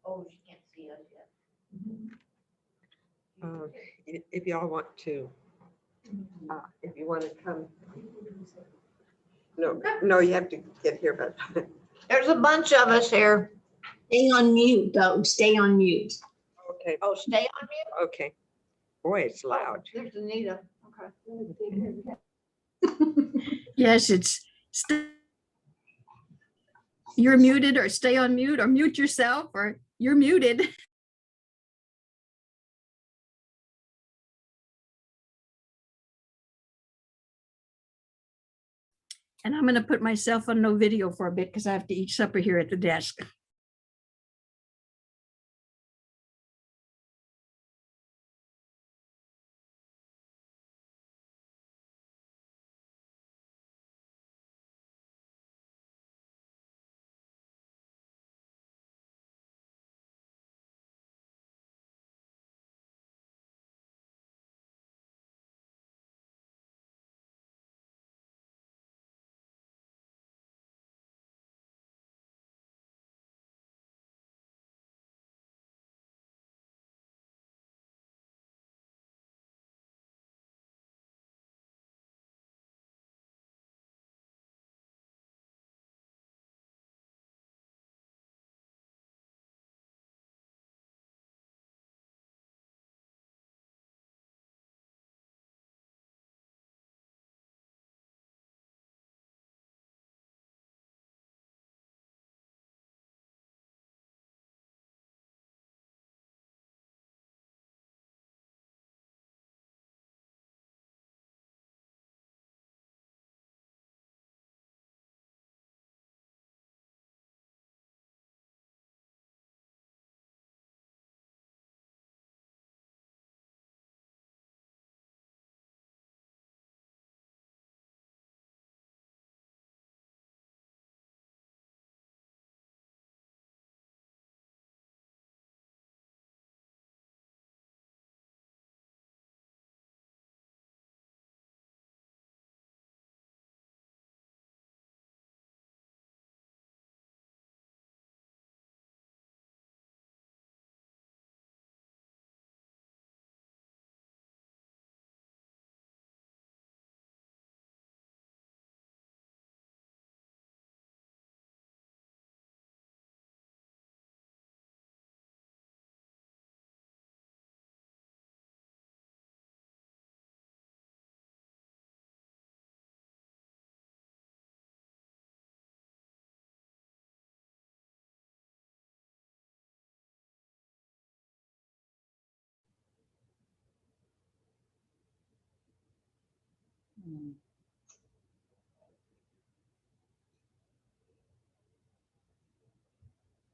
Oh, she can't see us yet. If y'all want to, if you want to come. No, you have to get here, but There's a bunch of us here. Stay on mute, though. Stay on mute. okay, Oh, stay on mute. okay. Boy, it's loud. There's Anita. Okay. Yes, you're muted, or stay on mute, or mute yourself, or you're muted. And I'm going to put myself on no video for a bit because I have to eat supper here at the desk.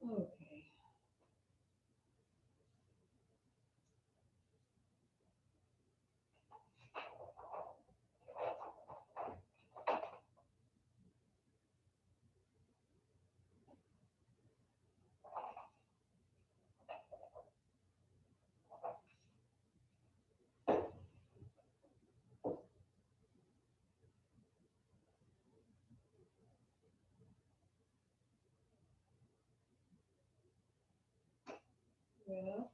Okay. Well,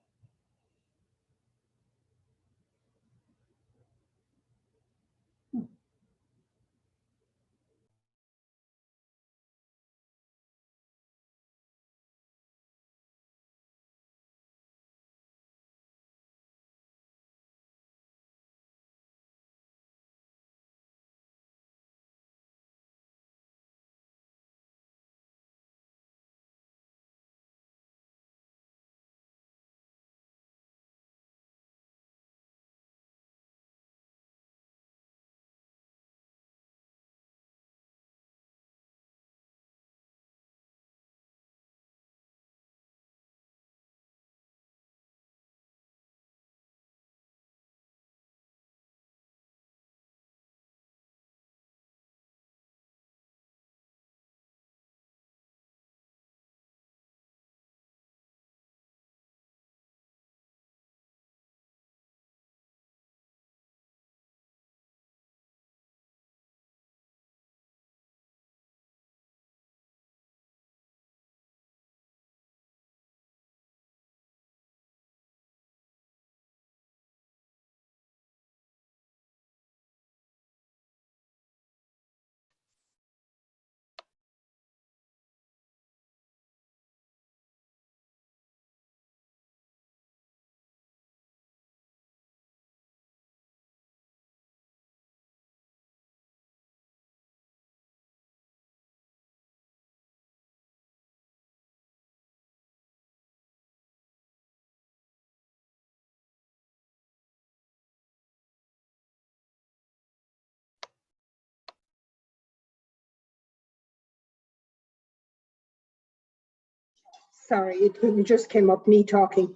Sorry, it just came up, me talking.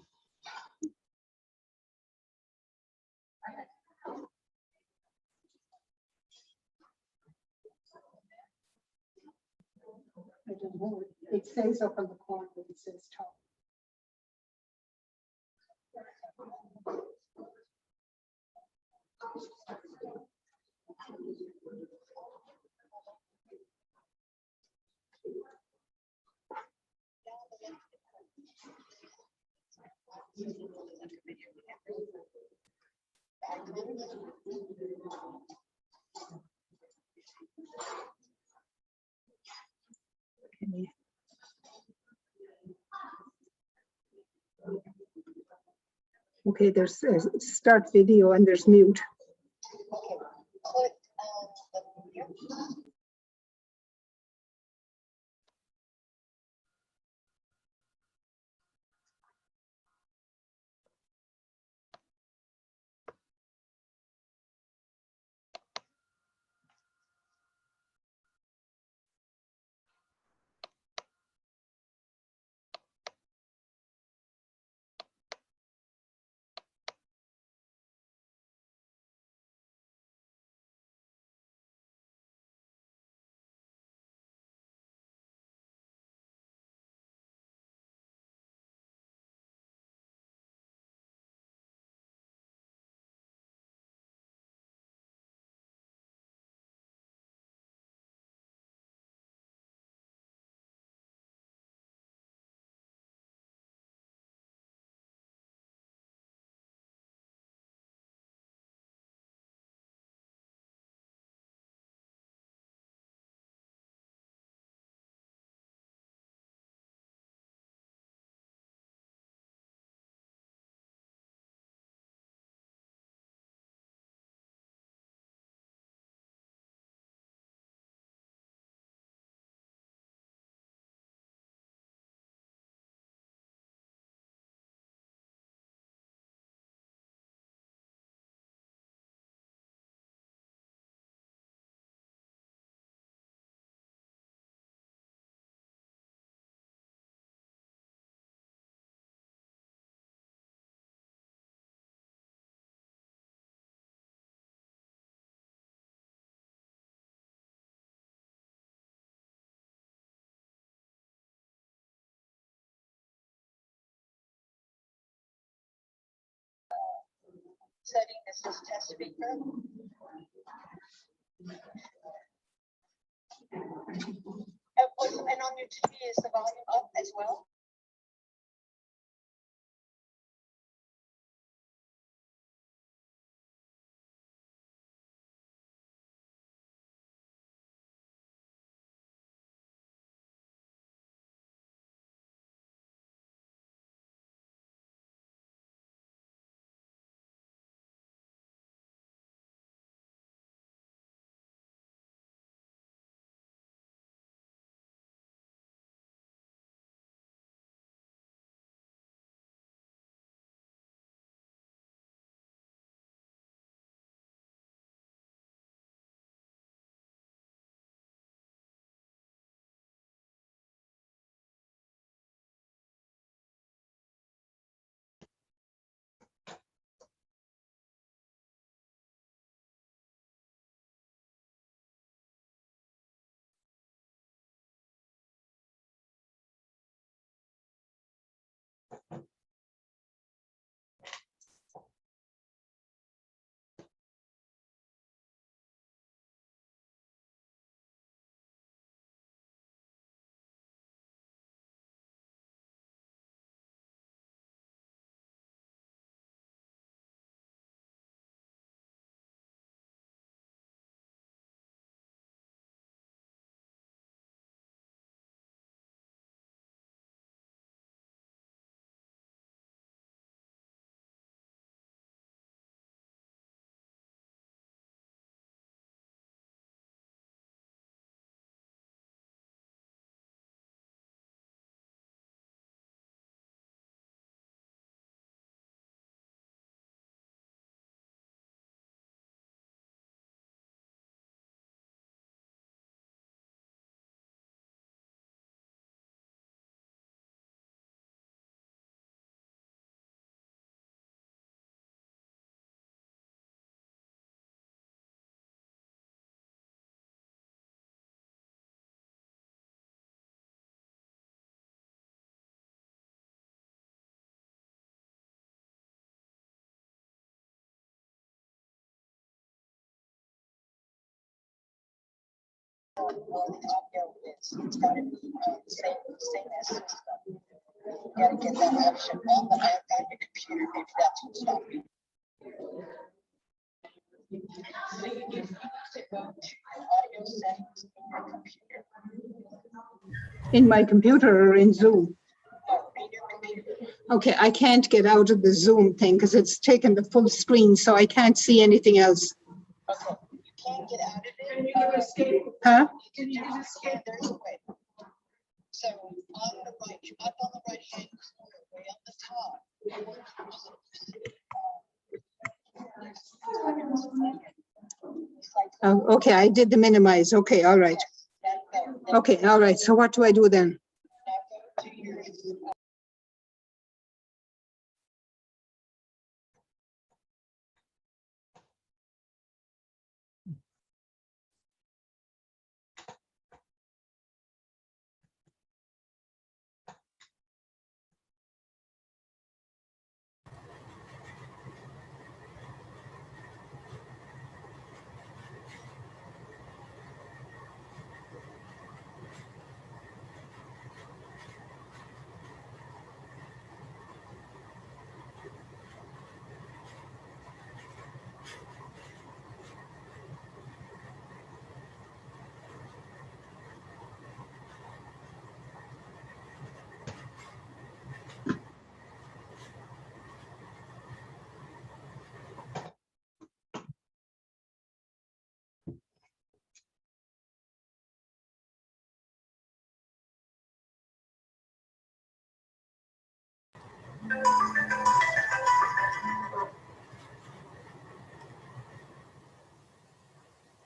I don't know, it says up on the corner, it says talk. Okay, there's start video and there's mute. Setting this as test speaker. And on your TV, is the volume up as well? Well, the audio is, it's gotta be, same as system. You gotta get that option on your computer, maybe that's what's stopping. So you need to go to your audio settings in your computer, In my computer or in Zoom. in your computer. Okay, I can't get out of the Zoom thing because it's taken the full screen, so I can't see anything else. Okay, you can't get out of it. Can you give escape? Huh? You can do it, there's a way. So on the right, up on the right hand corner, way on the top. Oh, okay, I did the minimize. Okay, all right. Okay, all right. So what do I do then? Now go to your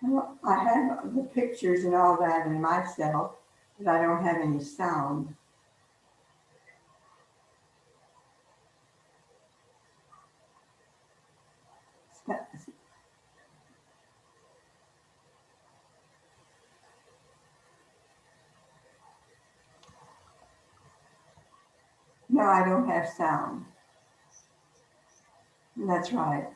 Well, I have the pictures and all that in my cell, but I don't have any sound. No, I don't have sound. That's right.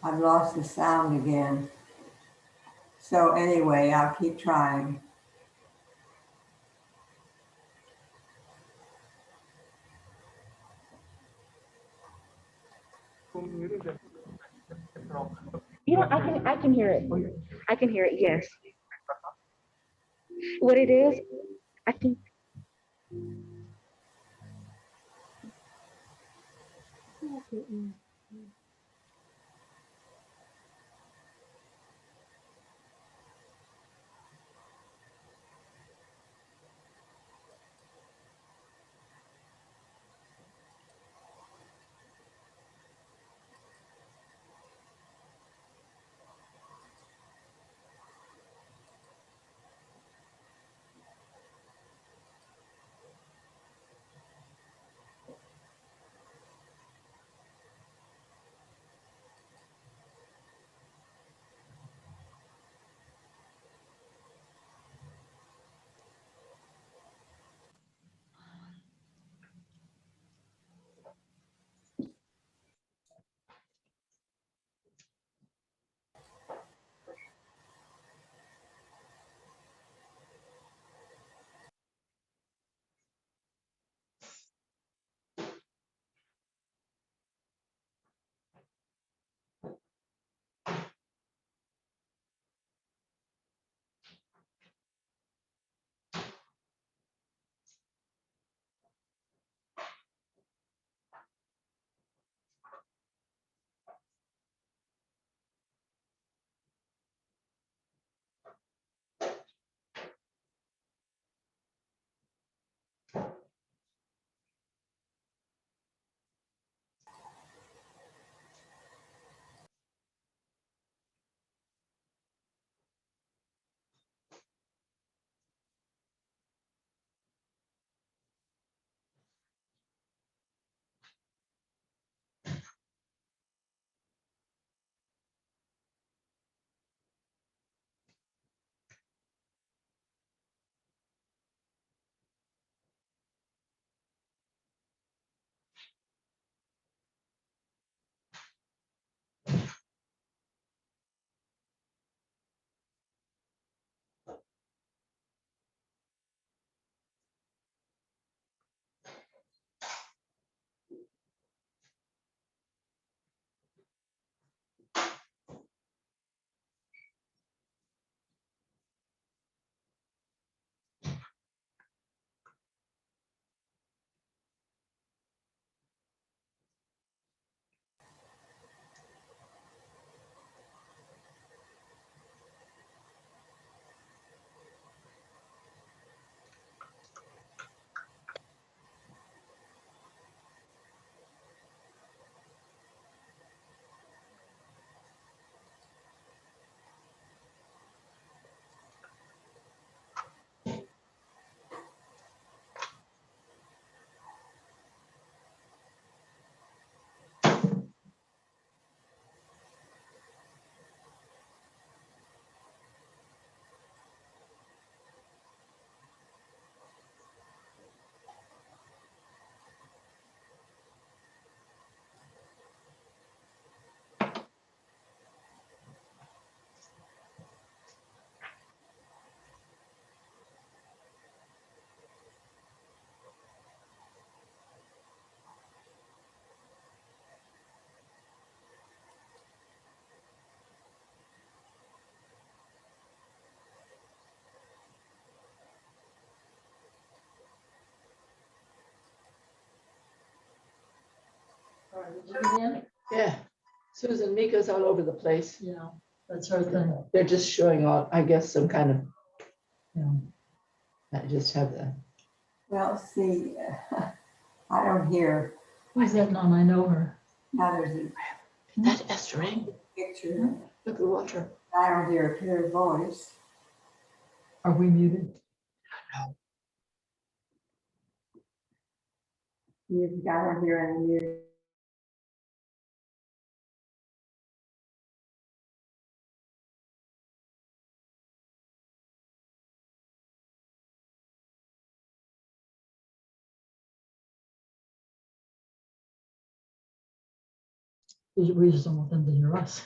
I've lost the sound again. So anyway, I'll keep trying. I can hear it. I can hear it, yes. What it is, I think, All right, did you get in? Yeah, Susan, Mika's all over the place. Yeah, that's her thing. They're just showing all, I guess, some kind of, Yeah. I just have the, Well, see, I don't hear. Who's that on? I know her. Now there's a that's Esther. picture. Look at water. I don't hear a clear voice. Are we muted? Music, I don't hear any music. We just don't want them to hear us.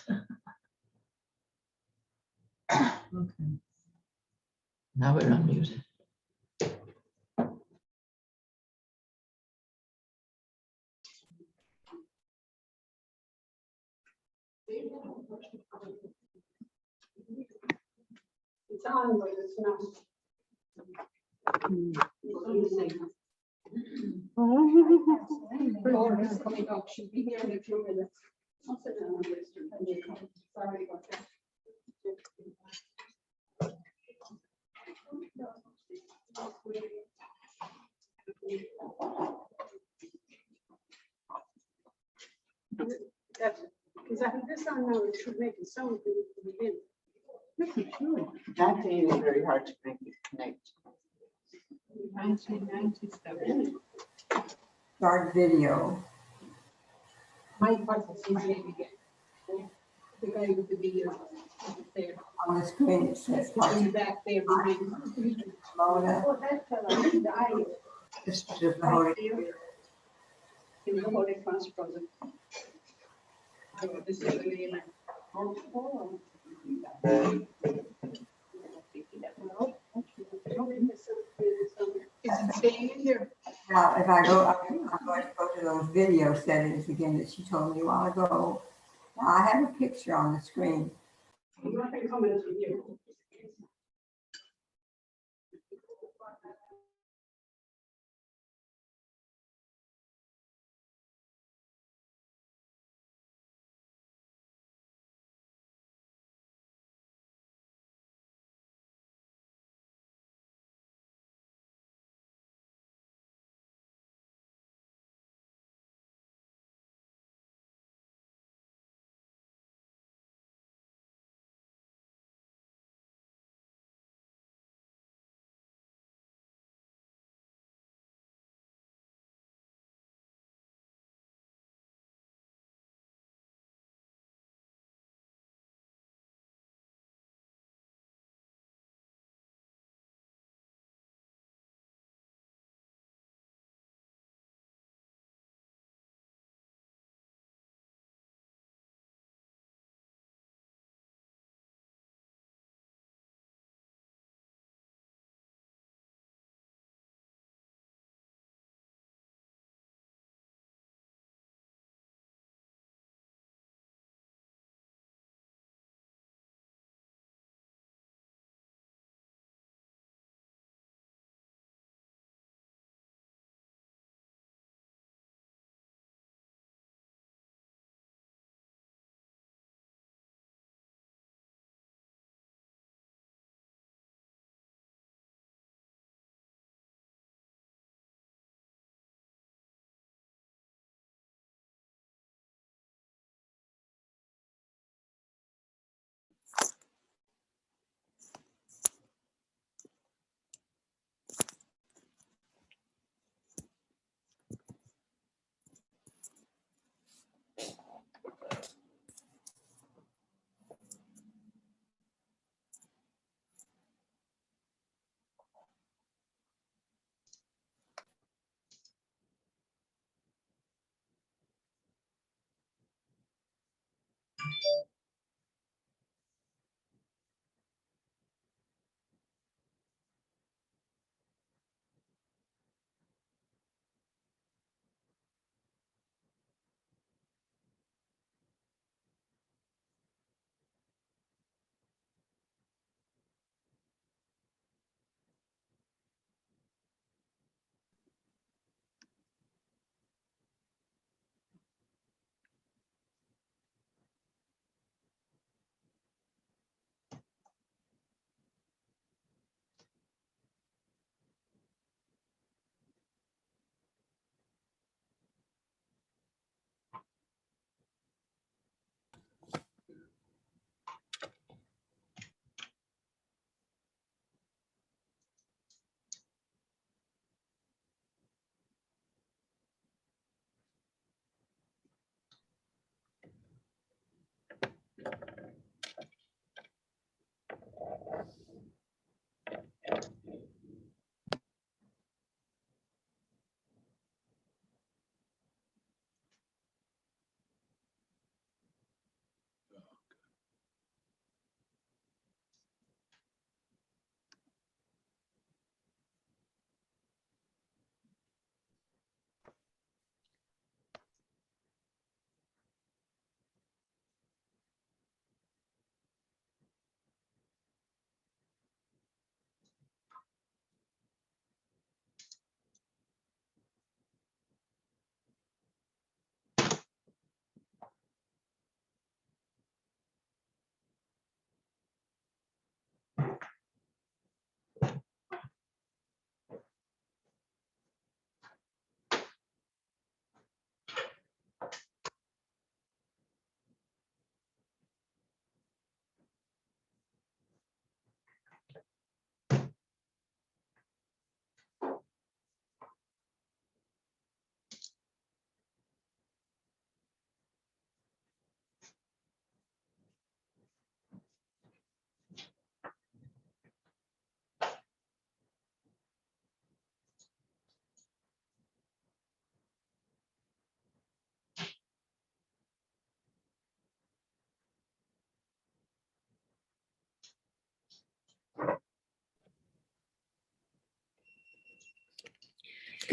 Okay. Now we're unmuted. It's on, but it's not. Laura's coming up. She'll be here in a few minutes. I'll sit down and wait till you come. Sorry about that. Because I have this on now, it should make it sound good to begin. That thing is very hard to make it connect. 1997. Start video. My partner's his name again. The guy with the beard. There. On the screen, it says, In the back there behind. Mona, Oh, that fellow, he died. this is the Holy In the Holy Cross Project. Oh, this is the name. Oh. Is it staying in here? Now, if I go, I'm going to go to those video settings again that she told me a while ago. Now, I have a picture on the screen. You're not gonna come in here.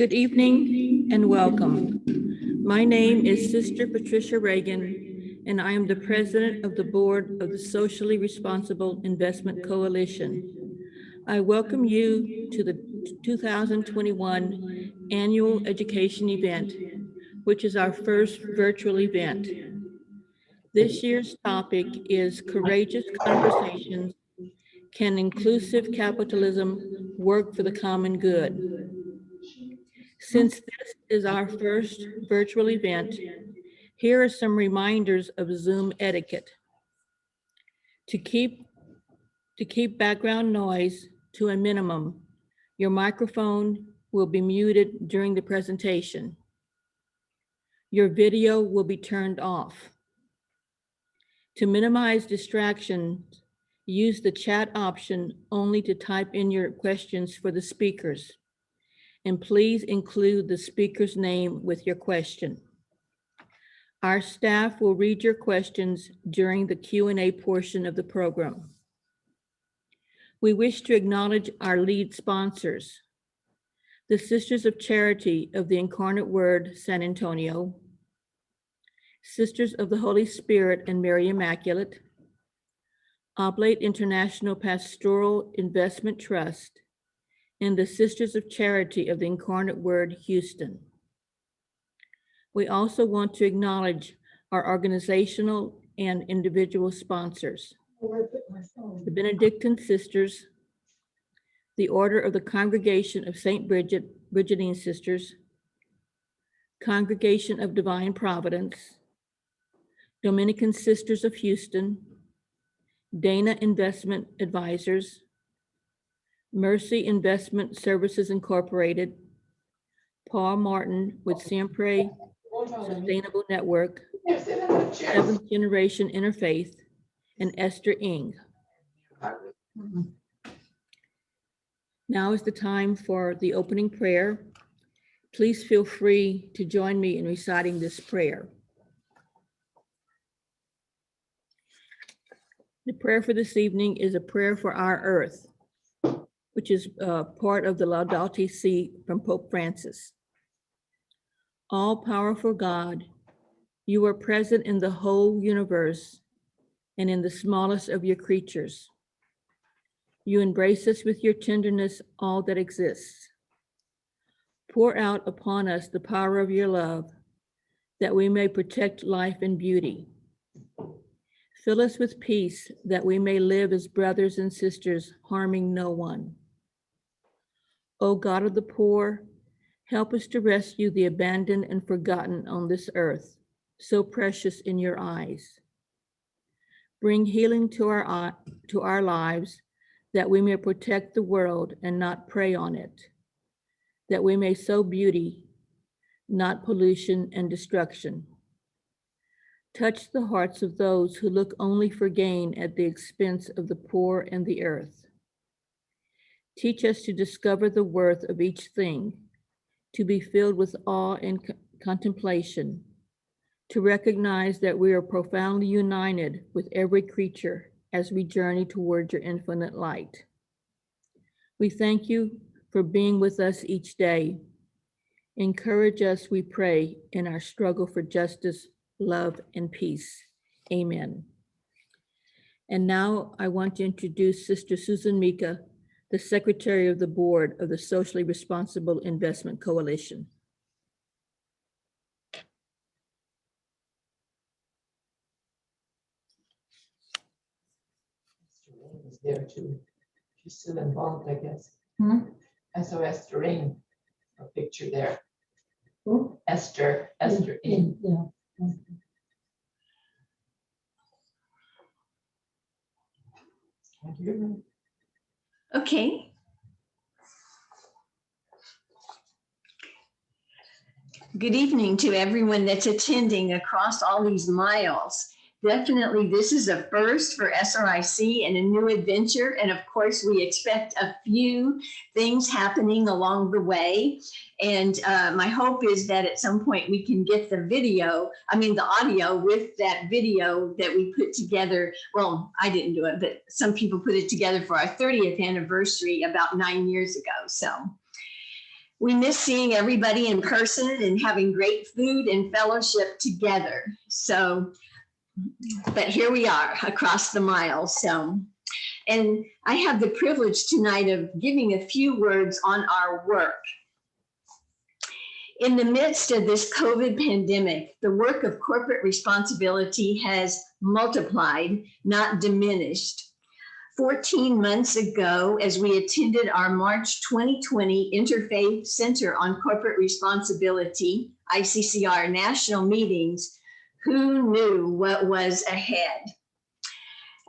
Good evening and welcome. My name is Sister Patricia Reagan, and I am the president of the board of the Socially Responsible Investment Coalition. I welcome you to the 2021 annual education event, which is our first virtual event. This year's topic is Courageous Conversations: Can Inclusive Capitalism Work for the Common Good? Since this is our first virtual event, here are some reminders of Zoom etiquette. To keep background noise to a minimum, your microphone will be muted during the presentation. Your video will be turned off. To minimize distractions, use the chat option only to type in your questions for the speakers. And please include the speaker's name with your question. Our staff will read your questions during the Q&A portion of the program. We wish to acknowledge our lead sponsors, the Sisters of Charity of the Incarnate Word, San Antonio, Sisters of the Holy Spirit and Mary Immaculate, Oblate International Pastoral Investment Trust, and the Sisters of Charity of the Incarnate Word, Houston. We also want to acknowledge our organizational and individual sponsors, the Benedictine Sisters, the Order of the Congregation of St. Bridgetine Sisters, Congregation of Divine Providence, Dominican Sisters of Houston, Dana Investment Advisors, Mercy Investment Services Incorporated, Paul Martin with Siempre Sustainable Network, Seventh Generation Interfaith, and Esther Ng. Now is the time for the opening prayer. Please feel free to join me in reciting this prayer. The prayer for this evening is a prayer for our earth, which is part of the Laudato Si from Pope Francis. All-powerful God, you are present in the whole universe and in the smallest of your creatures. You embrace us with your tenderness, all that exists. Pour out upon us the power of your love, that we may protect life and beauty. Fill us with peace, that we may live as brothers and sisters, harming no one. O God of the poor, help us to rescue the abandoned and forgotten on this earth, so precious in your eyes. Bring healing to our lives, that we may protect the world and not prey on it, that we may sow beauty, not pollution and destruction. Touch the hearts of those who look only for gain at the expense of the poor and the earth. Teach us to discover the worth of each thing, to be filled with awe and contemplation, to recognize that we are profoundly united with every creature as we journey toward your infinite light. We thank you for being with us each day. Encourage us, we pray, in our struggle for justice, love, and peace. Amen. And now I want to introduce Sister Susan Mika, the Secretary of the Board of the Socially Responsible Investment Coalition. Is there too. She's still involved, I guess. SOS Doreen, a picture there. Who? Esther Ng. Yeah. Can't hear me. Okay. Good evening to everyone that's attending across all these miles. Definitely, this is a first for SRIC and a new adventure. And of course, we expect a few things happening along the way. And my hope is that at some point we can get the audio with that video that we put together. Well, I didn't do it, but some people put it together for our 30th anniversary about 9 years ago. So We miss seeing everybody in person and having great food and fellowship together. So, but here we are across the mile. So, and I have the privilege tonight of giving a few words on our work. In the midst of this COVID pandemic, the work of corporate responsibility has multiplied, not diminished. 14 months ago, as we attended our March 2020 Interfaith Center on Corporate Responsibility, ICCR national meetings, who knew what was ahead?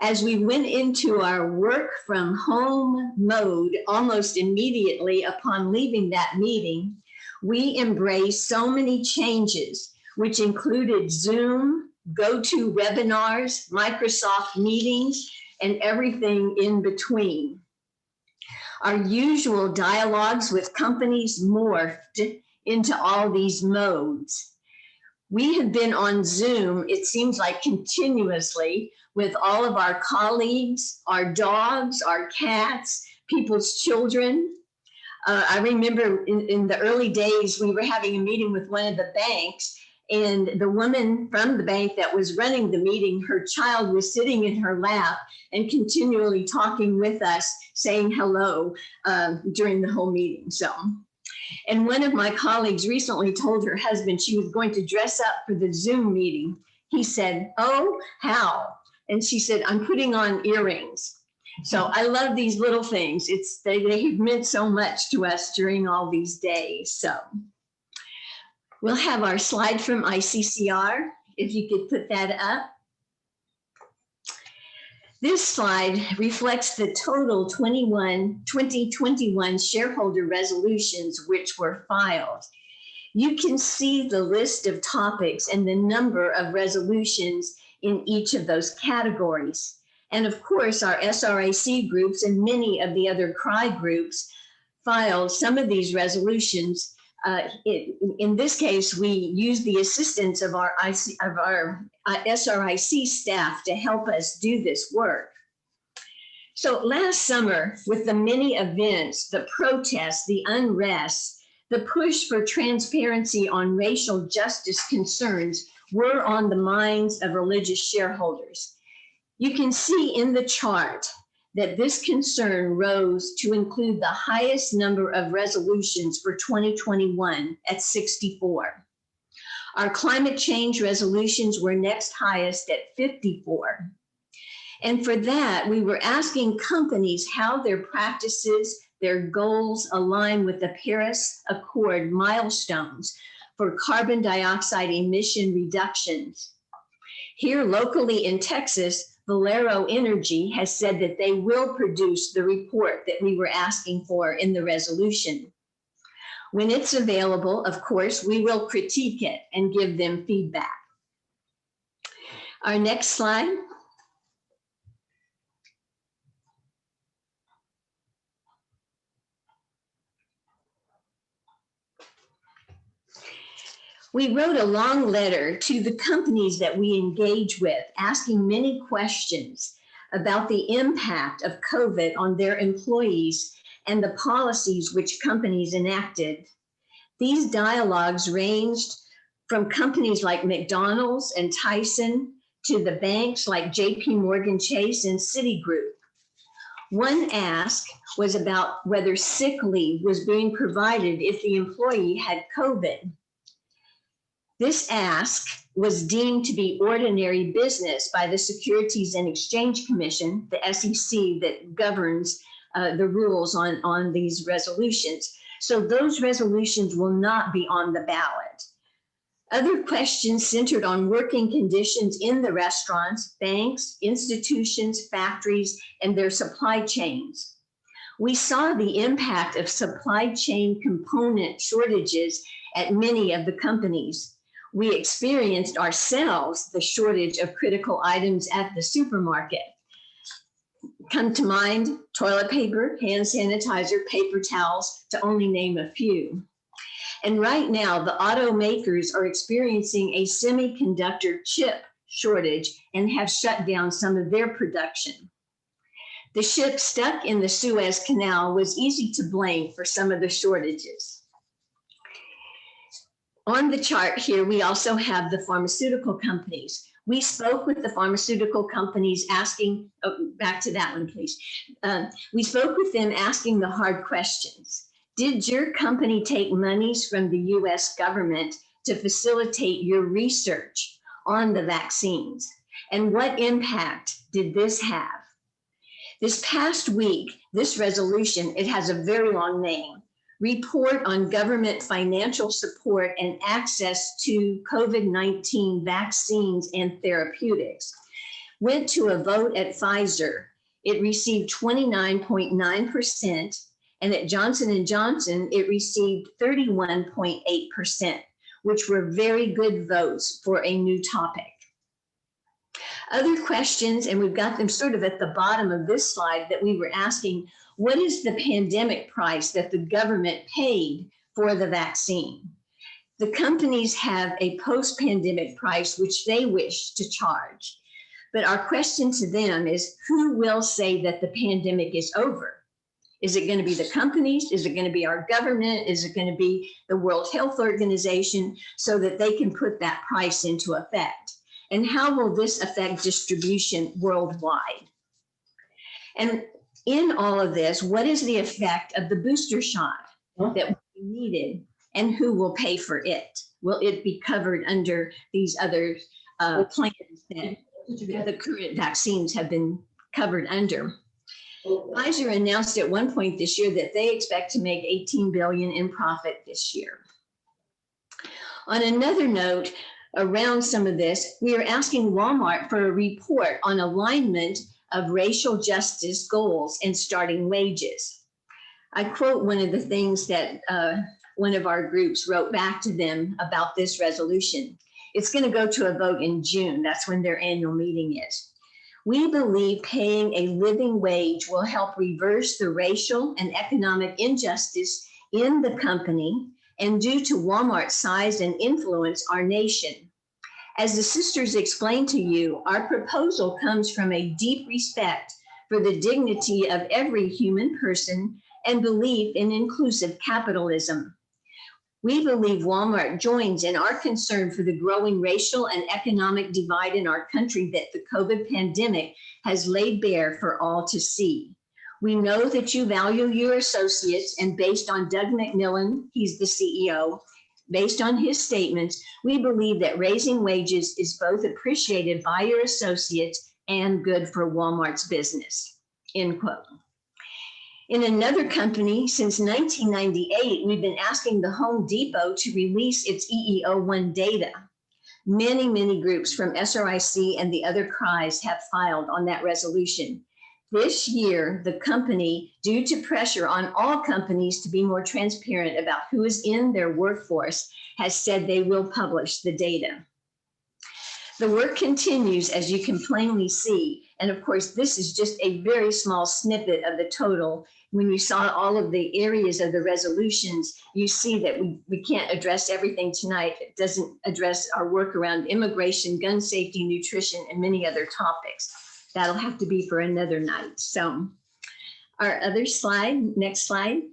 As we went into our work from home mode almost immediately upon leaving that meeting, we embraced so many changes, which included Zoom, GoToWebinars, Microsoft meetings, and everything in between. Our usual dialogues with companies morphed into all these modes. We have been on Zoom, it seems like continuously, with all of our colleagues, our dogs, our cats, people's children. I remember in the early days, we were having a meeting with one of the banks, and the woman from the bank that was running the meeting, her child was sitting in her lap and continually talking with us, saying hello during the whole meeting. So, and one of my colleagues recently told her husband she was going to dress up for the Zoom meeting. He said, "Oh, how?" And she said, "I'm putting on earrings." So I love these little things. They have meant so much to us during all these days. So we'll have our slide from ICCR, if you could put that up. This slide reflects the total 2021 shareholder resolutions which were filed. You can see the list of topics and the number of resolutions in each of those categories. And of course, our SRAC groups and many of the other CRI groups filed some of these resolutions. In this case, we used the assistance of our SRIC staff to help us do this work. So last summer, with the many events, the protests, the unrest, the push for transparency on racial justice concerns were on the minds of religious shareholders. You can see in the chart that this concern rose to include the highest number of resolutions for 2021 at 64. Our climate change resolutions were next highest at 54. And for that, we were asking companies how their practices, their goals align with the Paris Accord milestones for carbon dioxide emission reductions. Here locally in Texas, Valero Energy has said that they will produce the report that we were asking for in the resolution. When it's available, of course, we will critique it and give them feedback. Our next slide. We wrote a long letter to the companies that we engage with, asking many questions about the impact of COVID on their employees and the policies which companies enacted. These dialogues ranged from companies like McDonald's and Tyson to the banks like JP Morgan Chase and Citigroup. One ask was about whether sick leave was being provided if the employee had COVID. This ask was deemed to be ordinary business by the Securities and Exchange Commission, the SEC that governs the rules on these resolutions. So those resolutions will not be on the ballot. Other questions centered on working conditions in the restaurants, banks, institutions, factories, and their supply chains. We saw the impact of supply chain component shortages at many of the companies. We experienced ourselves the shortage of critical items at the supermarket. Come to mind, toilet paper, hand sanitizer, paper towels, to only name a few. And right now, the automakers are experiencing a semiconductor chip shortage and have shut down some of their production. The ship stuck in the Suez Canal was easy to blame for some of the shortages. On the chart here, we also have the pharmaceutical companies. We spoke with the pharmaceutical companies asking, back to that one, please. We spoke with them asking the hard questions. Did your company take monies from the US government to facilitate your research on the vaccines? And what impact did this have? This past week, this resolution, it has a very long name, Report on Government Financial Support and Access to COVID-19 Vaccines and Therapeutics, went to a vote at Pfizer. It received 29.9%, and at Johnson & Johnson, it received 31.8%, which were very good votes for a new topic. Other questions, and we've got them sort of at the bottom of this slide, that we were asking, what is the pandemic price that the government paid for the vaccine? The companies have a post-pandemic price which they wish to charge. But our question to them is, who will say that the pandemic is over? Is it going to be the companies? Is it going to be our government? Is it going to be the World Health Organization, so that they can put that price into effect? And how will this affect distribution worldwide? And in all of this, what is the effect of the booster shot that will be needed, and who will pay for it? Will it be covered under these other plans that the current vaccines have been covered under? Pfizer announced at one point this year that they expect to make $18 billion in profit this year. On another note, around some of this, we are asking Walmart for a report on alignment of racial justice goals and starting wages. I quote one of the things that one of our groups wrote back to them about this resolution. It's going to go to a vote in June. That's when their annual meeting is. We believe paying a living wage will help reverse the racial and economic injustice in the company, and due to Walmart's size and influence, our nation. As the sisters explained to you, our proposal comes from a deep respect for the dignity of every human person and belief in inclusive capitalism. We believe Walmart joins in our concern for the growing racial and economic divide in our country that the COVID pandemic has laid bare for all to see. We know that you value your associates, and based on Doug McMillan, he's the CEO, based on his statements, we believe that raising wages is both appreciated by your associates and good for Walmart's business, end quote. In another company, since 1998, we've been asking the Home Depot to release its EEO-1 data. Many, many groups from SRIC and the other CRIs have filed on that resolution. This year, the company, due to pressure on all companies to be more transparent about who is in their workforce, has said they will publish the data. The work continues, as you can plainly see. And of course, this is just a very small snippet of the total. When you saw all of the areas of the resolutions, you see that we can't address everything tonight. It doesn't address our work around immigration, gun safety, nutrition, and many other topics. That'll have to be for another night. So our other slide, next slide.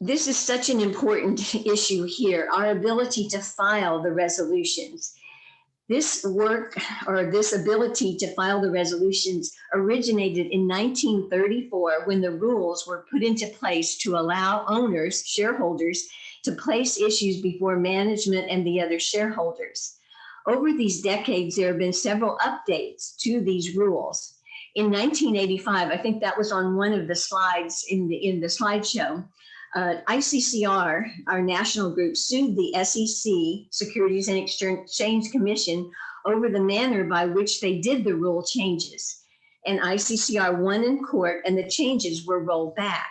This is such an important issue here, our ability to file the resolutions. This work, or this ability to file the resolutions, originated in 1934 when the rules were put into place to allow owners, shareholders, to place issues before management and the other shareholders. Over these decades, there have been several updates to these rules. In 1985, I think that was on one of the slides in the slideshow, ICCR, our national group, sued the SEC, Securities and Exchange Commission, over the manner by which they did the rule changes. And ICCR won in court, and the changes were rolled back.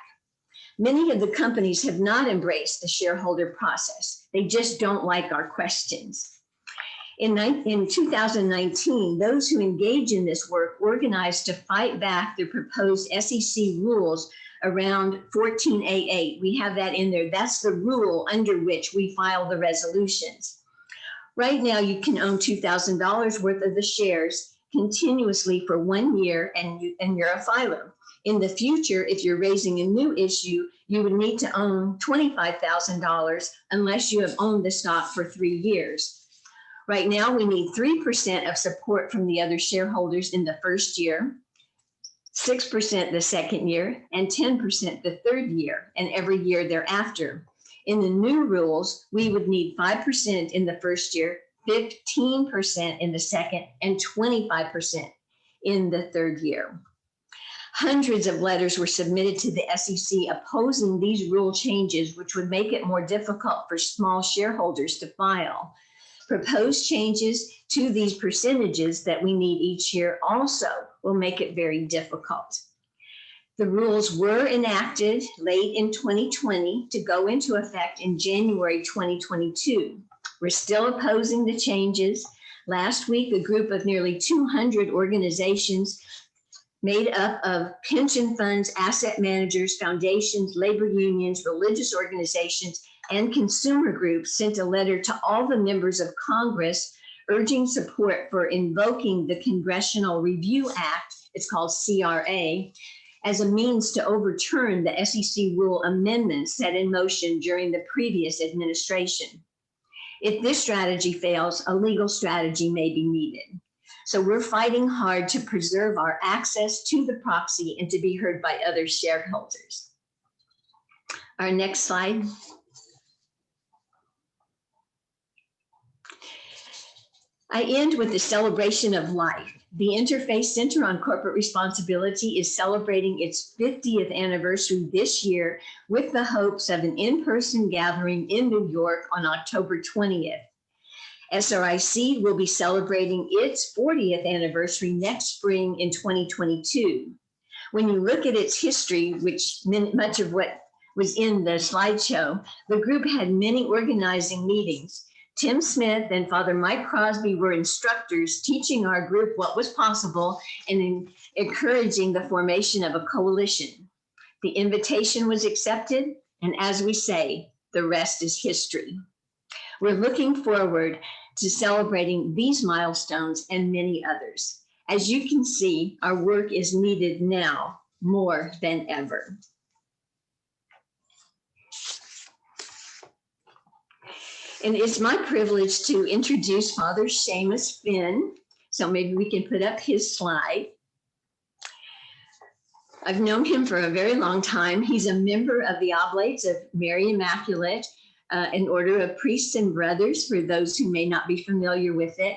Many of the companies have not embraced the shareholder process. They just don't like our questions. In 2019, those who engage in this work organized to fight back the proposed SEC rules around 14A8. We have that in there. That's the rule under which we file the resolutions. Right now, you can own $2,000 worth of the shares continuously for 1 year, and you're a filer. In the future, if you're raising a new issue, you would need to own $25,000 unless you have owned the stock for 3 years. Right now, we need 3% of support from the other shareholders in the first year, 6% the second year, and 10% the third year, and every year thereafter. In the new rules, we would need 5% in the first year, 15% in the second, and 25% in the third year. Hundreds of letters were submitted to the SEC opposing these rule changes, which would make it more difficult for small shareholders to file. Proposed changes to these percentages that we need each year also will make it very difficult. The rules were enacted late in 2020 to go into effect in January 2022. We're still opposing the changes. Last week, a group of nearly 200 organizations made up of pension funds, asset managers, foundations, labor unions, religious organizations, and consumer groups sent a letter to all the members of Congress urging support for invoking the Congressional Review Act, it's called CRA, as a means to overturn the SEC rule amendments set in motion during the previous administration. If this strategy fails, a legal strategy may be needed. So we're fighting hard to preserve our access to the proxy and to be heard by other shareholders. Our next slide. I end with the celebration of life. The Interfaith Center on Corporate Responsibility is celebrating its 50th anniversary this year with the hopes of an in-person gathering in New York on October 20th. SRIC will be celebrating its 40th anniversary next spring in 2022. When you look at its history, which much of what was in the slideshow, the group had many organizing meetings. Tim Smith and Father Mike Crosby were instructors teaching our group what was possible and encouraging the formation of a coalition. The invitation was accepted, and as we say, the rest is history. We're looking forward to celebrating these milestones and many others. As you can see, our work is needed now more than ever. And it's my privilege to introduce Father Seamus Finn. So maybe we can put up his slide. I've known him for a very long time. He's a member of the Oblates of Mary Immaculate, an order of priests and brothers, for those who may not be familiar with it.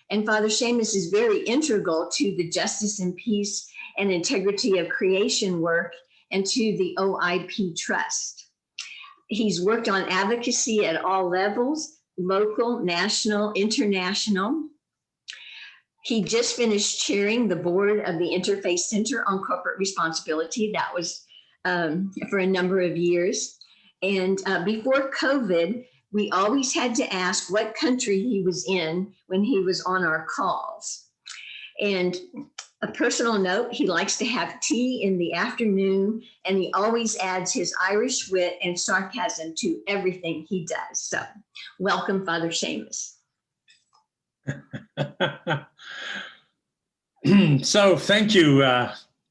And Father Seamus is very integral to the justice and peace and integrity of creation work and to the OIP Trust. He's worked on advocacy at all levels, local, national, international. He just finished chairing the board of the Interfaith Center on Corporate Responsibility. That was for a number of years. And before COVID, we always had to ask what country he was in when he was on our calls. And a personal note, he likes to have tea in the afternoon, and he always adds his Irish wit and sarcasm to everything he does. So welcome, Father Seamus. So thank you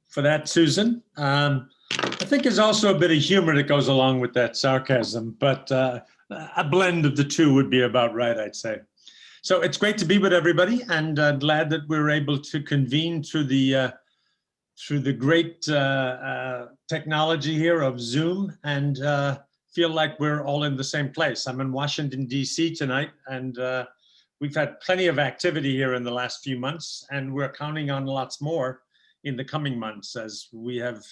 for that, Susan. I think there's also a bit of humor that goes along with that sarcasm, but a blend of the two would be about right, I'd say. So it's great to be with everybody, and glad that we're able to convene through the great technology here of Zoom, and feel like we're all in the same place. I'm in Washington, D.C. tonight, and we've had plenty of activity here in the last few months, and we're counting on lots more in the coming months, as we have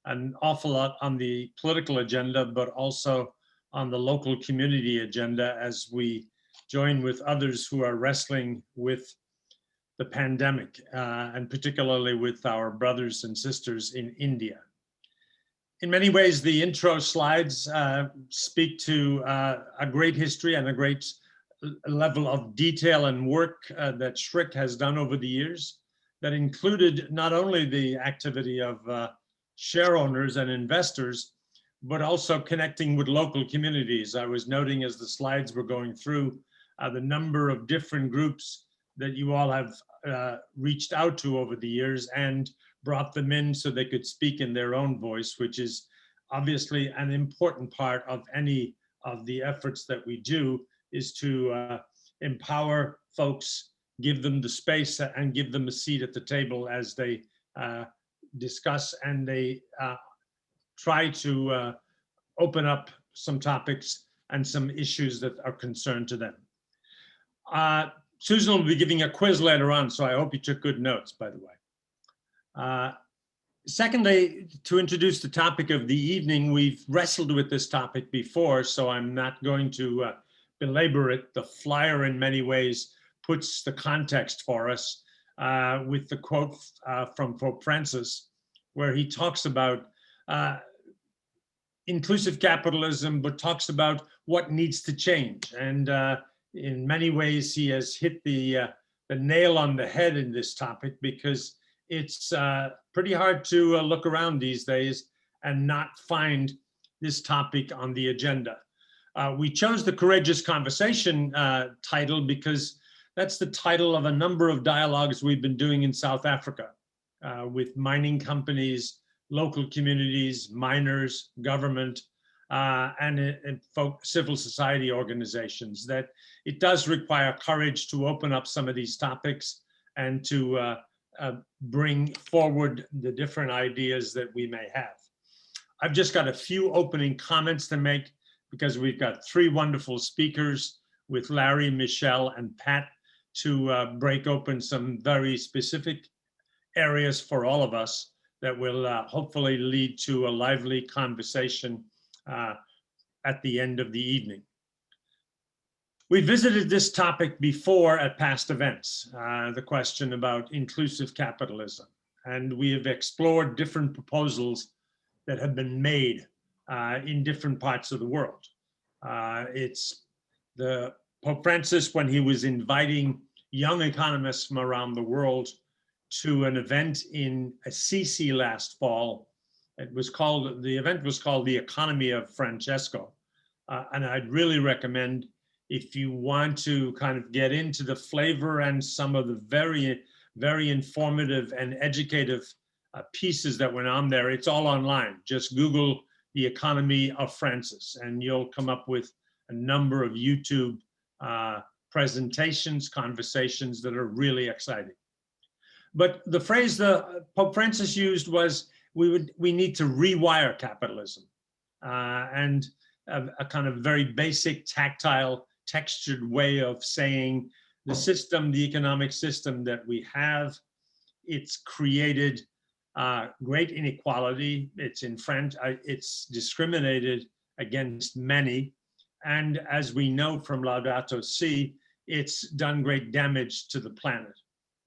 an awful lot on the political agenda, but also on the local community agenda as we join with others who are wrestling with the pandemic, and particularly with our brothers and sisters in India. In many ways, the intro slides speak to a great history and a great level of detail and work that SRIC has done over the years, that included not only the activity of share owners and investors, but also connecting with local communities. I was noting as the slides were going through the number of different groups that you all have reached out to over the years and brought them in so they could speak in their own voice, which is obviously an important part of any of the efforts that we do, is to empower folks, give them the space and give them a seat at the table as they discuss and they try to open up some topics and some issues that are concerned to them. Susan will be giving a quiz later on, so I hope you took good notes, by the way. Secondly, to introduce the topic of the evening, we've wrestled with this topic before, so I'm not going to belabor it. The flyer in many ways puts the context for us with the quote from Pope Francis, where he talks about inclusive capitalism, but talks about what needs to change. And in many ways, he has hit the nail on the head in this topic, because it's pretty hard to look around these days and not find this topic on the agenda. We chose the Courageous Conversation title because that's the title of a number of dialogues we've been doing in South Africa with mining companies, local communities, miners, government, and civil society organizations, that it does require courage to open up some of these topics and to bring forward the different ideas that we may have. I've just got a few opening comments to make, because we've got three wonderful speakers with Larry, Michelle, and Pat to break open some very specific areas for all of us that will hopefully lead to a lively conversation at the end of the evening. We visited this topic before at past events, the question about inclusive capitalism, and we have explored different proposals that have been made in different parts of the world. It's the Pope Francis, when he was inviting young economists from around the world to an event in Assisi last fall. The event was called The Economy of Francesco. And I'd really recommend, if you want to kind of get into the flavor and some of the very, very informative and educative pieces that went on there, it's all online. Just Google The Economy of Francis, and you'll come up with a number of YouTube presentations, conversations that are really exciting. But the phrase that Pope Francis used was, we need to rewire capitalism, and a kind of very basic, tactile, textured way of saying the system, the economic system that we have, it's created great inequality. It's discriminated against many, and as we know from Laudato Si, it's done great damage to the planet.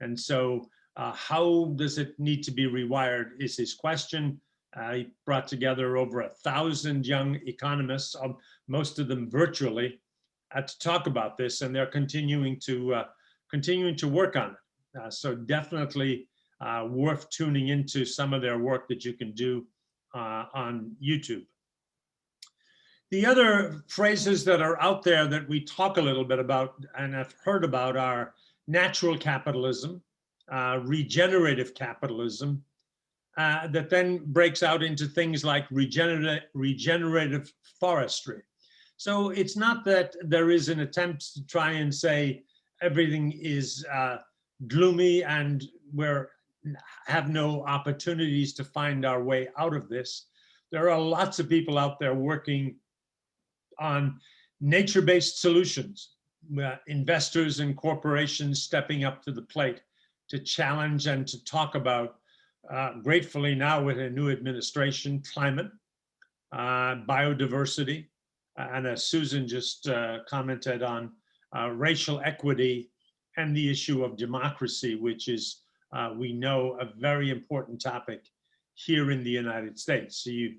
And so how does it need to be rewired is his question. He brought together over 1,000 young economists, most of them virtually, to talk about this, and they're continuing to work on it. So definitely worth tuning into some of their work that you can do on YouTube. The other phrases that are out there that we talk a little bit about and have heard about are natural capitalism, regenerative capitalism, that then breaks out into things like regenerative forestry. So it's not that there is an attempt to try and say everything is gloomy and we have no opportunities to find our way out of this. There are lots of people out there working on nature-based solutions, investors and corporations stepping up to the plate to challenge and to talk about, gratefully now with a new administration, climate, biodiversity, and as Susan just commented on, racial equity and the issue of democracy, which is, we know, a very important topic here in the United States. So you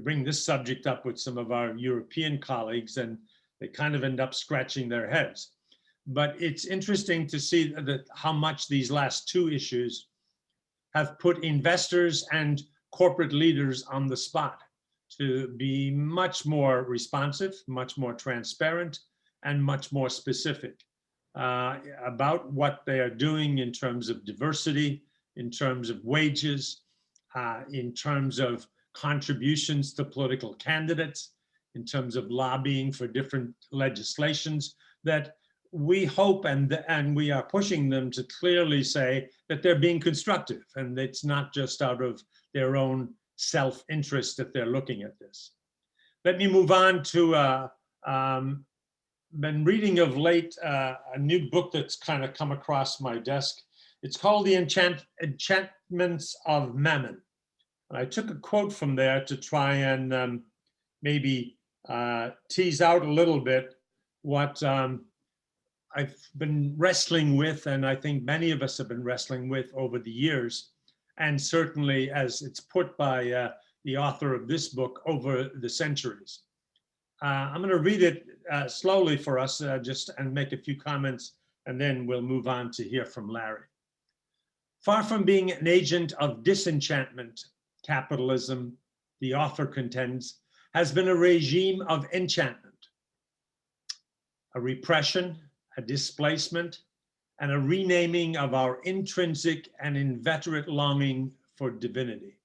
bring this subject up with some of our European colleagues and they kind of end up scratching their heads. But it's interesting to see that how much these last two issues have put investors and corporate leaders on the spot to be much more responsive, much more transparent, and much more specific. about what they are doing in terms of diversity, in terms of wages, in terms of contributions to political candidates, in terms of lobbying for different legislations, that we hope and we are pushing them to clearly say that they're being constructive and it's not just out of their own self-interest that they're looking at this. Let me move on to been reading of late a new book that's kind of come across my desk. It's called The Enchantments of Mammon. And I took a quote from there to try and maybe tease out a little bit what I've been wrestling with, and I think many of us have been wrestling with over the years, and certainly as it's put by the author of this book, over the centuries. I'm going to read it slowly for us just and make a few comments, and then we'll move on to hear from Larry. Far from being an agent of disenchantment, capitalism, the author contends, has been a regime of enchantment, a repression, a displacement, and a renaming of our intrinsic and inveterate longing for divinity.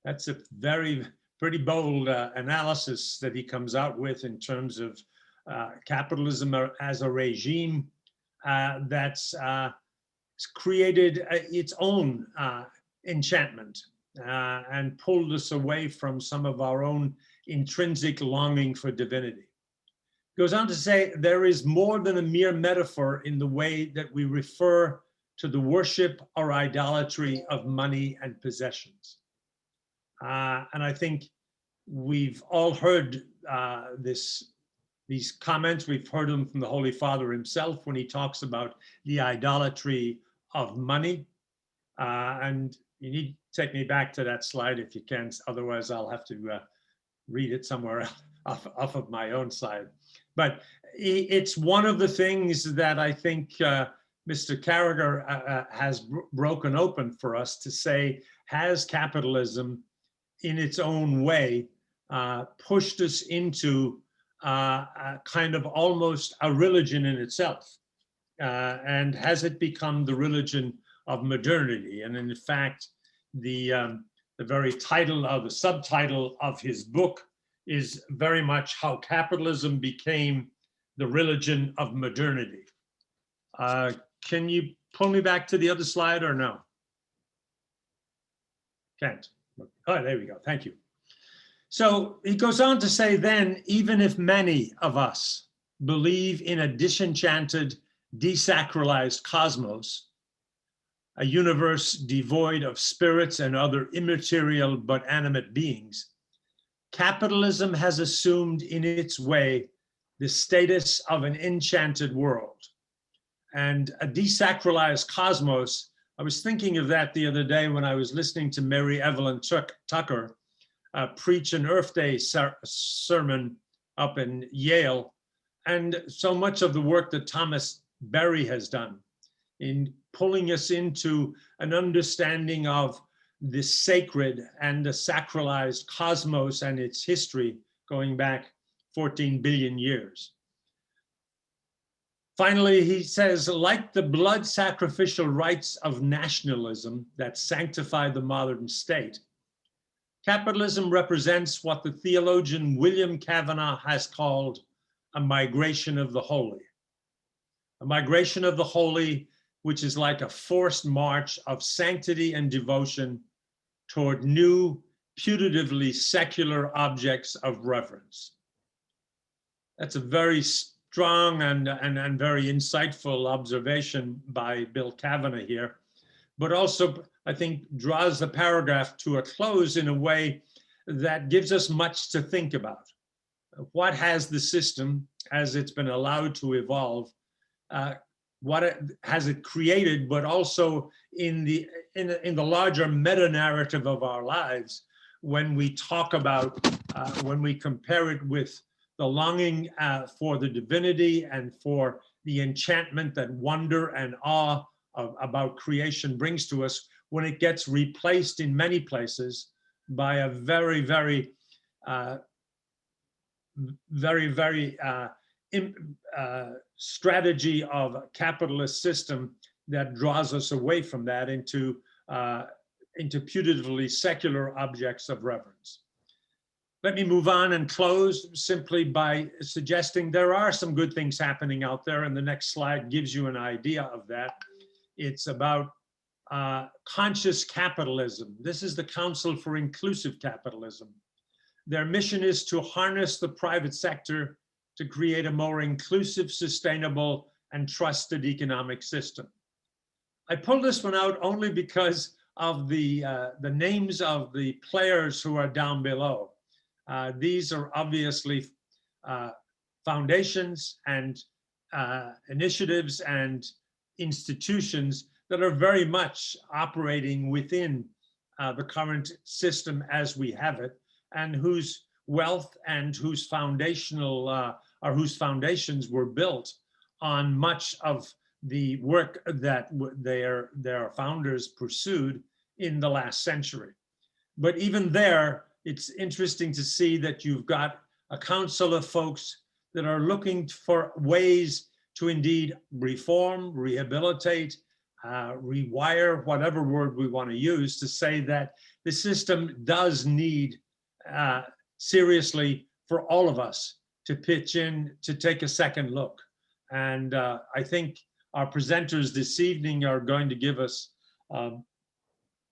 That's a pretty bold analysis that he comes out with in terms of capitalism as a regime that's created its own enchantment and pulled us away from some of our own intrinsic longing for divinity. Goes on to say, there is more than a mere metaphor in the way that we refer to the worship or idolatry of money and possessions. And I think we've all heard these comments. We've heard them from the Holy Father himself when he talks about the idolatry of money. And you need to take me back to that slide if you can, otherwise I'll have to read it somewhere off of my own slide. But it's one of the things that I think Mr. Carragher has broken open for us to say, has capitalism in its own way pushed us into a kind of almost a religion in itself? And has it become the religion of modernity? And in fact, the very title of the subtitle of his book is very much how capitalism became the religion of modernity. Can you pull me back to the other slide or no? Can't. Oh, there we go. Thank you. So he goes on to say then, even if many of us believe in a disenchanted, desacralized cosmos, a universe devoid of spirits and other immaterial but animate beings, capitalism has assumed in its way the status of an enchanted world. And a desacralized cosmos, I was thinking of that the other day when I was listening to Mary Evelyn Tucker preach an Earth Day sermon up in Yale. And so much of the work that Thomas Berry has done in pulling us into an understanding of the sacred and the sacralized cosmos and its history going back 14 billion years. Finally, he says, like the blood sacrificial rites of nationalism that sanctify the modern state, capitalism represents what the theologian William Cavanaugh has called a migration of the holy. A migration of the holy, which is like a forced march of sanctity and devotion toward new, putatively secular objects of reverence. That's a very strong and very insightful observation by Bill Cavanaugh here, but also I think draws the paragraph to a close in a way that gives us much to think about. What has the system, as it's been allowed to evolve, what has it created, but also in the larger meta narrative of our lives, when we talk about, when we compare it with the longing for the divinity and for the enchantment that wonder and awe about creation brings to us, when it gets replaced in many places by a very, very strategy of a capitalist system that draws us away from that into putatively secular objects of reverence. Let me move on and close simply by suggesting there are some good things happening out there, and the next slide gives you an idea of that. It's about conscious capitalism. This is the Council for Inclusive Capitalism. Their mission is to harness the private sector to create a more inclusive, sustainable, and trusted economic system. I pulled this one out only because of the names of the players who are down below. These are obviously foundations and initiatives and institutions that are very much operating within the current system as we have it, and whose wealth and whose whose foundations were built on much of the work that their founders pursued in the last century. But even there, it's interesting to see that you've got a council of folks that are looking for ways to indeed reform, rehabilitate, rewire, whatever word we want to use, to say that the system does need seriously for all of us to pitch in, to take a second look. And I think our presenters this evening are going to give us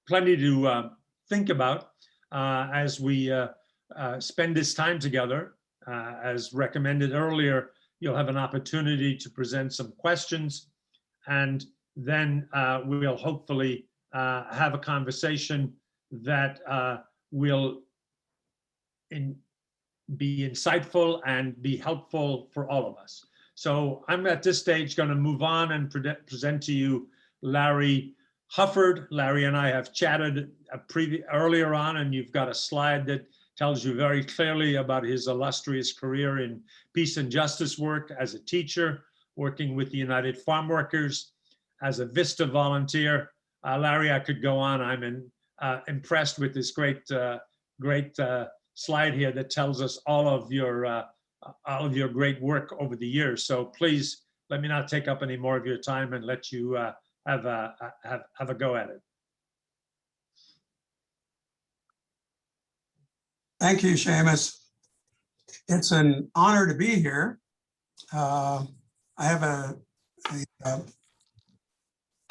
plenty to think about as we spend this time together. As recommended earlier, you'll have an opportunity to present some questions, and then we'll hopefully have a conversation that will be insightful and be helpful for all of us. So I'm at this stage going to move on and present to you Larry Hufford. Larry and I have chatted earlier on, and you've got a slide that tells you very clearly about his illustrious career in peace and justice work as a teacher, working with the United Farm Workers, as a VISTA volunteer. Larry, I could go on. I'm impressed with this great slide here that tells us all of your great work over the years. So please let me not take up any more of your time and let you have a go at it. Thank you, Seamus. It's an honor to be here. I have a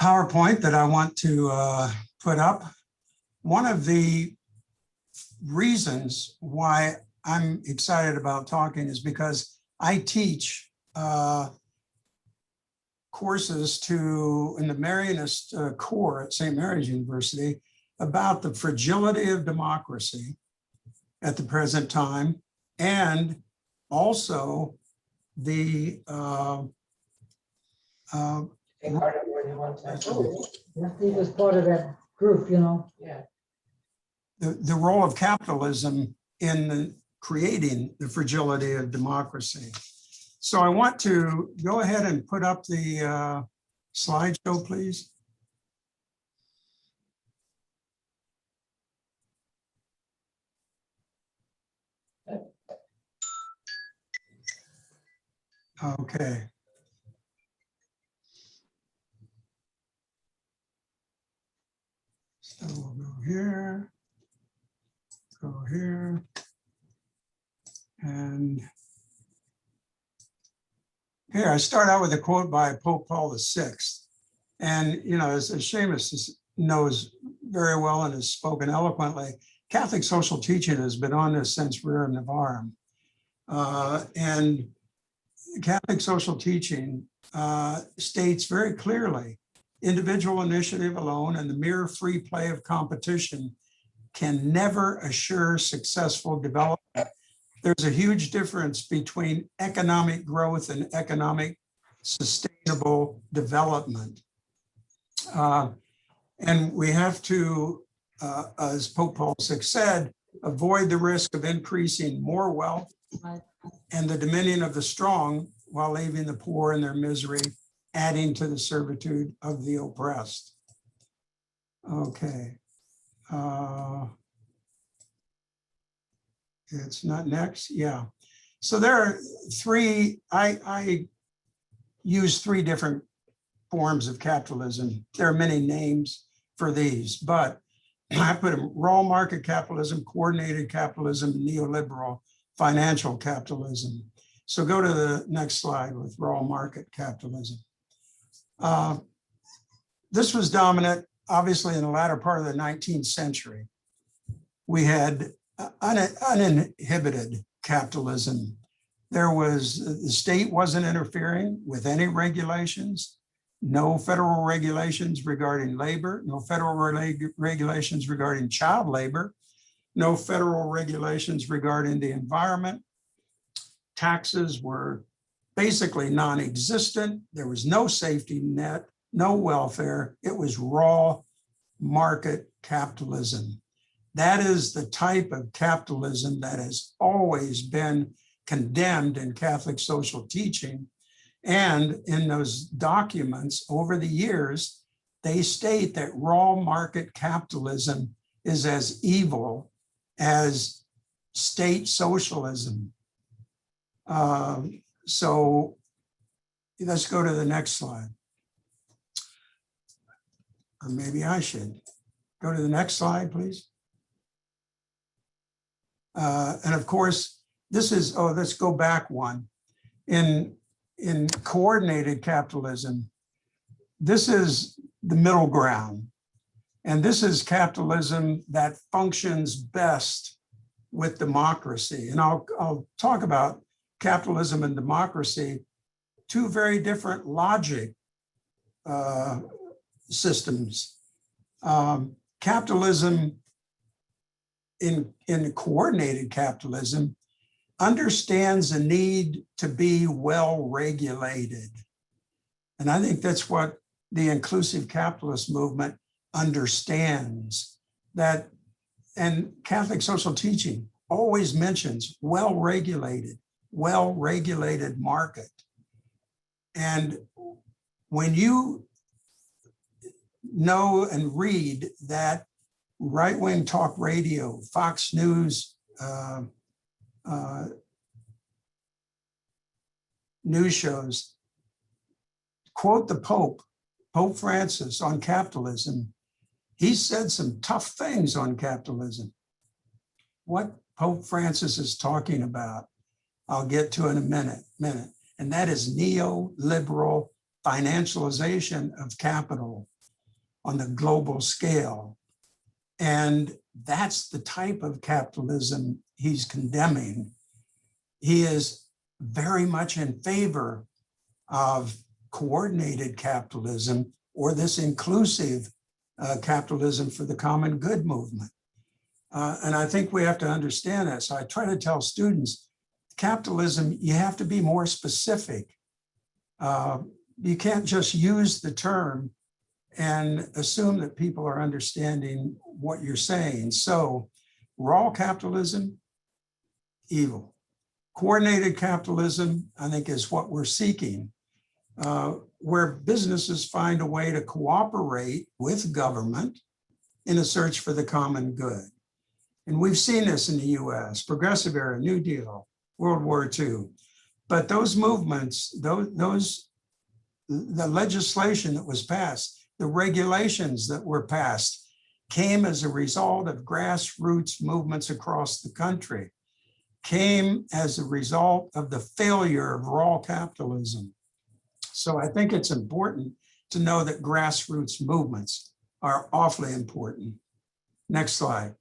PowerPoint that I want to put up. One of the reasons why I'm excited about talking is because I teach courses in the Marianist core at St. Mary's University about the fragility of democracy at the present time, and also the He was part of that group, you know. Yeah. the role of capitalism in creating the fragility of democracy. So I want to go ahead and put up the slideshow, please. Okay. So we'll go here, and here I start out with a quote by Pope Paul VI. And, you know, as Seamus knows very well and has spoken eloquently, Catholic social teaching has been on this since Rerum Novarum. And Catholic social teaching states very clearly, individual initiative alone and the mere free play of competition can never assure successful development. There's a huge difference between economic growth and economic sustainable development. And we have to, as Pope Paul VI said, avoid the risk of increasing more wealth and the dominion of the strong while leaving the poor in their misery, adding to the servitude of the oppressed. Okay. It's not next. Yeah. So there are three, I use three different forms of capitalism. There are many names for these, but I put them raw market capitalism, coordinated capitalism, neoliberal financial capitalism. So go to the next slide with raw market capitalism. This was dominant, obviously, in the latter part of the 19th century. We had uninhibited capitalism. The state wasn't interfering with any regulations, no federal regulations regarding labor, no federal regulations regarding child labor, no federal regulations regarding the environment. Taxes were basically non-existent. There was no safety net, no welfare. It was raw market capitalism. That is the type of capitalism that has always been condemned in Catholic social teaching. And in those documents over the years, they state that raw market capitalism is as evil as state socialism. So let's go to the next slide. Or maybe I should. Go to the next slide, please. And of course, this is, let's go back one. In coordinated capitalism, this is the middle ground. And this is capitalism that functions best with democracy. And I'll talk about capitalism and democracy, two very different logic systems. Capitalism in coordinated capitalism understands the need to be well regulated. And I think that's what the inclusive capitalist movement understands, that, and Catholic social teaching always mentions well-regulated market. And when you know and read that right-wing talk radio, Fox News, news shows quote the Pope Francis on capitalism, he said some tough things on capitalism. What Pope Francis is talking about, I'll get to in a minute, and that is neoliberal financialization of capital on the global scale. And that's the type of capitalism he's condemning. He is very much in favor of coordinated capitalism, or this inclusive capitalism for the common good movement. And I think we have to understand that. So I try to tell students, capitalism, you have to be more specific. You can't just use the term and assume that people are understanding what you're saying. So raw capitalism, evil. Coordinated capitalism, I think, is what we're seeking, where businesses find a way to cooperate with government in a search for the common good. And we've seen this in the US, Progressive Era, New Deal, World War II. But those movements, the legislation that was passed, the regulations that were passed came as a result of grassroots movements across the country, came as a result of the failure of raw capitalism. So I think it's important to know that grassroots movements are awfully important. Next slide.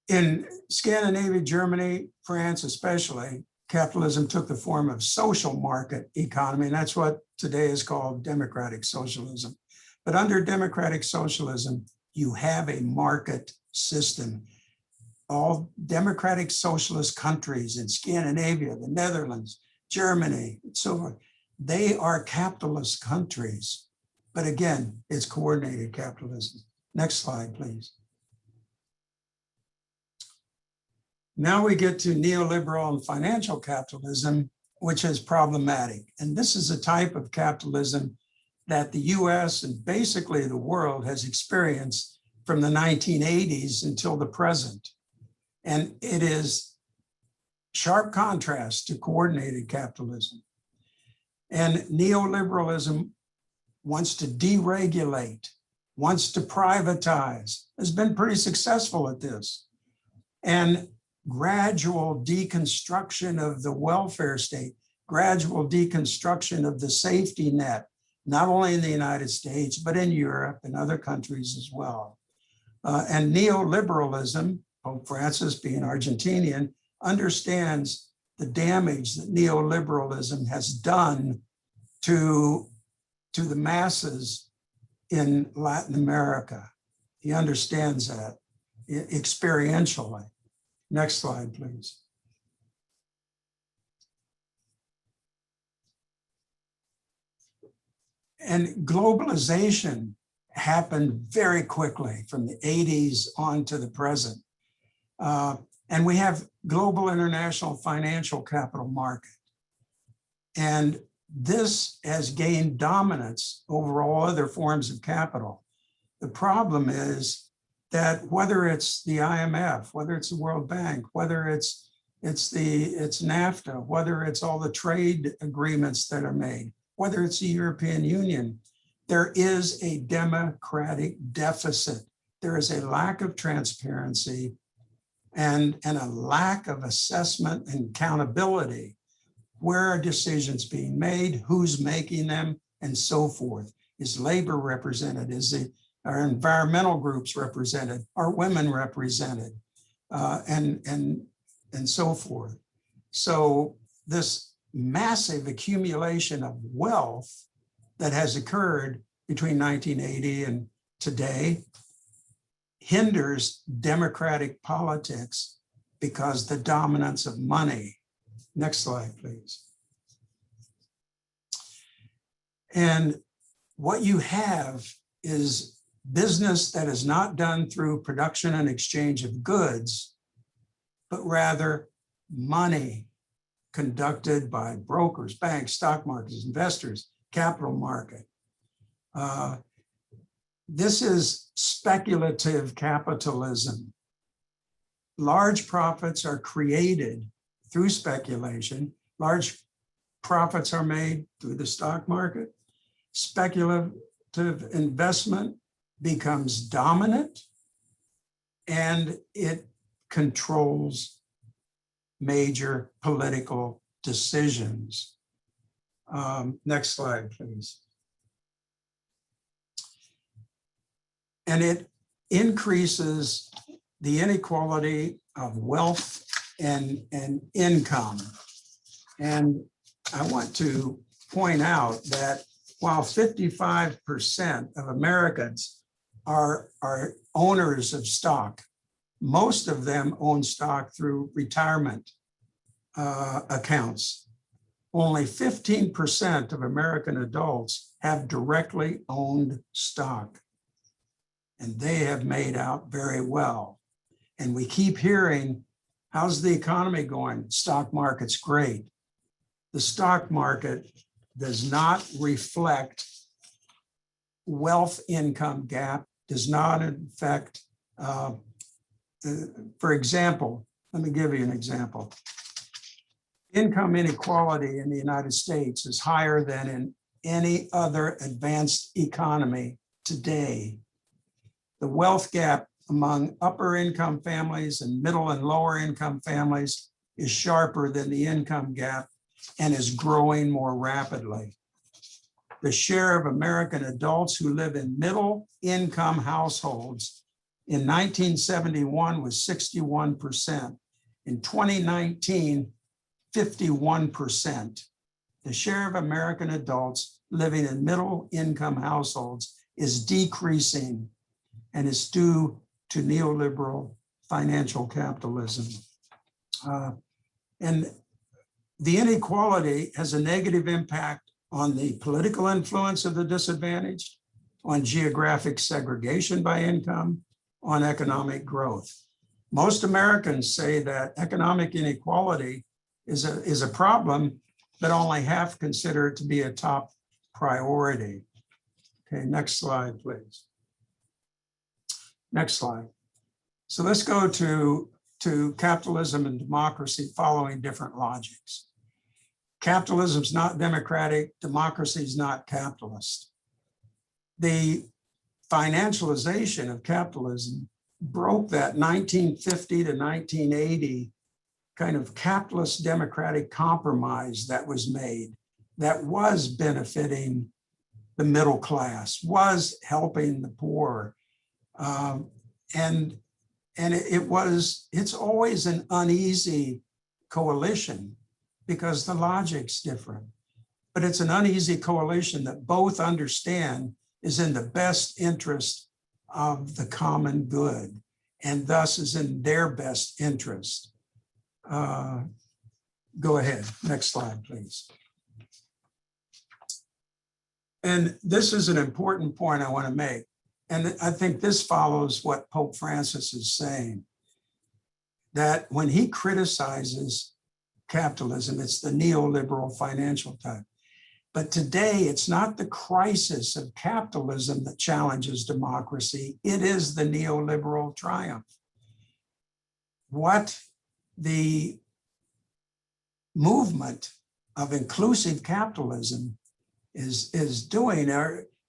In Scandinavia, Germany, France especially, capitalism took the form of social market economy, and that's what today is called democratic socialism. But under democratic socialism, you have a market system. All democratic socialist countries in Scandinavia, the Netherlands, Germany, and so forth, they are capitalist countries. But again, it's coordinated capitalism. Next slide, please. Now we get to neoliberal and financial capitalism, which is problematic. And this is a type of capitalism that the US and basically the world has experienced from the 1980s until the present. And it is sharp contrast to coordinated capitalism. And neoliberalism wants to deregulate, wants to privatize, has been pretty successful at this. And gradual deconstruction of the welfare state, gradual deconstruction of the safety net, not only in the United States, but in Europe and other countries as well. And neoliberalism, Pope Francis being Argentinian, understands the damage that neoliberalism has done to the masses in Latin America. He understands that experientially. Next slide, please. And globalization happened very quickly from the 80s on to the present. And we have global international financial capital market. And this has gained dominance over all other forms of capital. The problem is that whether it's the IMF, whether it's the World Bank, whether it's NAFTA, whether it's all the trade agreements that are made, whether it's the European Union, there is a democratic deficit. There is a lack of transparency and a lack of assessment and accountability. Where are decisions being made? Who's making them? And so forth. Is labor represented? Are environmental groups represented? Are women represented? And so forth. So this massive accumulation of wealth that has occurred between 1980 and today hinders democratic politics because the dominance of money. Next slide, please. And what you have is business that is not done through production and exchange of goods, but rather money conducted by brokers, banks, stock markets, investors, capital market. This is speculative capitalism. Large profits are created through speculation. Large profits are made through the stock market. Speculative investment becomes dominant and it controls major political decisions. Next slide, please. And it increases the inequality of wealth and income. And I want to point out that while 55% of Americans are owners of stock, most of them own stock through retirement accounts. Only 15% of American adults have directly owned stock, and they have made out very well. And we keep hearing, how's the economy going? Stock market's great. The stock market does not reflect wealth income gap, does not affect, for example, let me give you an example. Income inequality in the United States is higher than in any other advanced economy today. The wealth gap among upper income families and middle and lower income families is sharper than the income gap and is growing more rapidly. The share of American adults who live in middle income households in 1971 was 61%. In 2019, 51%. The share of American adults living in middle income households is decreasing and is due to neoliberal financial capitalism. And the inequality has a negative impact on the political influence of the disadvantaged, on geographic segregation by income, on economic growth. Most Americans say that economic inequality is a problem, but only half consider it to be a top priority. Okay, next slide, please. Next slide. So let's go to to capitalism and democracy following different logics. Capitalism's not democratic, democracy is not capitalist. The financialization of capitalism broke that 1950 to 1980 kind of capitalist democratic compromise that was made, that was benefiting the middle class, was helping the poor. It's always an uneasy coalition because the logic's different. But it's an uneasy coalition that both understand is in the best interest of the common good, and thus is in their best interest. Go ahead, next slide, please. And this is an important point I want to make. And I think this follows what Pope Francis is saying, that when he criticizes capitalism, it's the neoliberal financial type. But today, it's not the crisis of capitalism that challenges democracy. It is the neoliberal triumph. What the movement of inclusive capitalism is doing,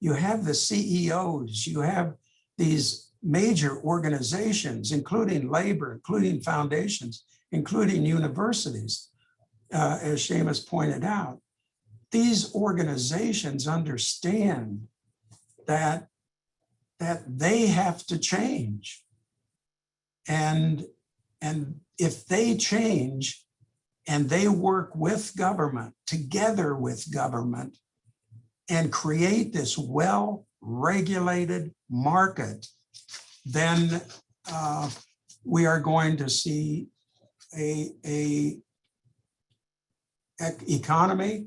you have the CEOs, you have these major organizations, including labor, including foundations, including universities, as Seamus pointed out. These organizations understand that they have to change. And if they change and they work with government, together with government, and create this well-regulated market, then we are going to see a economy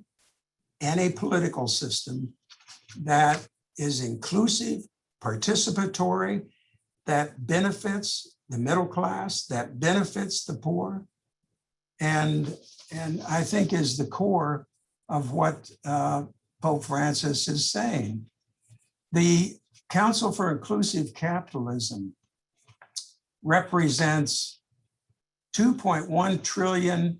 and a political system that is inclusive, participatory, that benefits the middle class, that benefits the poor, and I think is the core of what Pope Francis is saying. The Council for Inclusive Capitalism represents $2.1 trillion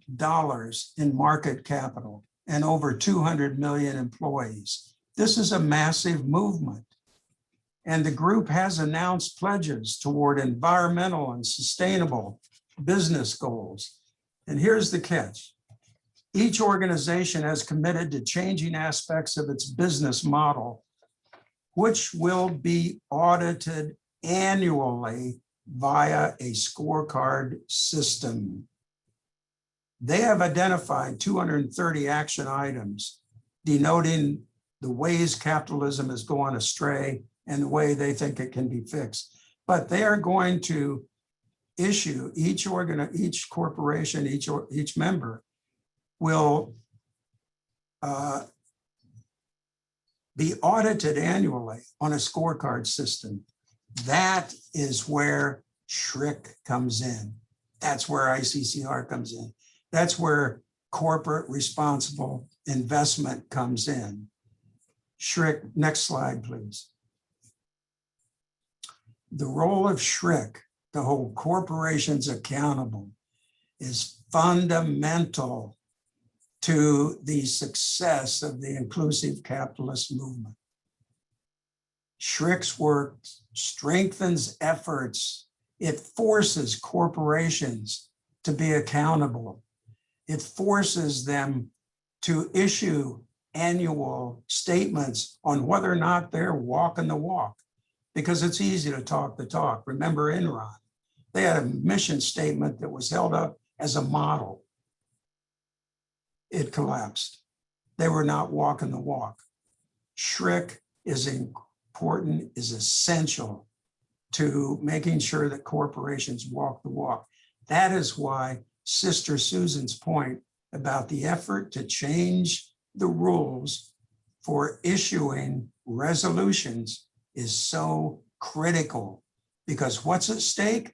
in market capital and over 200 million employees. This is a massive movement. And the group has announced pledges toward environmental and sustainable business goals. And here's the catch. Each organization has committed to changing aspects of its business model, which will be audited annually via a scorecard system. They have identified 230 action items denoting the ways capitalism is going astray and the way they think it can be fixed. But they are going to issue, each corporation, each member will be audited annually on a scorecard system. That is where SHRIC comes in. That's where ICCR comes in. That's where corporate responsible investment comes in. SHRIC, next slide, please. The role of SHRIC to hold corporations accountable is fundamental to the success of the inclusive capitalist movement. SHRIC's work strengthens efforts. It forces corporations to be accountable. It forces them to issue annual statements on whether or not they're walking the walk, because it's easy to talk the talk. Remember Enron, they had a mission statement that was held up as a model. It collapsed. They were not walking the walk. SHRIC is important, is essential to making sure that corporations walk the walk. That is why Sister Susan's point about the effort to change the rules for issuing resolutions is so critical, because what's at stake?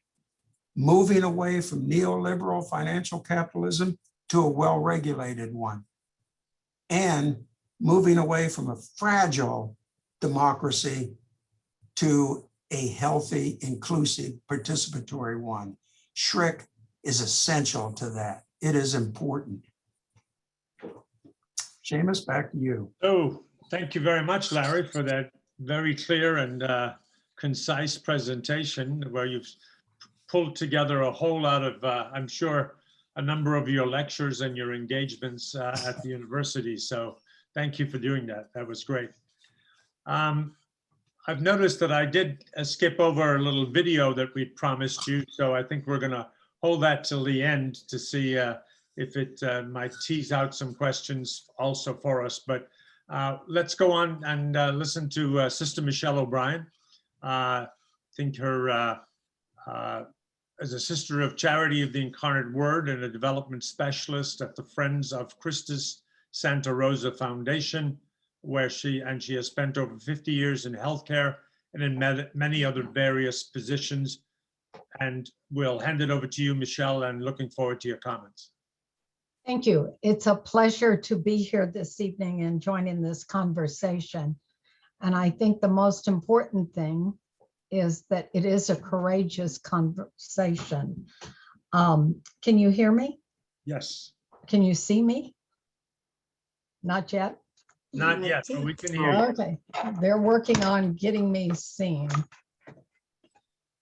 Moving away from neoliberal financial capitalism to a well-regulated one, and moving away from a fragile democracy to a healthy, inclusive, participatory one. SHRIC is essential to that. It is important. Seamus, back to you. Oh, thank you very much, Larry, for that very clear and concise presentation where you've pulled together a whole lot of, I'm sure, a number of your lectures and your engagements at the university. So thank you for doing that. That was great. I've noticed that I did skip over a little video that we promised you. So I think we're going to hold that till the end to see if it might tease out some questions also for us. But let's go on and listen to Sister Michelle O'Brien. I think her, as a Sister of Charity of the Incarnate Word and a development specialist at the Friends of Christus Santa Rosa Foundation, where she has spent over 50 years in healthcare and in many other various positions. And we'll hand it over to you, Michelle, and looking forward to your comments. Thank you. It's a pleasure to be here this evening and join in this conversation. And I think the most important thing is that it is a courageous conversation. Can you hear me? Yes. Can you see me? Not yet? Not yet, but we can hear you. Okay, they're working on getting me seen.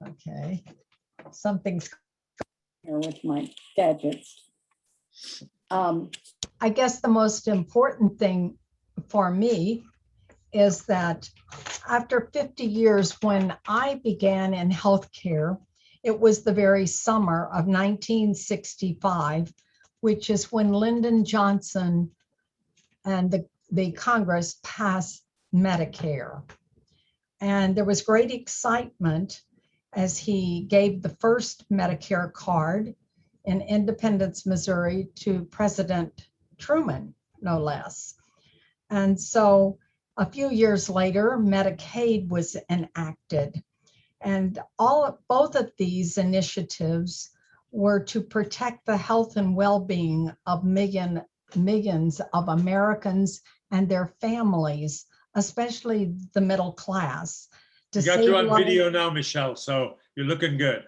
Okay, something's here with my gadgets. I guess the most important thing for me is that after 50 years, when I began in healthcare, it was the very summer of 1965, which is when Lyndon Johnson and the Congress passed Medicare. And there was great excitement as he gave the first Medicare card in Independence, Missouri to President Truman, no less. And so a few years later, Medicaid was enacted. And both of these initiatives were to protect the health and well-being of millions of Americans and their families, especially the middle class. We got you on video now, Michelle, so you're looking good.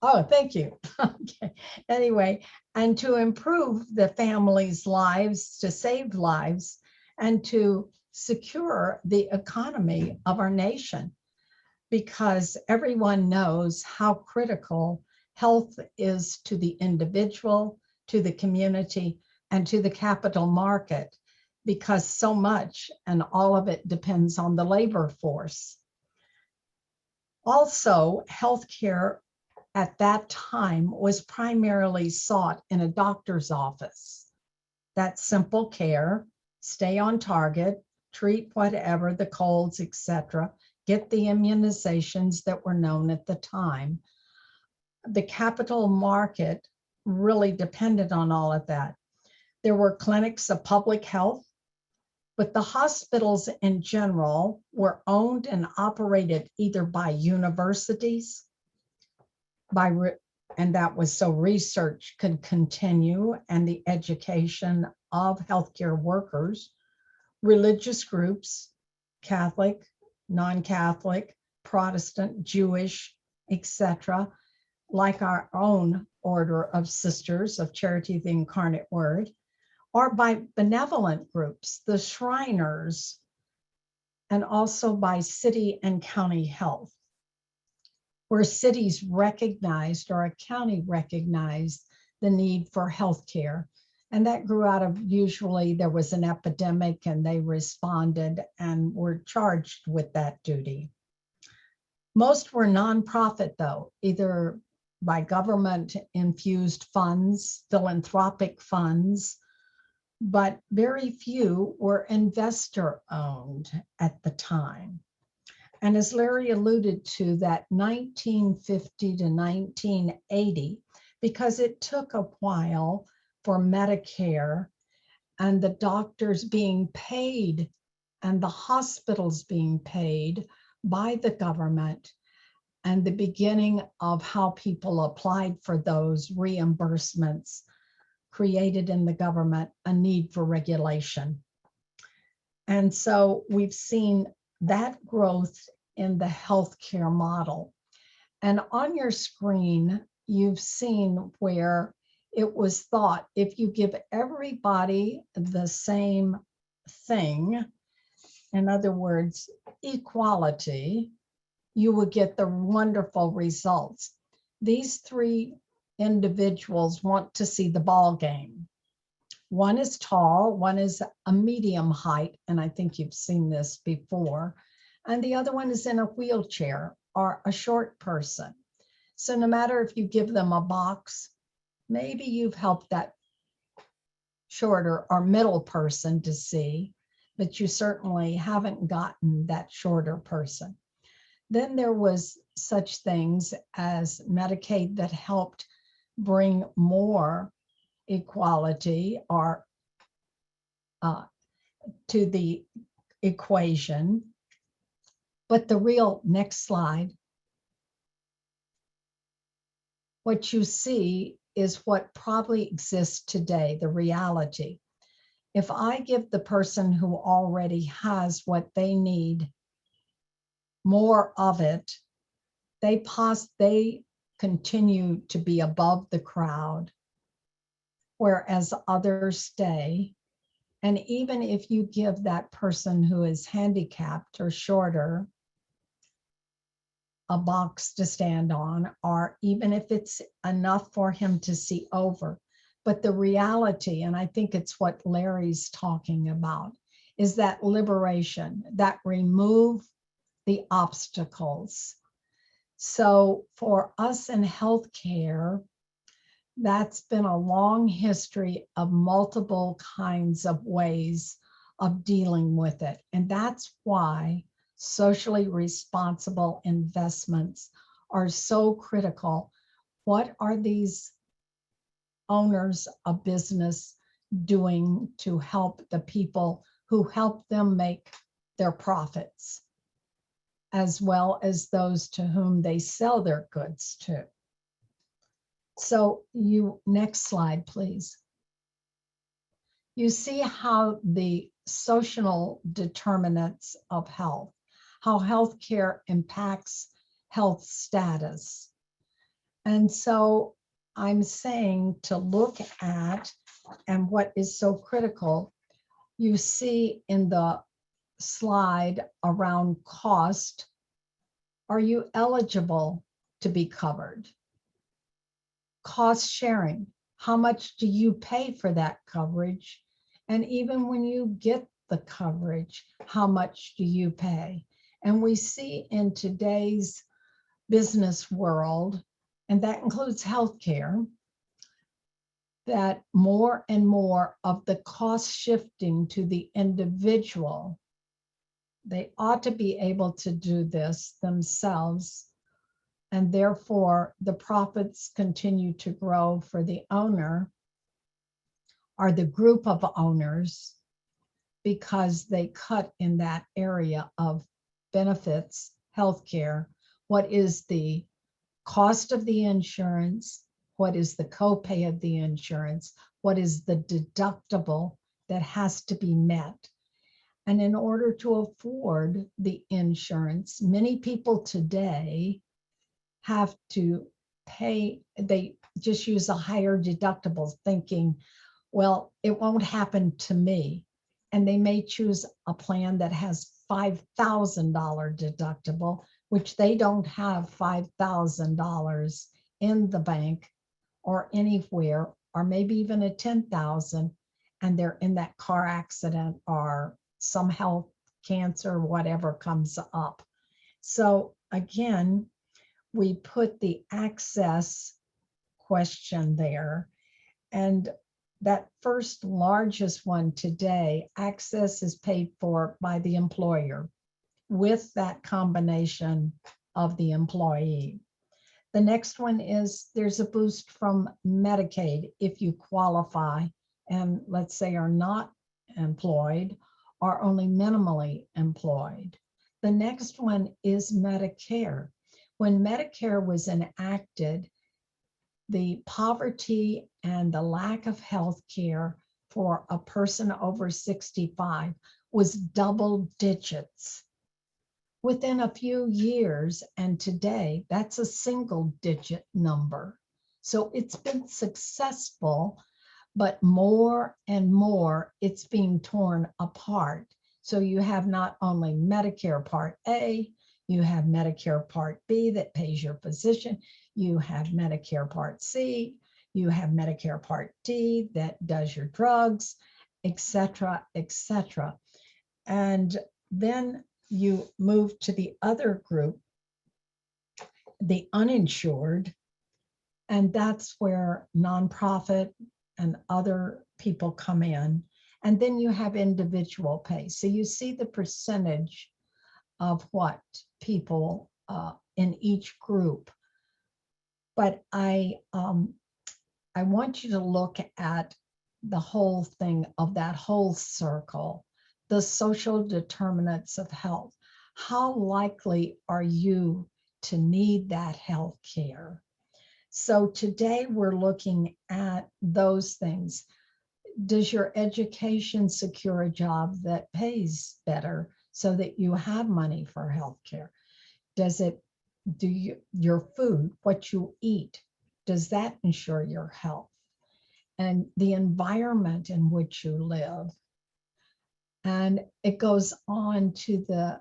Oh, thank you. Okay. Anyway, and to improve the families' lives, to save lives, and to secure the economy of our nation, because everyone knows how critical health is to the individual, to the community, and to the capital market, because so much and all of it depends on the labor force. Also, healthcare at that time was primarily sought in a doctor's office. That simple care, stay on target, treat whatever, the colds, etc., get the immunizations that were known at the time. The capital market really depended on all of that. There were clinics of public health, but the hospitals in general were owned and operated either by universities, and that was so research could continue and the education of healthcare workers, religious groups, Catholic, non-Catholic, Protestant, Jewish, etc., like our own order of Sisters of Charity of the Incarnate Word, or by benevolent groups, the Shriners, and also by city and county health, where cities recognized or a county recognized the need for healthcare. And that grew out of, usually there was an epidemic and they responded and were charged with that duty. Most were nonprofit though, either by government infused funds, philanthropic funds, but very few were investor owned at the time. And as Larry alluded to, that 1950 to 1980, because it took a while for Medicare and the doctors being paid and the hospitals being paid by the government, and the beginning of how people applied for those reimbursements created in the government a need for regulation. And so we've seen that growth in the healthcare model. And on your screen, you've seen where it was thought if you give everybody the same thing, in other words, equality, you would get the wonderful results. These three individuals want to see the ball game. One is tall, one is a medium height, and I think you've seen this before, and the other one is in a wheelchair or a short person. So no matter if you give them a box, maybe you've helped that shorter or middle person to see, but you certainly haven't gotten that shorter person. Then there was such things as Medicaid that helped bring more equality or to the equation. But the real next slide, what you see is what probably exists today, the reality. If I give the person who already has what they need more of it, they continue to be above the crowd, whereas others stay. And even if you give that person who is handicapped or shorter a box to stand on, or even if it's enough for him to see over. But the reality, and I think it's what Larry's talking about, is that liberation, that remove the obstacles. So for us in healthcare, that's been a long history of multiple kinds of ways of dealing with it. And that's why socially responsible investments are so critical. What are these owners of business doing to help the people who help them make their profits, as well as those to whom they sell their goods to? So next slide, please. You see how the social determinants of health, how healthcare impacts health status. And so I'm saying to look at, and what is so critical, you see in the slide around cost, are you eligible to be covered? Cost sharing, how much do you pay for that coverage? And even when you get the coverage, how much do you pay? And we see in today's business world, and that includes healthcare, that more and more of the cost shifting to the individual. They ought to be able to do this themselves, and therefore the profits continue to grow for the owner or the group of owners, because they cut in that area of benefits, healthcare. What is the cost of the insurance? What is the copay of the insurance? What is the deductible that has to be met? And in order to afford the insurance, many people today have to pay, they just use a higher deductible thinking, well, it won't happen to me. And they may choose a plan that has $5,000 deductible, which they don't have $5,000 in the bank or anywhere, or maybe even a $10,000, and they're in that car accident or some health, cancer, whatever comes up. So again, we put the access question there, and that first largest one today, access is paid for by the employer with that combination of the employee. The next one is there's a boost from Medicaid if you qualify and, let's say, are not employed or only minimally employed. The next one is Medicare. When Medicare was enacted, the poverty and the lack of health care for a person over 65 was double digits within a few years. And today, that's a single digit number. So it's been successful, but more and more it's being torn apart. So you have not only Medicare Part A, you have Medicare Part B that pays your physician, you have Medicare Part C, you have Medicare Part D that does your drugs, et cetera, et cetera. And then you move to the other group, the uninsured, and that's where nonprofit and other people come in. And then you have individual pay. So you see the percentage of what people in each group. But I want you to look at the whole thing of that whole circle, the social determinants of health. How likely are you to need that health care? So today we're looking at those things. Does your education secure a job that pays better so that you have money for health care? Does it, your food, what you eat, does that ensure your health? And the environment in which you live. And it goes on to the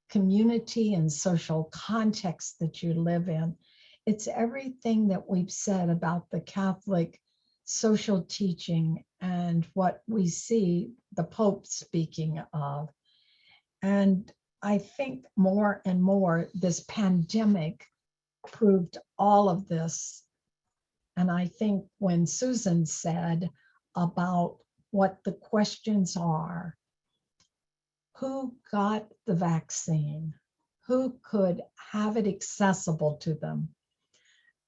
community and social context that you live in. It's everything that we've said about the Catholic social teaching and what we see the Pope speaking of. And I think more and more this pandemic proved all of this. And I think when Susan said about what the questions are, who got the vaccine? Who could have it accessible to them?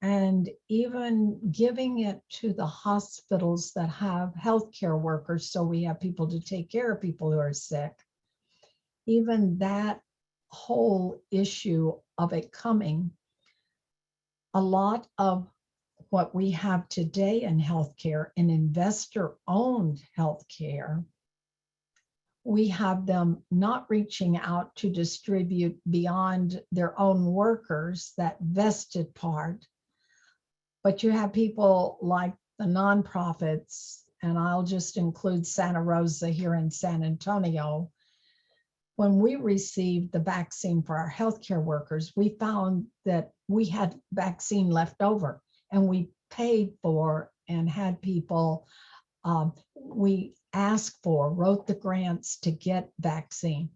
And even giving it to the hospitals that have healthcare workers, so we have people to take care of people who are sick. Even that whole issue of it coming, a lot of what we have today in healthcare, in investor-owned healthcare, we have them not reaching out to distribute beyond their own workers, that vested part. But you have people like the nonprofits, and I'll just include Santa Rosa here in San Antonio. When we received the vaccine for our healthcare workers, we found that we had vaccine left over, and we paid for and had people, we asked for, wrote the grants to get vaccine,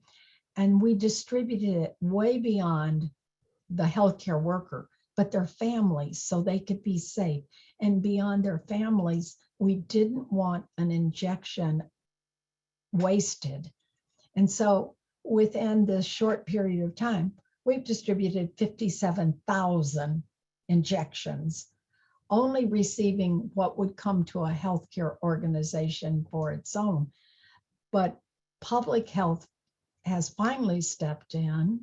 and we distributed it way beyond the healthcare worker, but their families, so they could be safe. And beyond their families, we didn't want an injection wasted. And so within this short period of time, we've distributed 57,000 injections, only receiving what would come to a healthcare organization for its own. But public health has finally stepped in,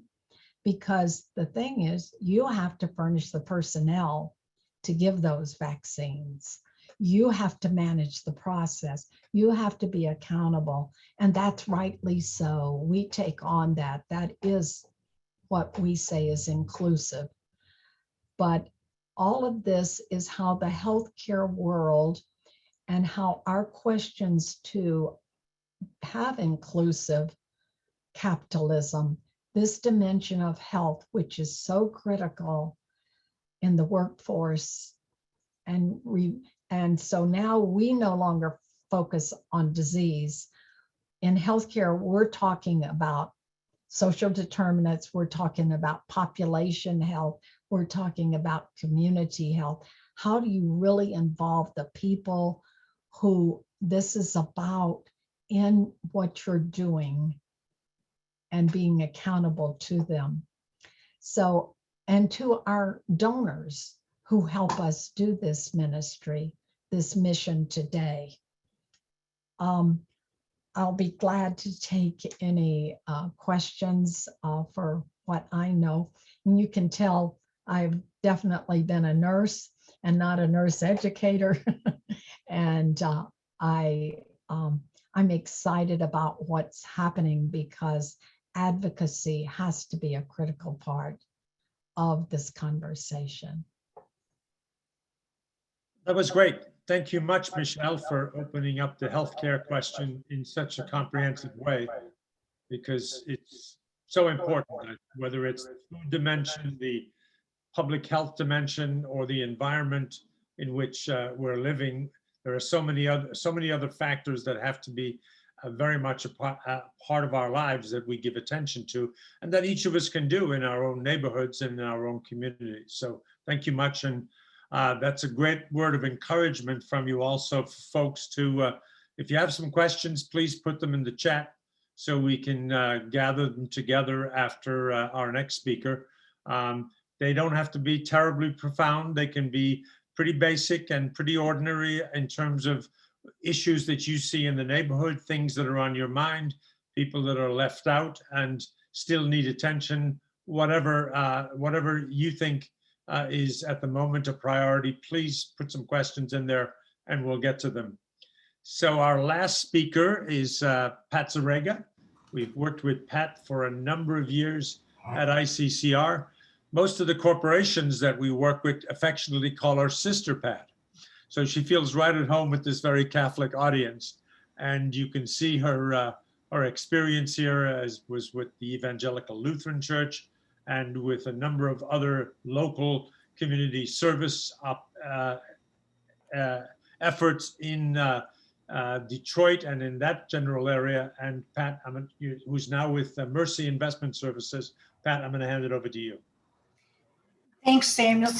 because the thing is, you have to furnish the personnel to give those vaccines. You have to manage the process. You have to be accountable. And that's rightly so. We take on that. That is what we say is inclusive. But all of this is how the healthcare world and how our questions to have inclusive capitalism, this dimension of health, which is so critical in the workforce. And so now we no longer focus on disease. In healthcare, we're talking about social determinants, we're talking about population health, we're talking about community health. How do you really involve the people who this is about in what you're doing and being accountable to them? So, and to our donors who help us do this ministry, this mission today. I'll be glad to take any questions for what I know. And you can tell I've definitely been a nurse and not a nurse educator. And I'm excited about what's happening, because advocacy has to be a critical part of this conversation. That was great. Thank you much, Michelle, for opening up the healthcare question in such a comprehensive way, because it's so important that whether it's the food dimension, the public health dimension, or the environment in which we're living, there are so many other factors that have to be very much a part of our lives that we give attention to, and that each of us can do in our own neighborhoods and in our own communities. So thank you much. And that's a great word of encouragement from you also, folks, to, if you have some questions, please put them in the chat so we can gather them together after our next speaker. They don't have to be terribly profound. They can be pretty basic and pretty ordinary in terms of issues that you see in the neighborhood, things that are on your mind, people that are left out and still need attention, whatever you think is at the moment a priority. Please put some questions in there and we'll get to them. So our last speaker is Pat Zarega. We've worked with Pat for a number of years at ICCR. Most of the corporations that we work with affectionately call her Sister Pat. So she feels right at home with this very Catholic audience. And you can see her experience here as was with the Evangelical Lutheran Church and with a number of other local community service efforts in Detroit and in that general area. And Pat, who's now with Mercy Investment Services. Pat, I'm going to hand it over to you. Thanks, Samuel.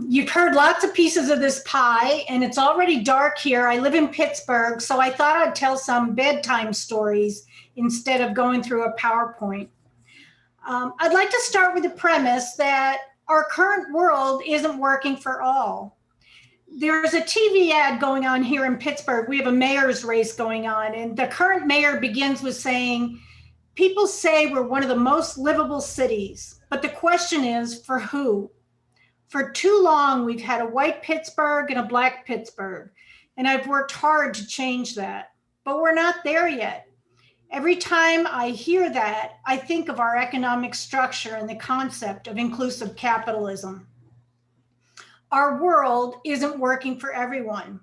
You've heard lots of pieces of this pie, and it's already dark here. I live in Pittsburgh, so I thought I'd tell some bedtime stories instead of going through a PowerPoint. I'd like to start with the premise that our current world isn't working for all. There's a TV ad going on here in Pittsburgh. We have a mayor's race going on, and the current mayor begins with saying, people say we're one of the most livable cities, but the question is, for who? For too long, we've had a white Pittsburgh and a black Pittsburgh, and I've worked hard to change that, but we're not there yet. Every time I hear that, I think of our economic structure and the concept of inclusive capitalism. Our world isn't working for everyone.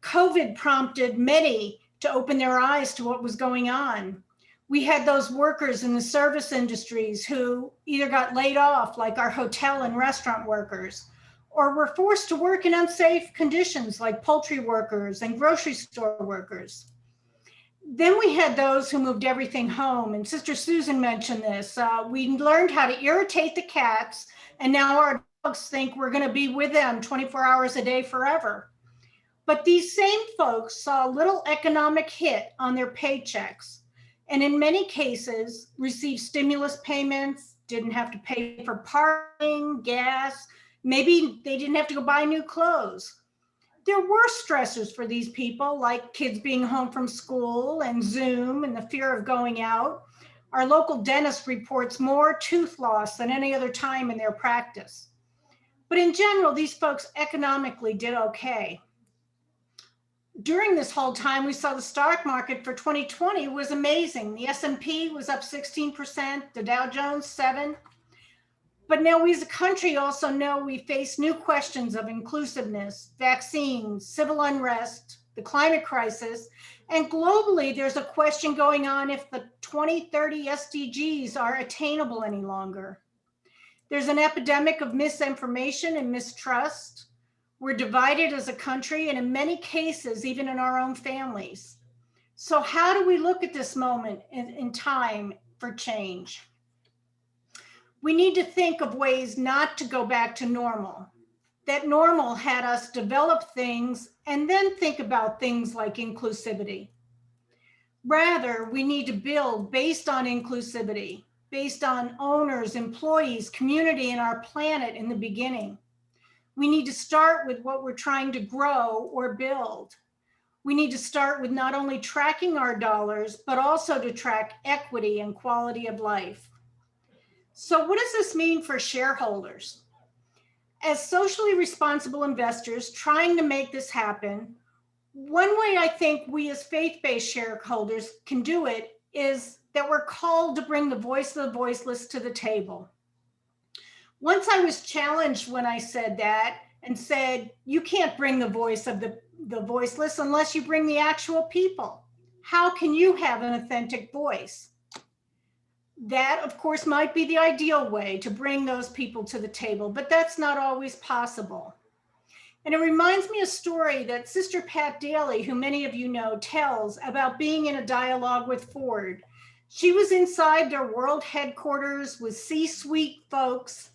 COVID prompted many to open their eyes to what was going on. We had those workers in the service industries who either got laid off, like our hotel and restaurant workers, or were forced to work in unsafe conditions like poultry workers and grocery store workers. Then we had those who moved everything home, and Sister Susan mentioned this. We learned how to irritate the cats, and now our dogs think we're going to be with them 24 hours a day forever. But these same folks saw a little economic hit on their paychecks, and in many cases received stimulus payments, didn't have to pay for parking, gas, maybe they didn't have to go buy new clothes. There were stressors for these people, like kids being home from school and Zoom and the fear of going out. Our local dentist reports more tooth loss than any other time in their practice. But in general, these folks economically did okay. During this whole time, we saw the stock market for 2020 was amazing. The S&P was up 16%, the Dow Jones 7%. But now we as a country also know we face new questions of inclusiveness, vaccines, civil unrest, the climate crisis, and globally there's a question going on if the 2030 SDGs are attainable any longer. There's an epidemic of misinformation and mistrust. We're divided as a country, and in many cases, even in our own families. So how do we look at this moment in time for change? We need to think of ways not to go back to normal. That normal had us develop things and then think about things like inclusivity. Rather, we need to build based on inclusivity, based on owners, employees, community, and our planet in the beginning. We need to start with what we're trying to grow or build. We need to start with not only tracking our dollars, but also to track equity and quality of life. So what does this mean for shareholders? As socially responsible investors trying to make this happen, one way I think we as faith-based shareholders can do it is that we're called to bring the voice of the voiceless to the table. Once I was challenged when I said that, and said, you can't bring the voice of the voiceless unless you bring the actual people. How can you have an authentic voice? That, of course, might be the ideal way to bring those people to the table, but that's not always possible. And it reminds me of a story that Sister Pat Daly, who many of you know, tells about being in a dialogue with Ford. She was inside their world headquarters with C-suite folks,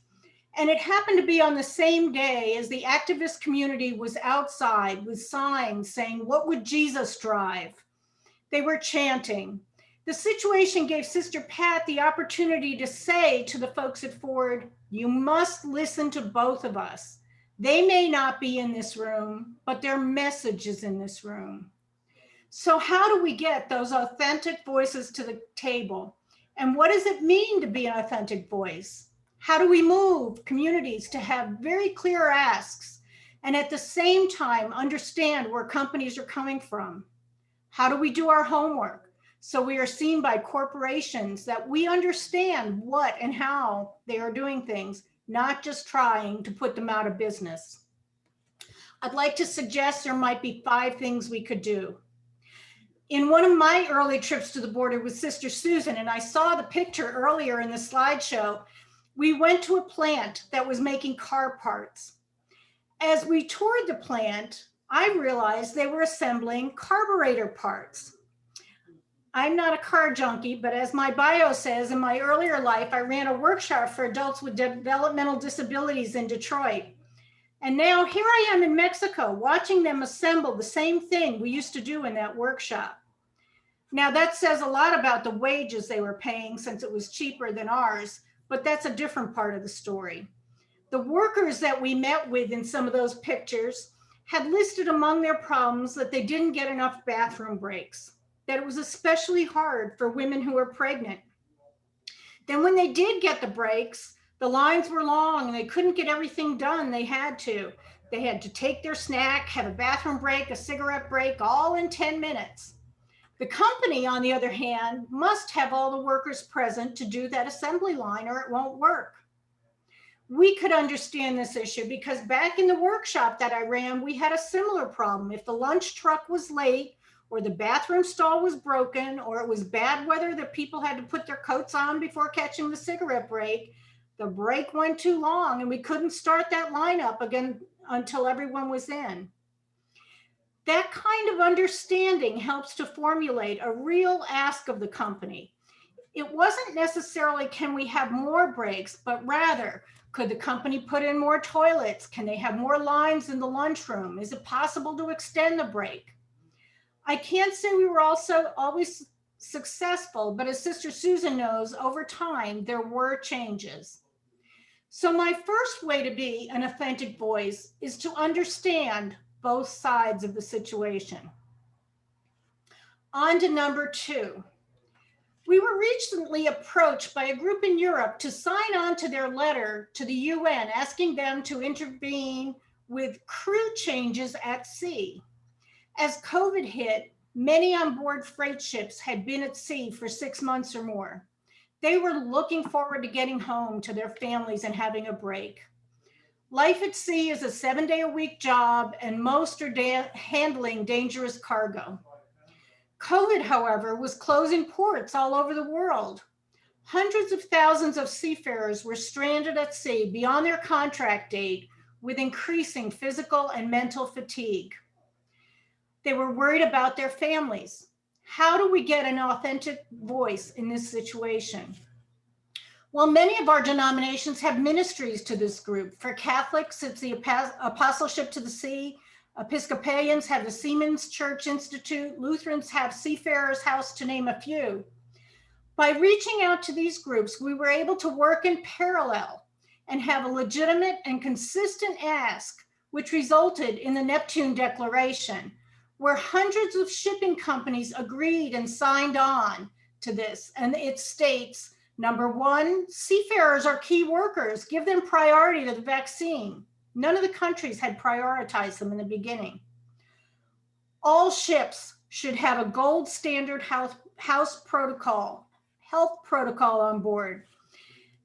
and it happened to be on the same day as the activist community was outside with signs saying, "What would Jesus drive?" They were chanting. The situation gave Sister Pat the opportunity to say to the folks at Ford, "You must listen to both of us. They may not be in this room, but their message is in this room." So how do we get those authentic voices to the table? And what does it mean to be an authentic voice? How do we move communities to have very clear asks and at the same time understand where companies are coming from? How do we do our homework so we are seen by corporations that we understand what and how they are doing things, not just trying to put them out of business? I'd like to suggest there might be 5 things we could do. In one of my early trips to the border with Sister Susan, and I saw the picture earlier in the slideshow, we went to a plant that was making car parts. As we toured the plant, I realized they were assembling carburetor parts. I'm not a car junkie, but as my bio says, in my earlier life, I ran a workshop for adults with developmental disabilities in Detroit. And now here I am in Mexico, watching them assemble the same thing we used to do in that workshop. Now that says a lot about the wages they were paying since it was cheaper than ours, but that's a different part of the story. The workers that we met with in some of those pictures had listed among their problems that they didn't get enough bathroom breaks, that it was especially hard for women who were pregnant. Then when they did get the breaks, the lines were long and they couldn't get everything done they had to. They had to take their snack, have a bathroom break, a cigarette break, all in 10 minutes. The company, on the other hand, must have all the workers present to do that assembly line or it won't work. We could understand this issue because back in the workshop that I ran, we had a similar problem. If the lunch truck was late or the bathroom stall was broken or it was bad weather that people had to put their coats on before catching the cigarette break, the break went too long and we couldn't start that lineup again until everyone was in. That kind of understanding helps to formulate a real ask of the company. It wasn't necessarily, can we have more breaks, but rather, could the company put in more toilets? Can they have more lines in the lunchroom? Is it possible to extend the break? I can't say we were also always successful, but as Sister Susan knows, over time, there were changes. So my first way to be an authentic voice is to understand both sides of the situation. On to number 2. We were recently approached by a group in Europe to sign on to their letter to the UN asking them to intervene with crew changes at sea. As COVID hit, many on board freight ships had been at sea for 6 months or more. They were looking forward to getting home to their families and having a break. Life at sea is a 7-day-a-week job, and most are handling dangerous cargo. COVID, however, was closing ports all over the world. Hundreds of thousands of seafarers were stranded at sea beyond their contract date with increasing physical and mental fatigue. They were worried about their families. How do we get an authentic voice in this situation? Well, many of our denominations have ministries to this group. For Catholics, it's the Apostleship to the Sea. Episcopalians have the Seamen's Church Institute. Lutherans have Seafarers House, to name a few. By reaching out to these groups, we were able to work in parallel and have a legitimate and consistent ask, which resulted in the Neptune Declaration, where hundreds of shipping companies agreed and signed on to this. And it states, number 1, seafarers are key workers. Give them priority to the vaccine. None of the countries had prioritized them in the beginning. All ships should have a gold standard health protocol on board.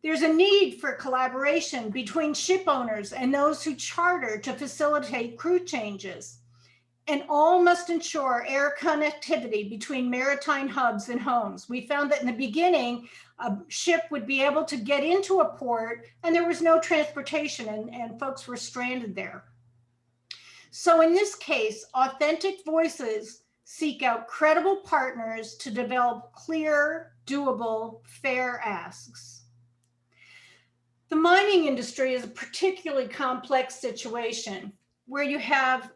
There's a need for collaboration between ship owners and those who charter to facilitate crew changes. And all must ensure air connectivity between maritime hubs and homes. We found that in the beginning, a ship would be able to get into a port and there was no transportation and folks were stranded there. So in this case, authentic voices seek out credible partners to develop clear, doable, fair asks. The mining industry is a particularly complex situation where you have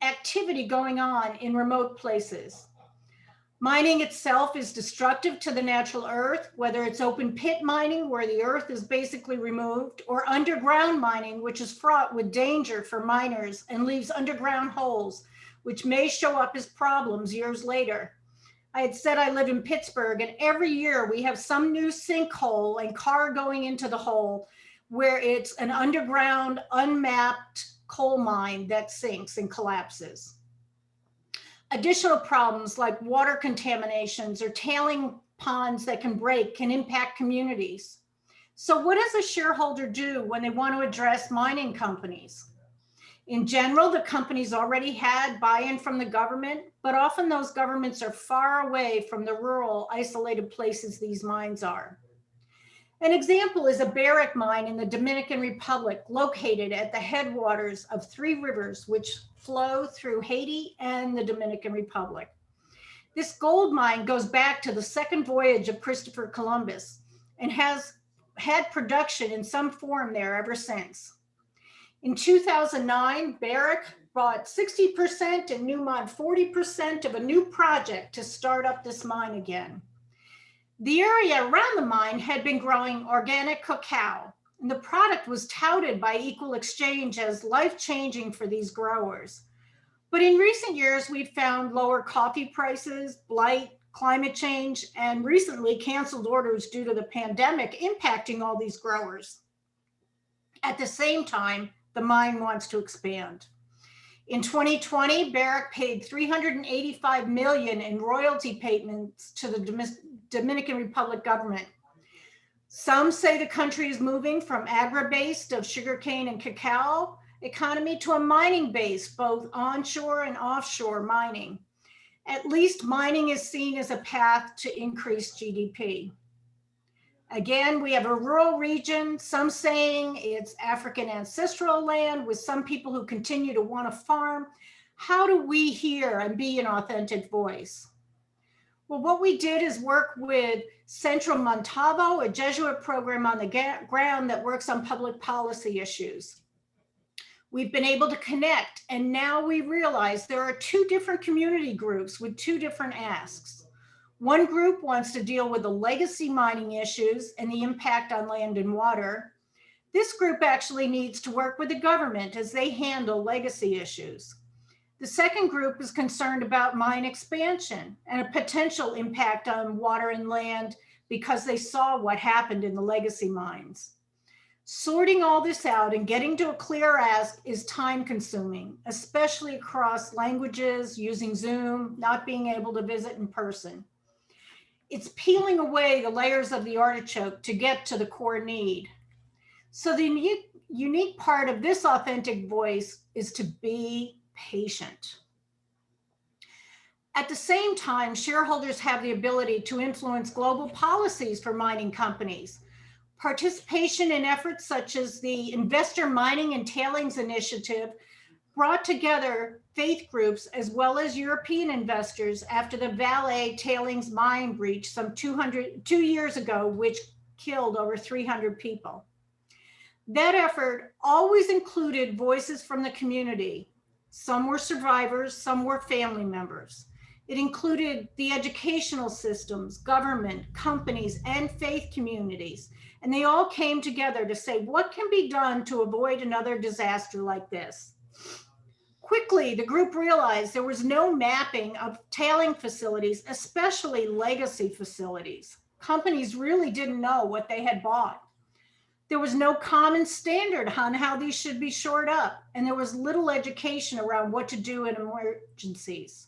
activity going on in remote places. Mining itself is destructive to the natural earth, whether it's open pit mining where the earth is basically removed, or underground mining, which is fraught with danger for miners and leaves underground holes, which may show up as problems years later. I had said I live in Pittsburgh, and every year we have some new sinkhole and car going into the hole where it's an underground, unmapped coal mine that sinks and collapses. Additional problems like water contaminations or tailing ponds that can break can impact communities. So what does a shareholder do when they want to address mining companies? In general, the companies already had buy-in from the government, but often those governments are far away from the rural, isolated places these mines are. An example is a Barrick mine in the Dominican Republic, located at the headwaters of 3 rivers which flow through Haiti and the Dominican Republic. This gold mine goes back to the second voyage of Christopher Columbus and has had production in some form there ever since. In 2009, Barrick bought 60% and Newmont 40% of a new project to start up this mine again. The area around the mine had been growing organic cacao, and the product was touted by Equal Exchange as life-changing for these growers. But in recent years, we've found lower coffee prices, blight, climate change, and recently canceled orders due to the pandemic impacting all these growers. At the same time, the mine wants to expand. In 2020, Barrick paid $385 million in royalty payments to the Dominican Republic government. Some say the country is moving from agri-based of sugarcane and cacao economy to a mining base, both onshore and offshore mining. At least mining is seen as a path to increased GDP. Again, we have a rural region, some saying it's African ancestral land with some people who continue to want to farm. How do we hear and be an authentic voice? Well, what we did is work with Centro Montalvo, a Jesuit program on the ground that works on public policy issues. We've been able to connect, and now we realize there are 2 different community groups with 2 different asks. One group wants to deal with the legacy mining issues and the impact on land and water. This group actually needs to work with the government as they handle legacy issues. The second group is concerned about mine expansion and a potential impact on water and land because they saw what happened in the legacy mines. Sorting all this out and getting to a clear ask is time consuming, especially across languages, using Zoom, not being able to visit in person. It's peeling away the layers of the artichoke to get to the core need. So the unique part of this authentic voice is to be patient. At the same time, shareholders have the ability to influence global policies for mining companies. Participation in efforts such as the Investor Mining and Tailings Initiative brought together faith groups as well as European investors after the Vale tailings mine breach some 2 years ago, which killed over 300 people. That effort always included voices from the community. Some were survivors, some were family members. It included the educational systems, government, companies, and faith communities. And they all came together to say, what can be done to avoid another disaster like this? Quickly, the group realized there was no mapping of tailing facilities, especially legacy facilities. Companies really didn't know what they had bought. There was no common standard on how these should be shored up, and there was little education around what to do in emergencies.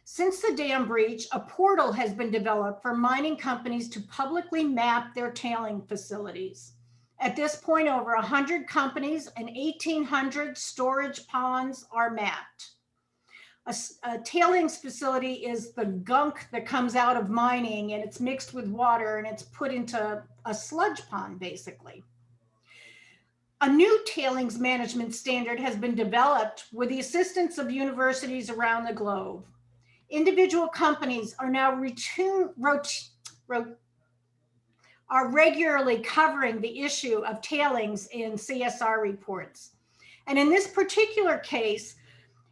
Since the dam breach, a portal has been developed for mining companies to publicly map their tailing facilities. At this point, over 100 companies and 1,800 storage ponds are mapped. A tailings facility is the gunk that comes out of mining, and it's mixed with water and it's put into a sludge pond, basically. A new tailings management standard has been developed with the assistance of universities around the globe. Individual companies are now are regularly covering the issue of tailings in CSR reports. And in this particular case,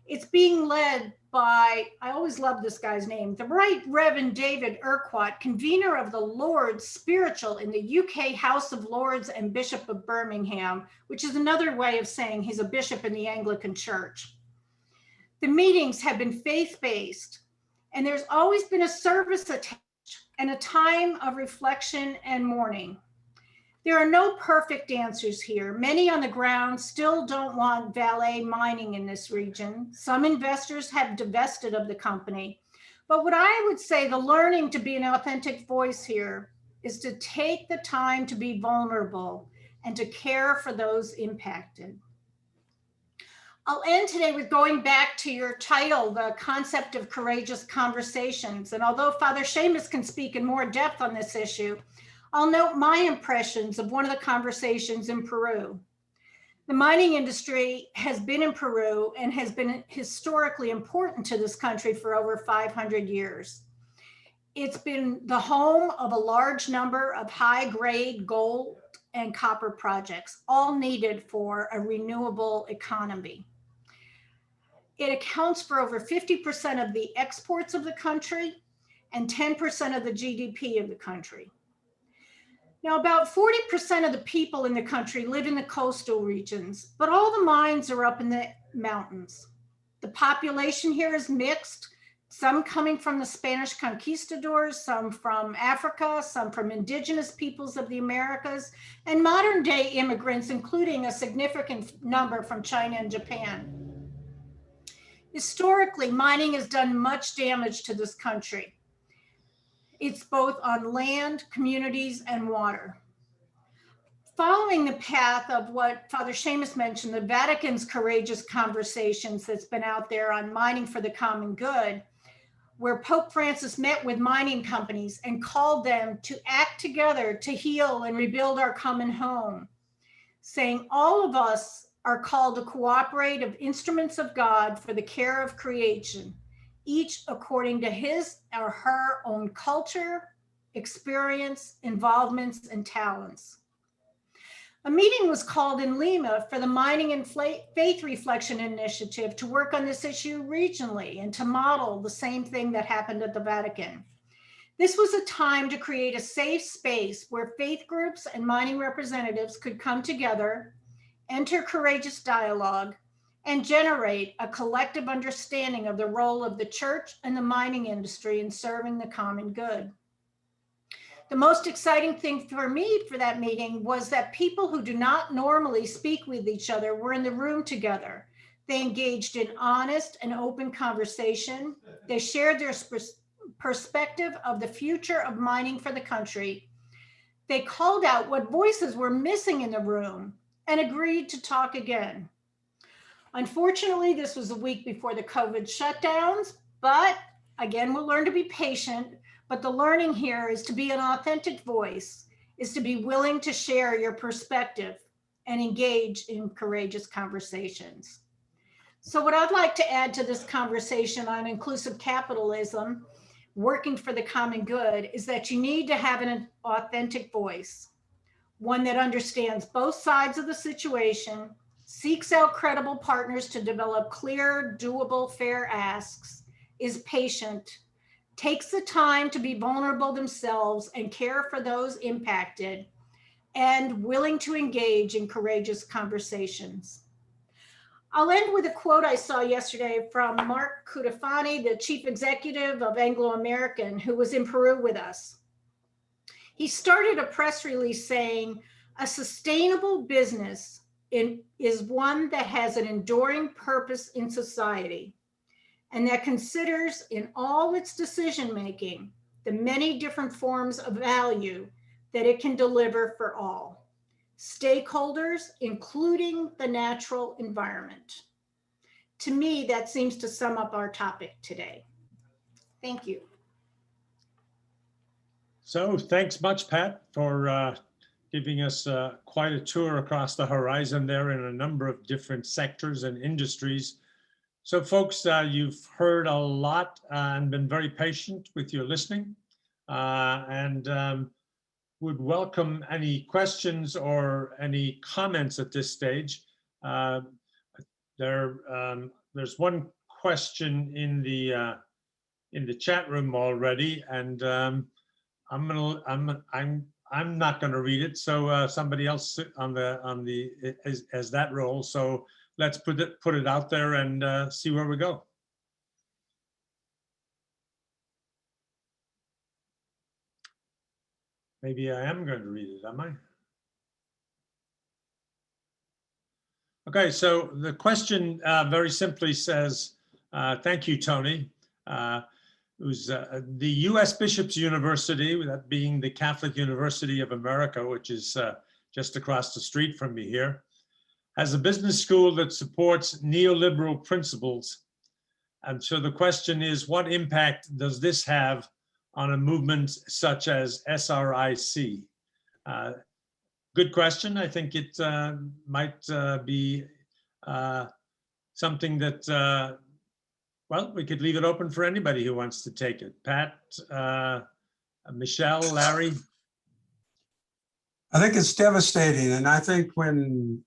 it's being led by, I always love this guy's name, the Right Reverend David Urquhart, convener of the Lords Spiritual in the UK House of Lords and Bishop of Birmingham, which is another way of saying he's a bishop in the Anglican Church. The meetings have been faith-based, and there's always been a service attached and a time of reflection and mourning. There are no perfect answers here. Many on the ground still don't want valet mining in this region. Some investors have divested of the company. But what I would say, the learning to be an authentic voice here is to take the time to be vulnerable and to care for those impacted. I'll end today with going back to your title, the concept of courageous conversations. And although Father Seamus can speak in more depth on this issue, I'll note my impressions of one of the conversations in Peru. The mining industry has been in Peru and has been historically important to this country for over 500 years. It's been the home of a large number of high-grade gold and copper projects, all needed for a renewable economy. It accounts for over 50% of the exports of the country and 10% of the GDP of the country. Now, about 40% of the people in the country live in the coastal regions, but all the mines are up in the mountains. The population here is mixed, some coming from the Spanish conquistadors, some from Africa, some from indigenous peoples of the Americas, and modern day immigrants, including a significant number from China and Japan. Historically, mining has done much damage to this country. It's both on land, communities, and water. Following the path of what Father Seamus mentioned, the Vatican's courageous conversations that's been out there on mining for the common good, where Pope Francis met with mining companies and called them to act together to heal and rebuild our common home, saying all of us are called to cooperate as instruments of God for the care of creation, each according to his or her own culture, experience, involvements, and talents. A meeting was called in Lima for the Mining and Faith Reflection Initiative to work on this issue regionally and to model the same thing that happened at the Vatican. This was a time to create a safe space where faith groups and mining representatives could come together, enter courageous dialogue, and generate a collective understanding of the role of the church and the mining industry in serving the common good. The most exciting thing for me for that meeting was that people who do not normally speak with each other were in the room together. They engaged in honest and open conversation. They shared their perspective of the future of mining for the country. They called out what voices were missing in the room and agreed to talk again. Unfortunately, this was a week before the COVID shutdowns, but again, we'll learn to be patient. But the learning here is to be an authentic voice, is to be willing to share your perspective and engage in courageous conversations. So what I'd like to add to this conversation on inclusive capitalism, working for the common good, is that you need to have an authentic voice, one that understands both sides of the situation, seeks out credible partners to develop clear, doable, fair asks, is patient, takes the time to be vulnerable themselves and care for those impacted, and willing to engage in courageous conversations. I'll end with a quote I saw yesterday from Mark Cutifani, the chief executive of Anglo American, who was in Peru with us. He started a press release saying, "A sustainable business is one that has an enduring purpose in society. and that considers in all its decision-making the many different forms of value that it can deliver for all stakeholders, including the natural environment. To me, that seems to sum up our topic today. Thank you. So thanks much, Pat, for giving us quite a tour across the horizon there in a number of different sectors and industries. So folks, you've heard a lot and been very patient with your listening, and would welcome any questions or any comments at this stage. There's one question in the chat room already, and I'm not going to read it, so somebody else as that role. So let's put it out there and see where we go. Maybe I am going to read it, am I? Okay, so the question very simply says, thank you, Tony. It was the U.S. Bishops University, that being the Catholic University of America, which is just across the street from me here, has a business school that supports neoliberal principles. And so the question is, what impact does this have on a movement such as SRIC? Good question. I think it might be something that, well, we could leave it open for anybody who wants to take it. Pat, Michelle, Larry? I think it's devastating. And I think when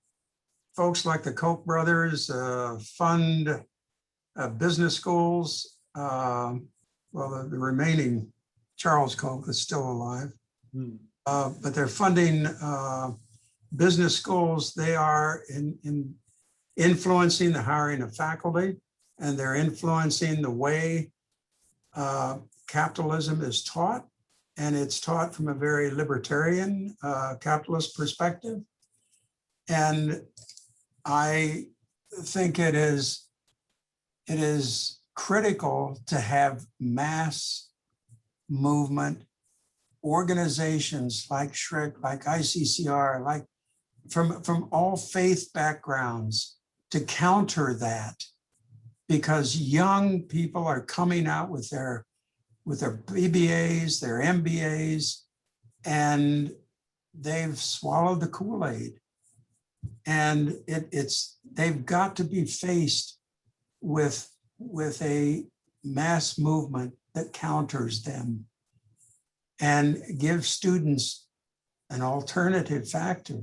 folks like the Koch brothers fund business schools, well, the remaining Charles Koch is still alive, but they're funding business schools. They are in influencing the hiring of faculty, and they're influencing the way capitalism is taught. And it's taught from a very libertarian capitalist perspective. And I think it is critical to have mass movement organizations like SHRIC, like ICCR, like from all faith backgrounds to counter that, because young people are coming out with their BBAs, their MBAs, and they've swallowed the Kool-Aid. And they've got to be faced with a mass movement that counters them and gives students an alternative factor.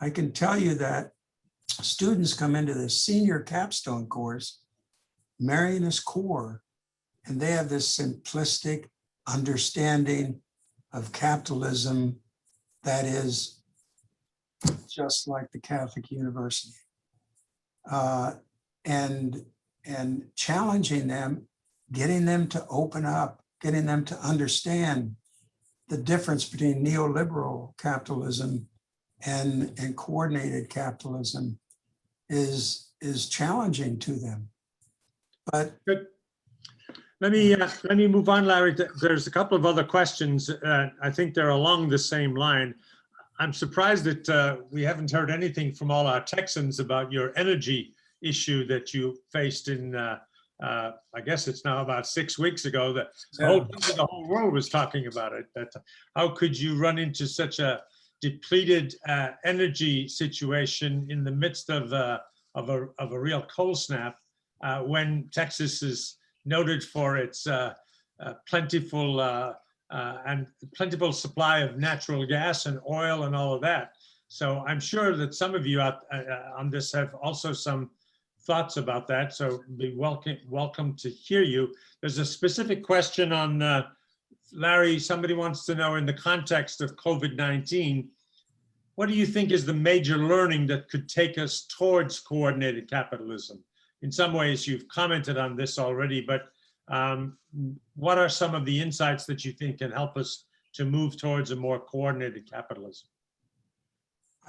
I can tell you that students come into this senior capstone course, Marianist core, and they have this simplistic understanding of capitalism that is just like the Catholic University. And challenging them, getting them to open up, getting them to understand the difference between neoliberal capitalism and coordinated capitalism is challenging to them. But good. Let me move on, Larry. There's a couple of other questions. I think they're along the same line. I'm surprised that we haven't heard anything from all our Texans about your energy issue that you faced in, I guess it's now about 6 weeks ago, that the whole world was talking about it. That how could you run into such a depleted energy situation in the midst of a real cold snap when Texas is noted for its plentiful supply of natural gas and oil and all of that. So I'm sure that some of you on this have also some thoughts about that. So be welcome to hear you. There's a specific question on Larry. Somebody wants to know, in the context of COVID-19, what do you think is the major learning that could take us towards coordinated capitalism? In some ways, you've commented on this already, but what are some of the insights that you think can help us to move towards a more coordinated capitalism?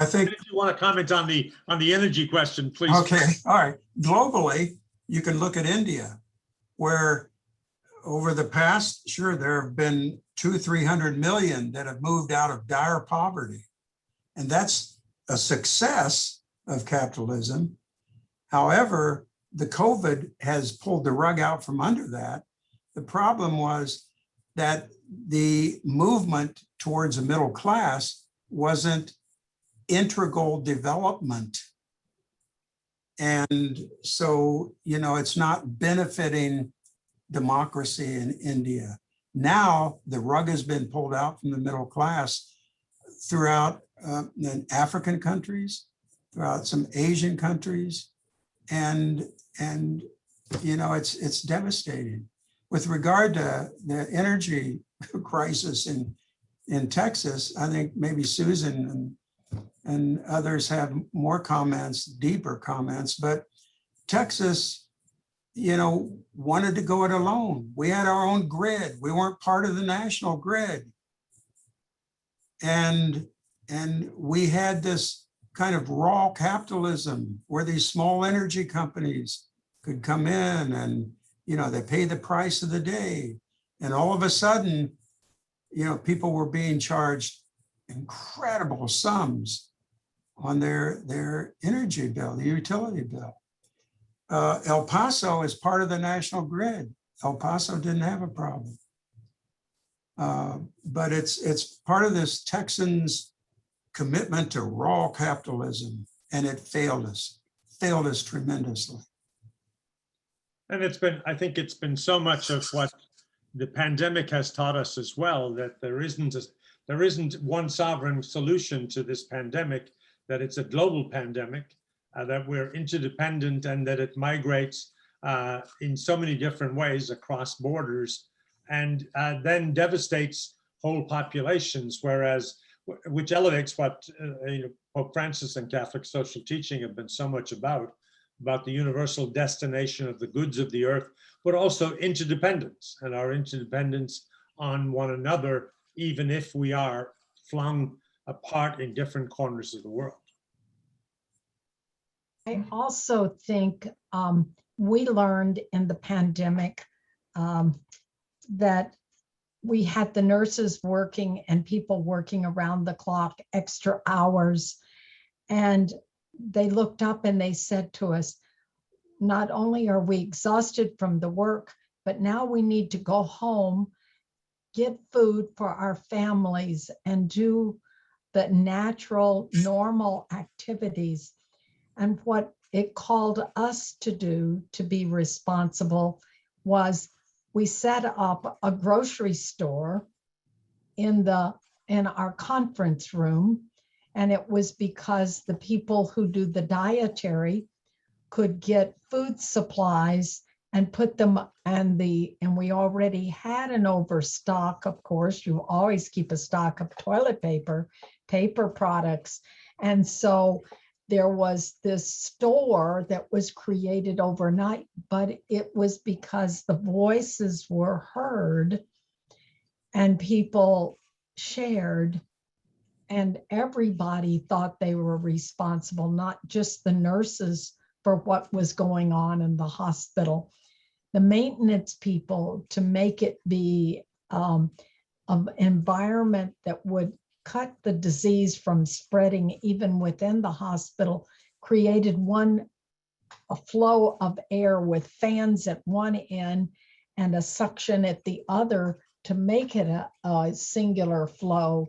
I think, if you want to comment on the energy question, please. Okay, all right. Globally, you can look at India. where over the past, sure, there have been 200-300 million that have moved out of dire poverty. And that's a success of capitalism. However, the COVID has pulled the rug out from under that. The problem was that the movement towards a middle class wasn't integral development. And so, you know, it's not benefiting democracy in India. Now the rug has been pulled out from the middle class throughout the African countries, throughout some Asian countries, and you know, it's devastating. With regard to the energy crisis in Texas, I think maybe Susan and others have more comments, deeper comments, but Texas, you know, wanted to go it alone. We had our own grid. We weren't part of the national grid. And we had this kind of raw capitalism where these small energy companies could come in and, you know, they pay the price of the day. And all of a sudden, you know, people were being charged incredible sums on their energy bill, the utility bill. El Paso is part of the national grid. El Paso didn't have a problem. But it's part of this Texans' commitment to raw capitalism, and it failed us tremendously. And I think it's been so much of what the pandemic has taught us as well, that there isn't one sovereign solution to this pandemic, that it's a global pandemic, that we're interdependent, and that it migrates in so many different ways across borders, and then devastates whole populations, which elevates what Pope Francis and Catholic social teaching have been so much about the universal destination of the goods of the earth, but also interdependence, and our interdependence on one another, even if we are flung apart in different corners of the world. I also think we learned in the pandemic that we had the nurses working and people working around the clock, extra hours. And they looked up and they said to us, not only are we exhausted from the work, but now we need to go home, get food for our families, and do the natural, normal activities. And what it called us to do, to be responsible, was we set up a grocery store in our conference room. And it was because the people who do the dietary could get food supplies and put them and we already had an overstock. Of course, you always keep a stock of toilet paper products. And so there was this store that was created overnight, but it was because the voices were heard and people shared, and everybody thought they were responsible, not just the nurses for what was going on in the hospital. The maintenance people, to make it be an environment that would cut the disease from spreading even within the hospital, created a flow of air with fans at one end and a suction at the other to make it a singular flow.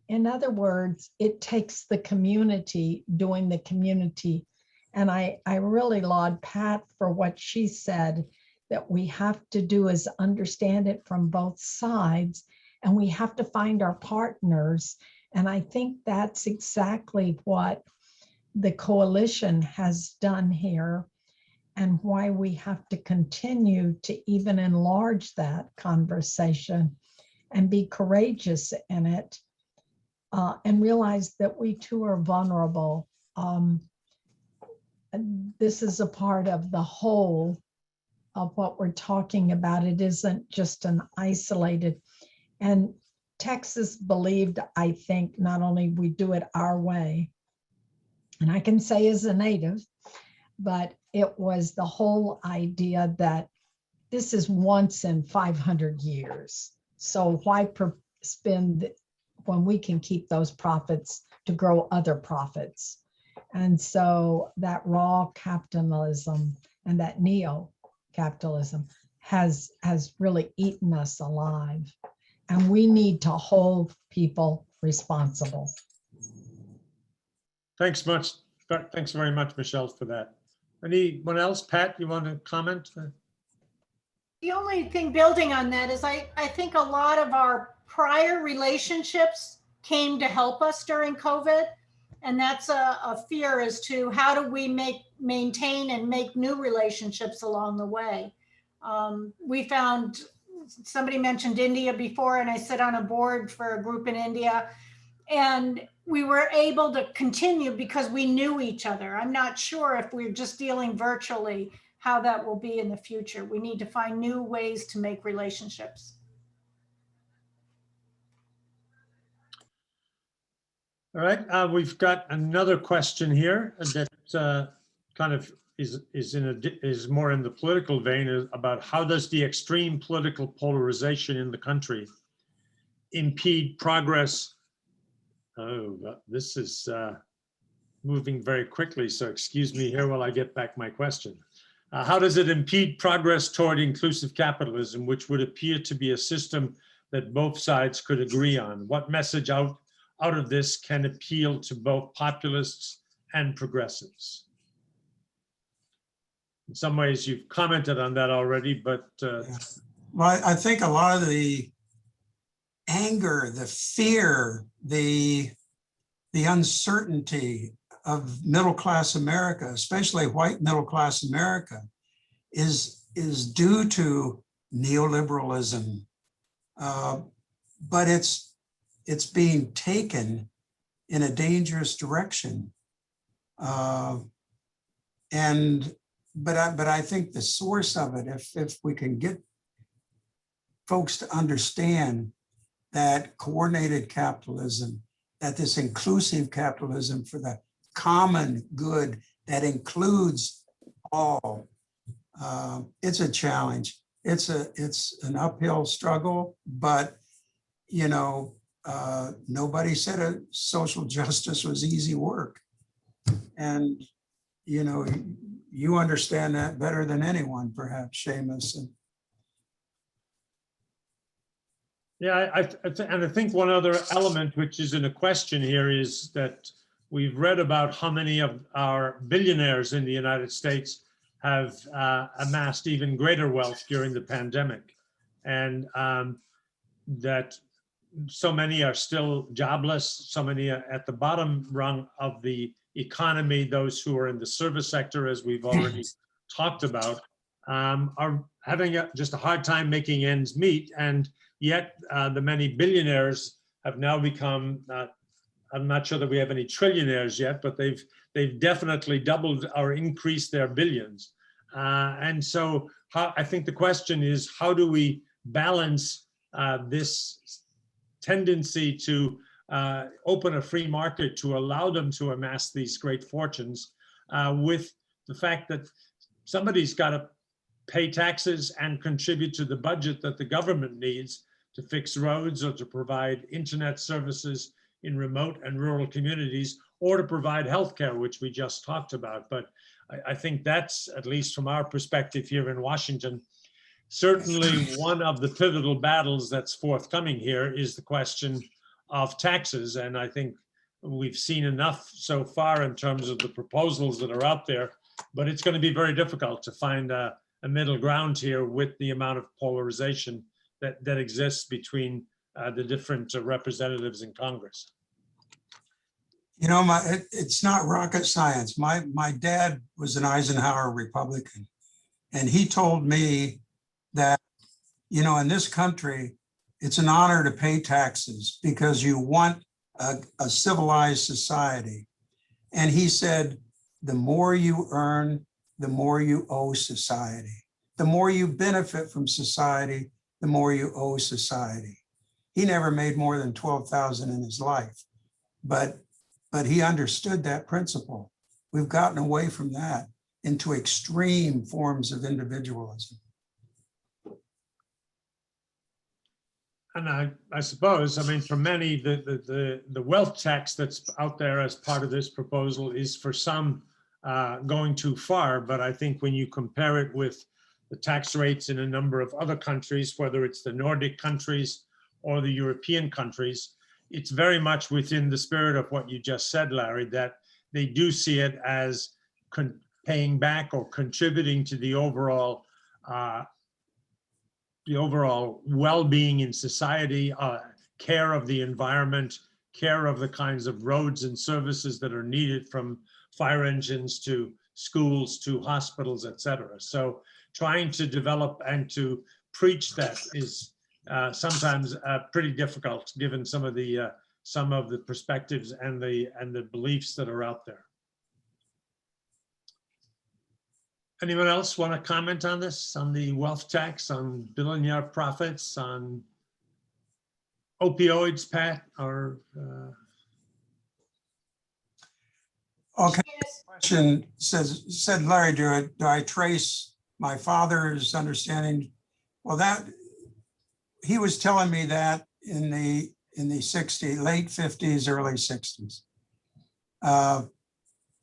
In other words, it takes the community doing the community. And I really laud Pat for what she said, that we have to do is understand it from both sides, and we have to find our partners. And I think that's exactly what the coalition has done here, and why we have to continue to even enlarge that conversation and be courageous in it, and realize that we too are vulnerable. This is a part of the whole of what we're talking about. It isn't just an isolated. And Texas believed, I think, not only we do it our way, and I can say as a native, but it was the whole idea that this is once in 500 years. So why spend when we can keep those profits to grow other profits? And so that raw capitalism and that neo-capitalism has really eaten us alive. And we need to hold people responsible. Thanks very much, Michelle, for that. Anyone else? Pat, you want to comment? The only thing building on that is I think a lot of our prior relationships came to help us during COVID. And that's a fear as to how do we maintain and make new relationships along the way. We found, somebody mentioned India before, and I sit on a board for a group in India, and we were able to continue because we knew each other. I'm not sure if we're just dealing virtually, how that will be in the future. We need to find new ways to make relationships. All right, we've got another question here that kind of is more in the political vein, about how does the extreme political polarization in the country impede progress? Oh, this is moving very quickly, so excuse me here while I get back my question. How does it impede progress toward inclusive capitalism, which would appear to be a system that both sides could agree on? What message out of this can appeal to both populists and progressives? In some ways, you've commented on that already, but well, I think a lot of the anger, the fear, the uncertainty of middle-class America, especially white middle-class America, is due to neoliberalism. But it's being taken in a dangerous direction. But I think the source of it, if we can get folks to understand that coordinated capitalism, that this inclusive capitalism for the common good that includes all, it's a challenge. It's an uphill struggle, but you know, nobody said social justice was easy work. And you know, you understand that better than anyone, perhaps, Seamus. yeah, and I think one other element which is in a question here is that we've read about how many of our billionaires in the United States have amassed even greater wealth during the pandemic, and that so many are still jobless, so many are at the bottom rung of the economy, those who are in the service sector, as we've already talked about, are having just a hard time making ends meet. And yet the many billionaires have now become, I'm not sure that we have any trillionaires yet, but they've definitely doubled or increased their billions. And so I think the question is, how do we balance this tendency to open a free market to allow them to amass these great fortunes with the fact that somebody's got to pay taxes and contribute to the budget that the government needs to fix roads or to provide internet services in remote and rural communities, or to provide healthcare, which we just talked about. But I think that's, at least from our perspective here in Washington, certainly one of the pivotal battles that's forthcoming here is the question of taxes. And I think we've seen enough so far in terms of the proposals that are out there, but it's going to be very difficult to find a middle ground here with the amount of polarization that exists between the different representatives in Congress. You know, it's not rocket science. My dad was an Eisenhower Republican, and he told me that, you know, in this country, it's an honor to pay taxes because you want a civilized society. And he said, the more you earn, the more you owe society. The more you benefit from society, the more you owe society. He never made more than 12,000 in his life, but he understood that principle. We've gotten away from that into extreme forms of individualism. And I suppose, I mean, for many, the wealth tax that's out there as part of this proposal is for some going too far. But I think when you compare it with the tax rates in a number of other countries, whether it's the Nordic countries or the European countries, it's very much within the spirit of what you just said, Larry, that they do see it as paying back or contributing to the overall well-being in society, care of the environment, care of the kinds of roads and services that are needed, from fire engines to schools to hospitals, et cetera. So trying to develop and to preach that is sometimes pretty difficult, given some of the perspectives and the beliefs that are out there. Anyone else want to comment on this, on the wealth tax, on billionaire profits, on opioids, Pat, or? Okay, question said Larry, do I trace my father's understanding? Well, that, he was telling me that in the 60s, late 50s, early 60s.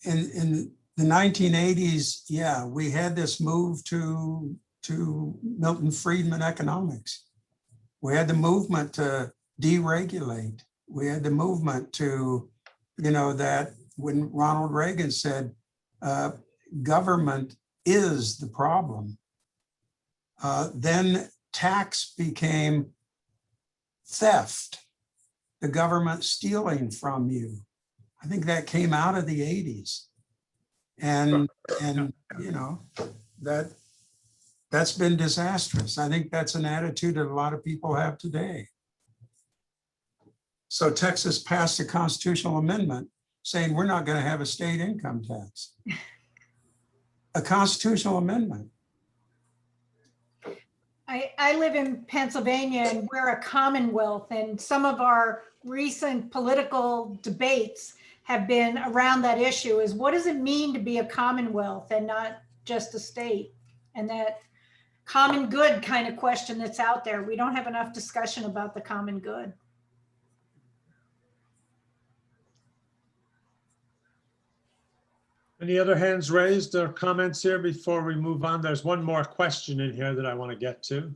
In the 1980s, yeah, we had this move to Milton Friedman economics. We had the movement to deregulate. We had the movement to, that when Ronald Reagan said, government is the problem, then tax became theft, the government stealing from you. I think that came out of the 80s. And that's been disastrous. I think that's an attitude that a lot of people have today. So Texas passed a constitutional amendment saying we're not going to have a state income tax. A constitutional amendment. I live in Pennsylvania and we're a commonwealth, and some of our recent political debates have been around that issue, is what does it mean to be a commonwealth and not just a state? And that common good kind of question that's out there. We don't have enough discussion about the common good. Any other hands raised or comments here before we move on? There's one more question in here that I want to get to.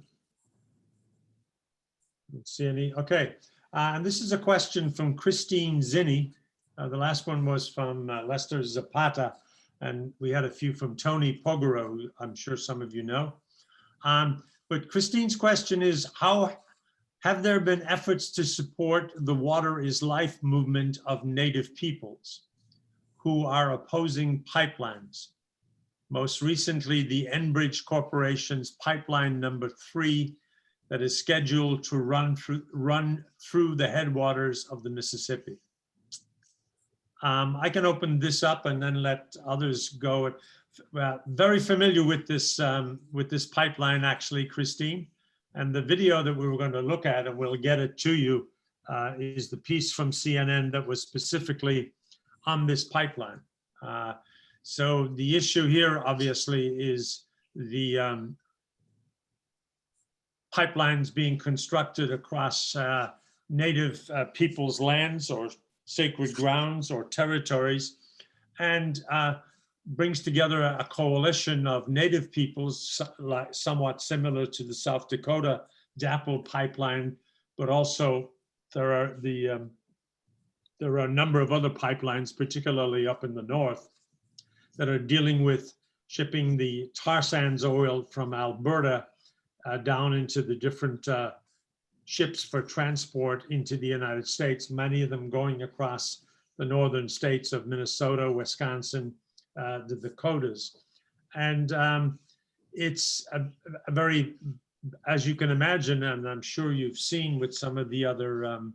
Let's see any. Okay. And this is a question from Christine Zinni. The last one was from Lester Zapata, and we had a few from Tony Pogoro, who I'm sure some of you know. But Christine's question is, how have there been efforts to support the Water is Life movement of Native peoples who are opposing pipelines? Most recently, the Enbridge Corporation's pipeline number 3 that is scheduled to run through the headwaters of the Mississippi. I can open this up and then let others go. Very familiar with this pipeline, actually, Christine. And the video that we were going to look at, and we'll get it to you, is the piece from CNN that was specifically on this pipeline. So the issue here, obviously, is the pipelines being constructed across Native people's lands or sacred grounds or territories, and brings together a coalition of Native peoples, somewhat similar to the South Dakota DAPL pipeline, but also there are a number of other pipelines, particularly up in the north, that are dealing with shipping the tar sands oil from Alberta down into the different ships for transport into the United States, many of them going across the northern states of Minnesota, Wisconsin, the Dakotas. And it's a very, as you can imagine, and I'm sure you've seen with some of the other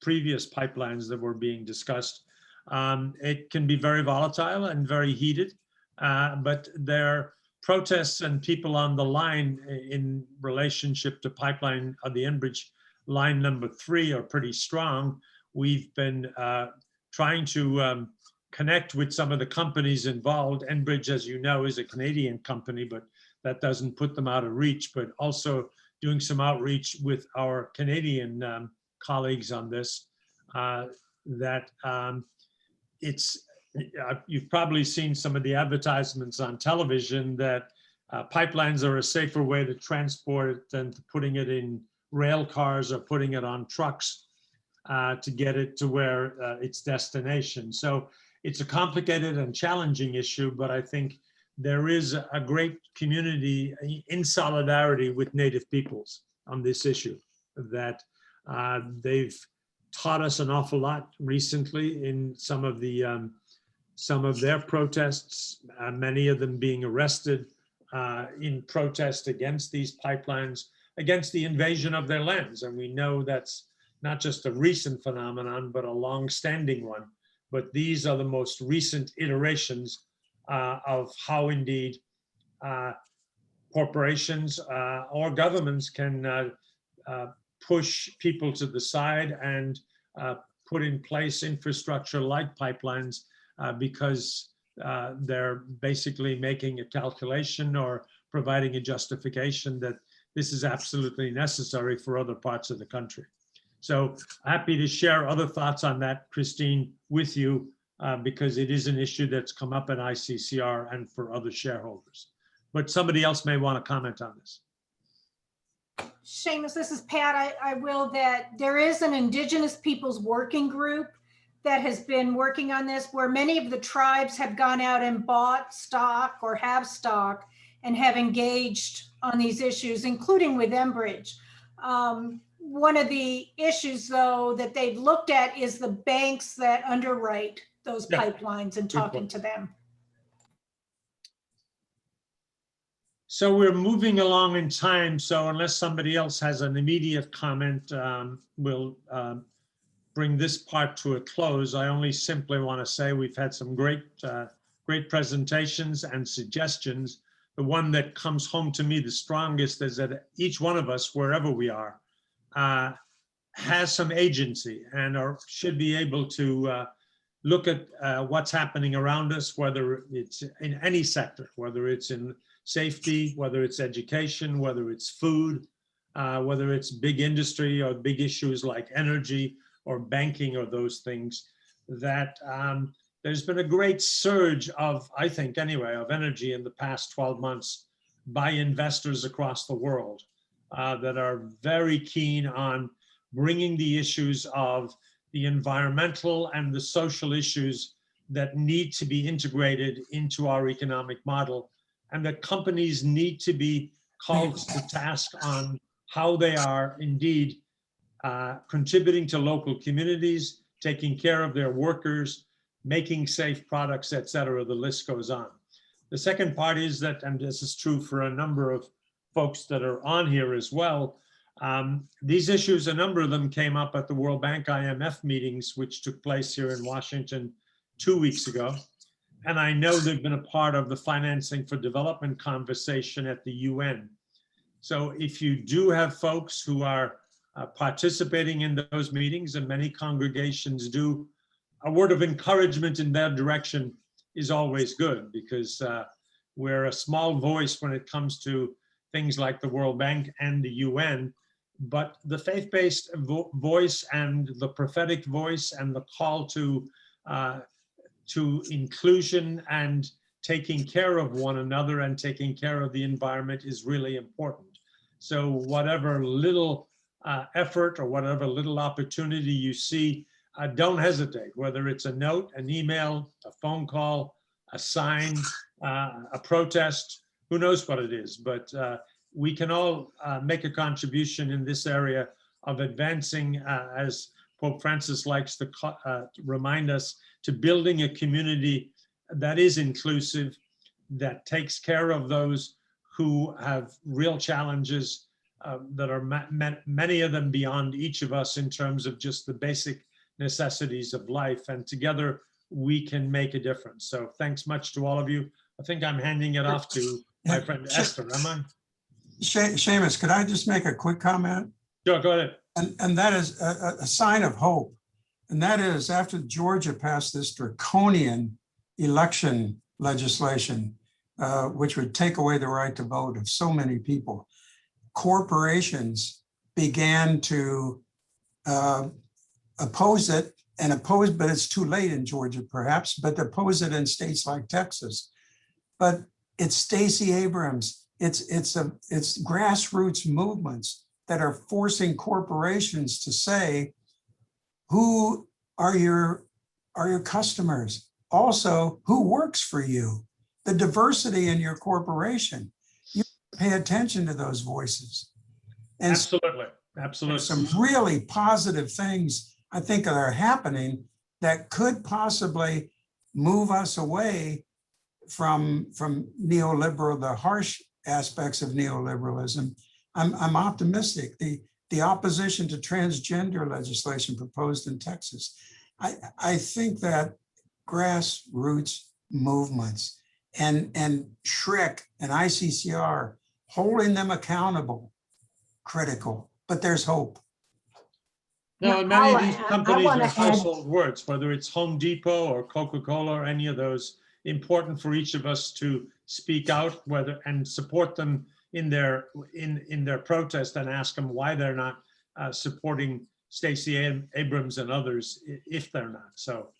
previous pipelines that were being discussed, it can be very volatile and very heated, but there protests and people on the line in relationship to pipeline of the Enbridge line number 3 are pretty strong. We've been trying to connect with some of the companies involved. Enbridge, as you know, is a Canadian company, but that doesn't put them out of reach, but also doing some outreach with our Canadian colleagues on this, that you've probably seen some of the advertisements on television that pipelines are a safer way to transport it than putting it in rail cars or putting it on trucks to get it to where its destination. So it's a complicated and challenging issue, but I think there is a great community in solidarity with Native peoples on this issue, that they've taught us an awful lot recently in some of their protests, many of them being arrested in protest against these pipelines, against the invasion of their lands. And we know that's not just a recent phenomenon, but a long-standing one. But these are the most recent iterations of how indeed corporations or governments can push people to the side and put in place infrastructure like pipelines because they're basically making a calculation or providing a justification that this is absolutely necessary for other parts of the country. So happy to share other thoughts on that, Christine, with you, because it is an issue that's come up in ICCR and for other shareholders. But somebody else may want to comment on this. Seamus, this is Pat. I will that there is an Indigenous Peoples Working Group that has been working on this, where many of the tribes have gone out and bought stock or have stock and have engaged on these issues, including with Enbridge. One of the issues, though, that they've looked at is the banks that underwrite those pipelines and talking to them. So we're moving along in time. So unless somebody else has an immediate comment, we'll bring this part to a close. I only simply want to say we've had some great presentations and suggestions. The one that comes home to me the strongest is that each one of us, wherever we are, has some agency and should be able to look at what's happening around us, whether it's in any sector, whether it's in safety, whether it's education, whether it's food, whether it's big industry or big issues like energy or banking or those things, that there's been a great surge of, I think anyway, of energy in the past 12 months by investors across the world that are very keen on bringing the issues of the environmental and the social issues that need to be integrated into our economic model, and that companies need to be called to task on how they are indeed contributing to local communities, taking care of their workers, making safe products, et cetera. The list goes on. The second part is that, and this is true for a number of folks that are on here as well, these issues, a number of them came up at the World Bank IMF meetings, which took place here in Washington 2 weeks ago. And I know they've been a part of the financing for development conversation at the UN. So if you do have folks who are participating in those meetings, and many congregations do, a word of encouragement in that direction is always good, because we're a small voice when it comes to things like the World Bank and the UN, but the faith-based voice and the prophetic voice and the call to inclusion and taking care of one another and taking care of the environment is really important. So whatever little effort or whatever little opportunity you see, don't hesitate, whether it's a note, an email, a phone call, a sign, a protest, who knows what it is, but we can all make a contribution in this area of advancing, as Pope Francis likes to remind us, to building a community that is inclusive, that takes care of those who have real challenges that are many of them beyond each of us in terms of just the basic necessities of life. And together we can make a difference. So thanks much to all of you. I think I'm handing it off to my friend Esther, am I? Seamus, could I just make a quick comment? Sure, go ahead. And that is a sign of hope. And that is after Georgia passed this draconian election legislation, which would take away the right to vote of so many people. corporations began to oppose it and oppose, but it's too late in Georgia perhaps, but oppose it in states like Texas. But it's Stacey Abrams, it's grassroots movements that are forcing corporations to say, who are your customers? Also, who works for you? The diversity in your corporation. You pay attention to those voices. And Absolutely. Absolutely. some really positive things I think that are happening that could possibly move us away from neoliberal, the harsh aspects of neoliberalism. I'm optimistic. The opposition to transgender legislation proposed in Texas. I think that grassroots movements and SHRIC and ICCR, holding them accountable, critical, but there's hope. No, and many of these I companies wanna are add- household words, whether it's Home Depot or Coca-Cola or any of those, important for each of us to speak out and support them in their protest and ask them why they're not supporting Stacey Abrams and others if they're not. So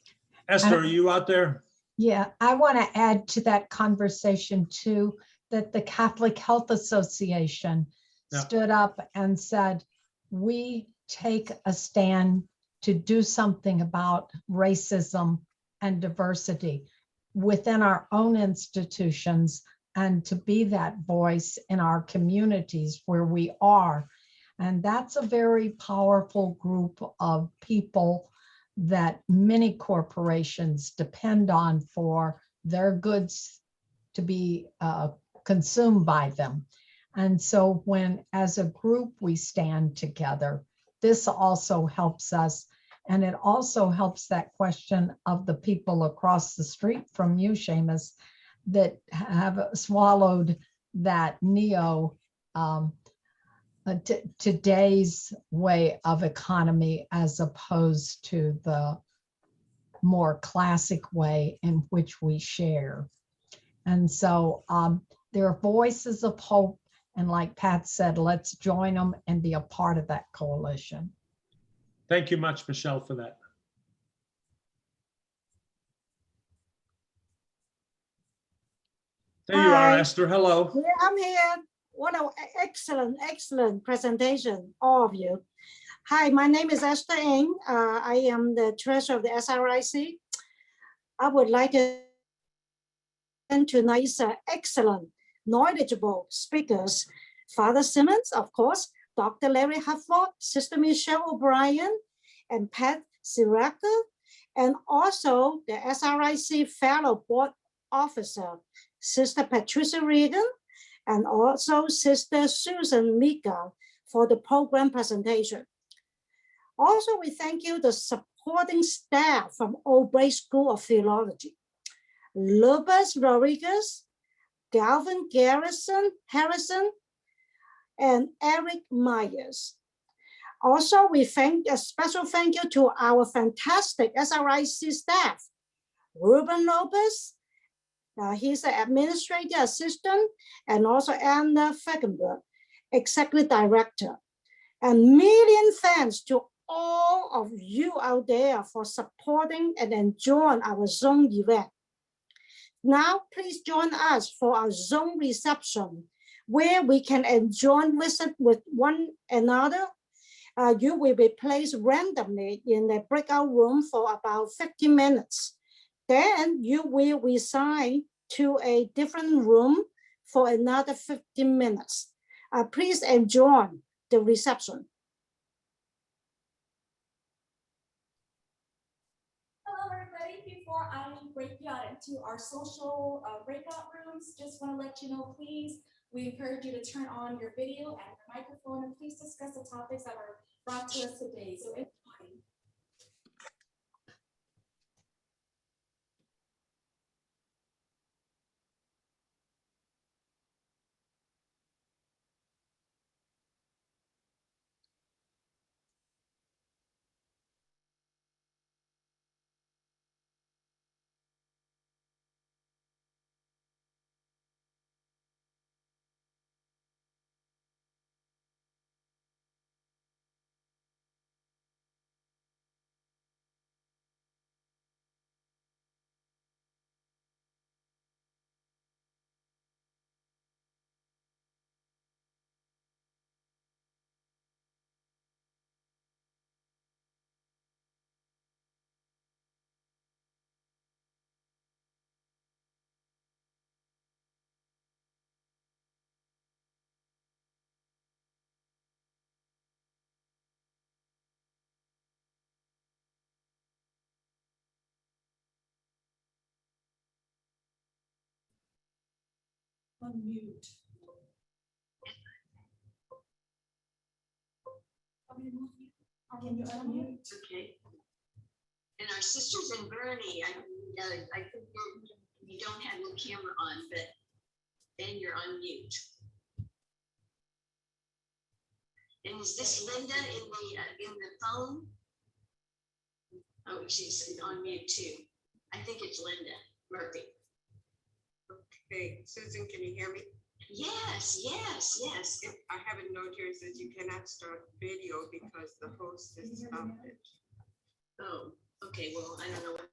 Esther, are you out there? Yeah, I want to add to that conversation too, that the Catholic Health Association stood up and said, we take a stand to do something about racism and diversity within our own institutions and to be that voice in our communities where we are. And that's a very powerful group of people that many corporations depend on for their goods to be consumed by them. And so when, as a group, we stand together, this also helps us. And it also helps that question of the people across the street from you, Seamus, that have swallowed that today's way of economy as opposed to the more classic way in which we share. And so there are voices of hope. And like Pat said, let's join them and be a part of that coalition. Thank you much, Michelle, for that. There you are, Hi. Esther. Hello. Yeah, I'm here. What an excellent presentation, all of you. Hi, my name is Esther Ng. I am the treasurer of the SRIC. I would like to tonight's excellent, knowledgeable speakers, Father Simmons, of course, Dr. Larry Hufford, Sister Michelle O'Brien, and Pat Siraka, and also the SRIC Fellow Board Officer, Sister Patricia Regan, and also Sister Susan Mika for the program presentation. Also, we thank you, the supporting staff from Old School of Theology, Lopez Rodriguez, Galvin Harrison, and Eric Myers. Also, we thank a special thank you to our fantastic SRIC staff, Ruben Lopez, he's the administrative assistant, and also Anna Feckenberg, executive director. And million thanks to all of you out there for supporting and enjoying our Zoom event. Now, please join us for our Zoom reception, where we can enjoy visit with one another. You will be placed randomly in a breakout room for about 15 minutes. Then you will resign to a different room for another 15 minutes. Please enjoy the reception. Hello, everybody. Before I break you out into our social breakout rooms, just want to let you know, please, we encourage you to turn on your video and your microphone, and please discuss the topics that are brought to us today. So enjoy. unmute. Can you unmute? Okay. And our sisters in Bernie, I think you don't have your camera on, but then you're on mute. And is this Linda in the phone? Oh, she's on mute too. I think it's Linda Murphy. Okay, Susan, can you hear me? Yes, yes, yes. I have a note here that says you cannot start video because the host has stopped it. Oh, okay. Well, I don't know what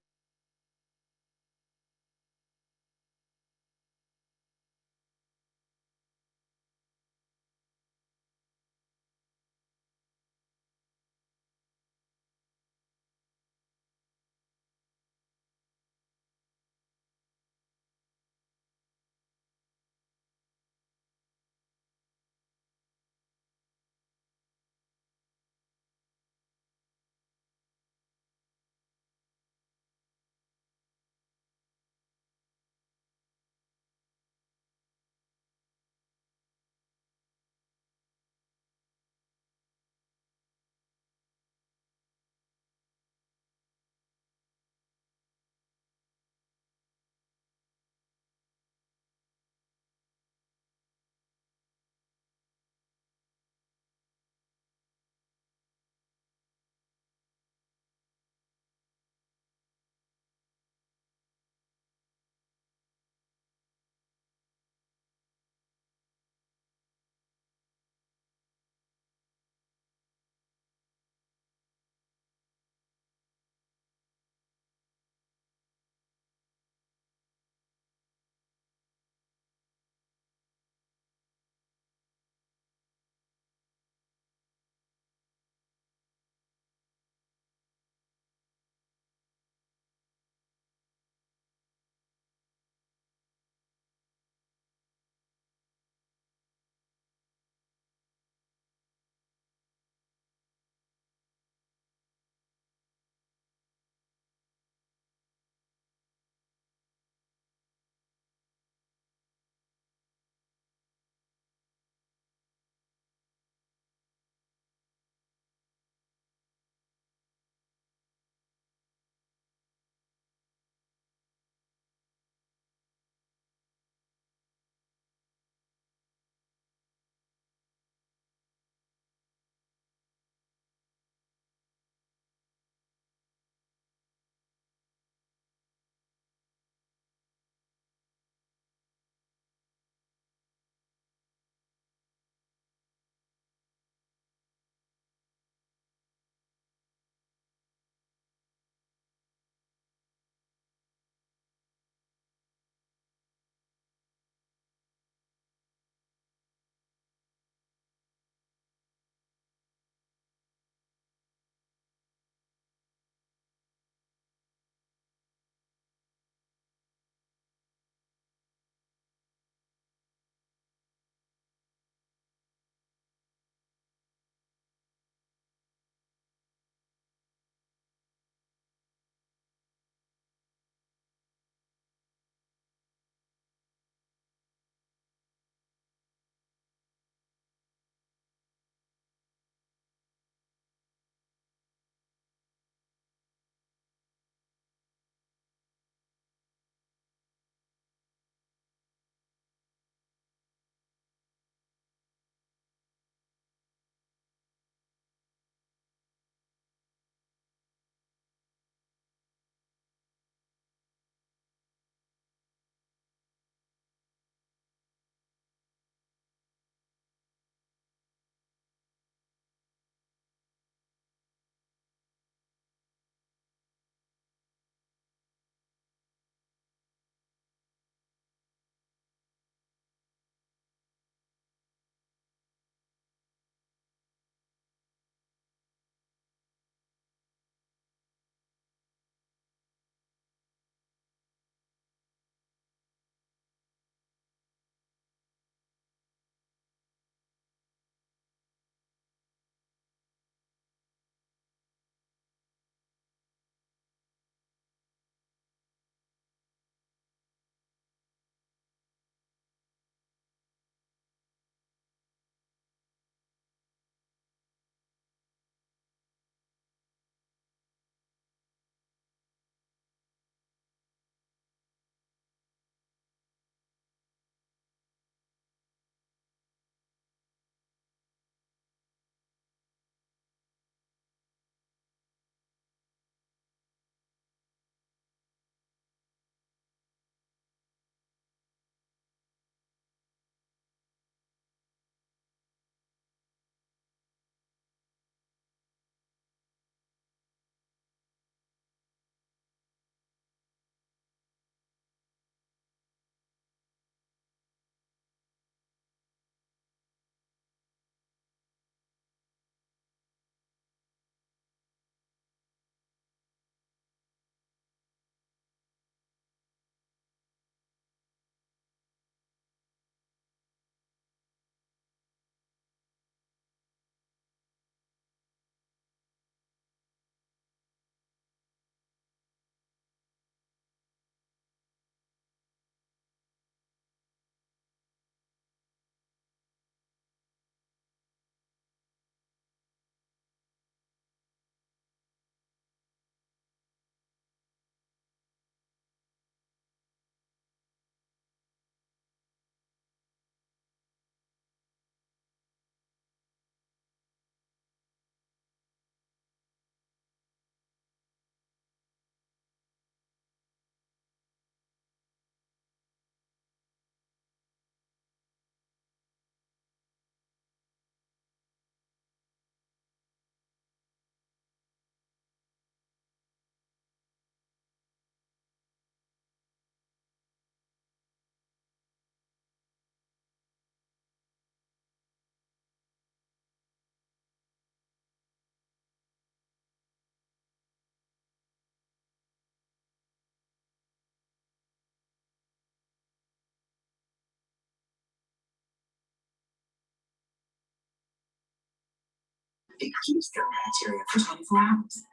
It keeps the bacteria for 24 hours.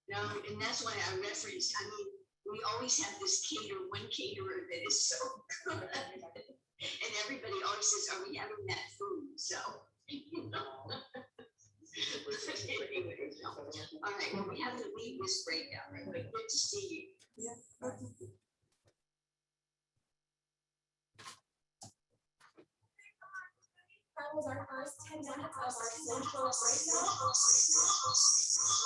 No, and that's why I referenced, I mean, we always have this one caterer that is so good. And everybody always says, are we having that food? So, you know. Anyway, no. All right, well, we have to leave this breakout, right? But good to see you. Yeah. That was our first 10 minutes of our social breakout.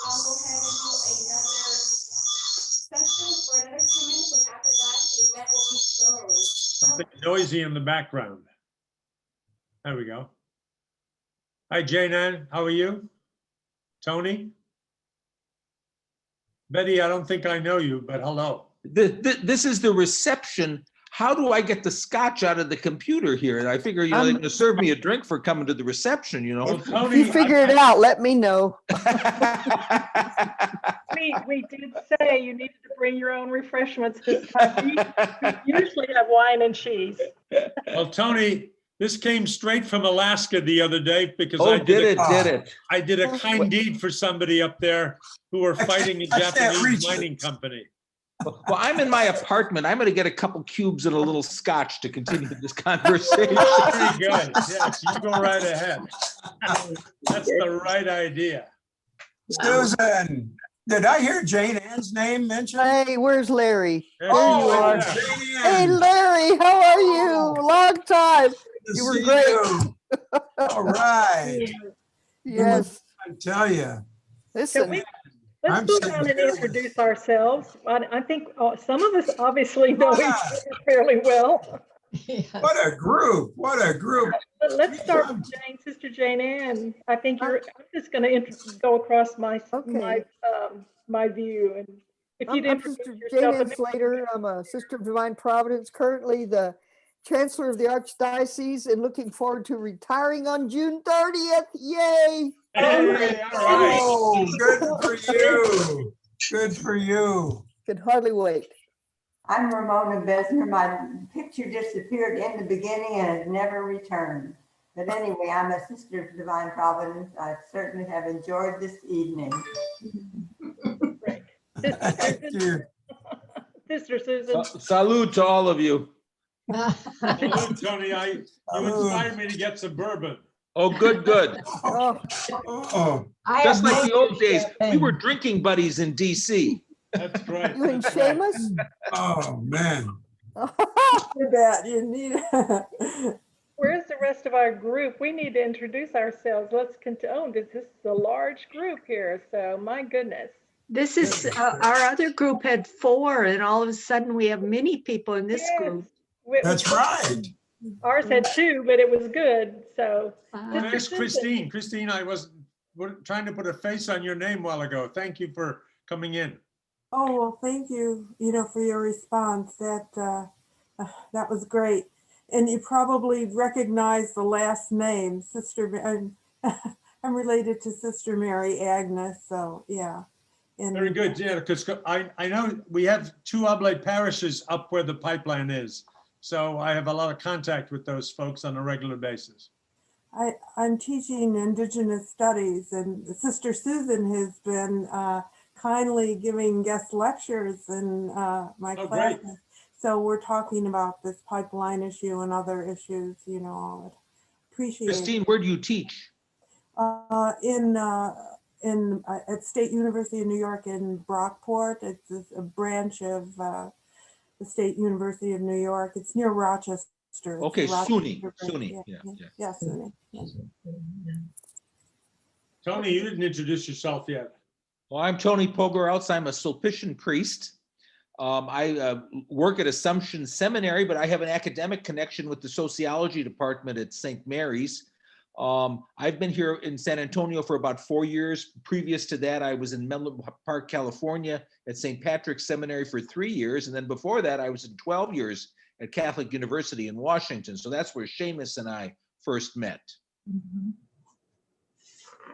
I'll go ahead and do another session for another 10 minutes, and after that, the event will be closed. Something noisy in the background. There we go. Hi, Jane Ann, how are you? Tony? Betty, I don't think I know you, but hello. This is the reception. How do I get the scotch out of the computer here? And I figure, you know, they're gonna serve me a drink for coming to the reception, you know? Well, If Tony, you figure it out, let me know. We did say you needed to bring your own refreshments this time. We usually have wine and cheese. Well, Tony, this came straight from Alaska the other day because Oh, I did it? I did a kind deed for somebody up there who were fighting a I can't Japanese reach it. mining company. Well, I'm in my apartment. I'm gonna get a couple cubes and a little scotch to continue this conversation. Very good. Yes, you go right ahead. That's the right idea. Susan, did I hear Jane Ann's name mentioned? Hey, where's Larry? There There she you is, are. yeah. Jane Hey, Ann, Larry, how are you? Long time. good to You were see great. you. All right. Yes. I tell you. Listen, Let's I'm go sitting down and here with- introduce ourselves. I think some of us obviously know each Yeah. other fairly well. What a group. What a group. But let's start with Sister Jane Ann. I think I'm just going to go across my my view, and if you'd I'm introduce Sister Jane yourself. Ann Slater. I'm a Sister of Divine Providence, currently the Chancellor of the Archdiocese, and looking forward to retiring on June 30th. Yay! Hey, all right. Oh, good for you. Good for you. Could hardly wait. I'm Ramona Besner. My picture disappeared in the beginning and has never returned. But anyway, I'm a Sister of Divine Providence. I certainly have enjoyed this evening. Thank you. Sister Susan. Salute to all of you. Salute, Tony. You inspired me to get some bourbon. Oh, good, good. Oh, Just like the old days, we were drinking buddies in DC. That's right. You and Seamus? oh, man. You bet, you need. Where's the rest of our group? We need to introduce ourselves. Let's continue. Oh, this is a large group here. So my goodness. This is, our other group had 4 and all of a sudden we have many people in this Yes. group. That's right. Ours had 2, but it was good. So Where's Christine? Christine, I was trying to put a face on your name a while ago. Thank you for coming in. Oh, well, thank you, for your response. That was great. And you probably recognize the last name, I'm related to Sister Mary Agnes, so yeah. And Very good, yeah, because I know we have 2 oblate parishes up where the pipeline is. So I have a lot of contact with those folks on a regular basis. I'm teaching Indigenous studies, and Sister Susan has been kindly giving guest lectures in my classes. Great. So we're talking about this pipeline issue and other issues, I appreciate Christine, it. where do you teach? At State University of New York in Brockport. It's a branch of the State University of New York. It's near Rochester. It's Okay, Rochester branch. SUNY. Yeah, SUNY. Yeah. Tony, you didn't introduce yourself yet. Well, I'm Tony Pogorelts. I'm a Sulpician priest. I work at Assumption Seminary, but I have an academic connection with the sociology department at St. Mary's. I've been here in San Antonio for about 4 years. Previous to that, I was in Menlo Park, California at St. Patrick's Seminary for 3 years. And then before that, I was in 12 years at Catholic University in Washington. So that's where Seamus and I first met.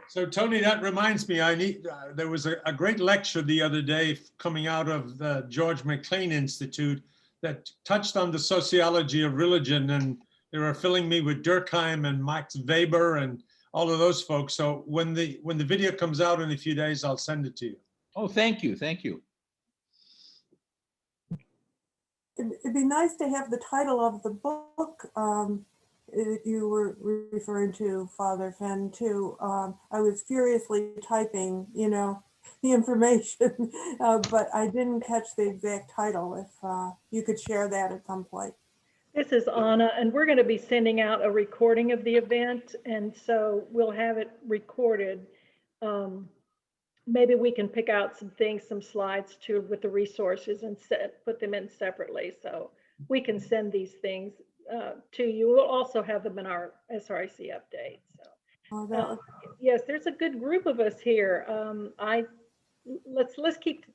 So Tony, that reminds me, there was a great lecture the other day coming out of the George McLean Institute that touched on the sociology of religion, and they were filling me with Durkheim and Max Weber and all of those folks. So when the video comes out in a few days, I'll send it to you. Oh, thank you. Thank you. It'd be nice to have the title of the book you were referring to, Father Fenn, too. I was furiously typing, the information, but I didn't catch the exact title. If you could share that at some point. this is Anna, and we're going to be sending out a recording of the event. And so we'll have it recorded. Maybe we can pick out some things, some slides too, with the resources and put them in separately. So we can send these things to you. We'll also have them in our SRIC update. So yes, there's a good group of us here. Let's keep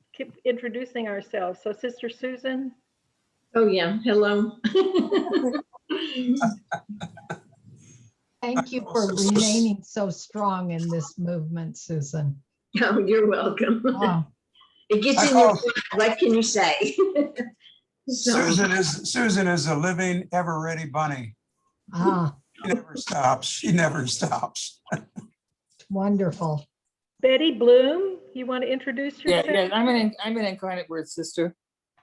introducing ourselves. So Sister Susan. Oh yeah, hello. Thank you for remaining so strong in this movement, Susan. Oh, you're welcome. Wow. It gets in your blood. What can you say? Susan is a living, ever ready bunny. Ah, She never stops. She never stops. wonderful. Betty Bloom, you want to introduce yourself? Yeah, I'm an incarnate word sister,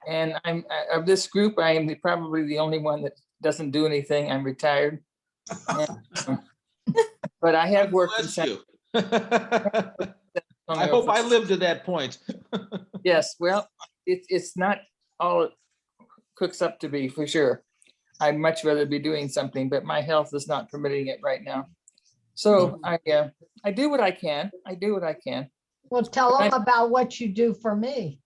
and I'm of this group. I am probably the only one that doesn't do anything. I'm retired, but I have worked in San I hope I live to that point. Yes, well, it's not all it cooks up to be, for sure. I'd much rather be doing something, but my health is not permitting it right now. So I do what I can. I do what I can. Well, tell them about what you do for me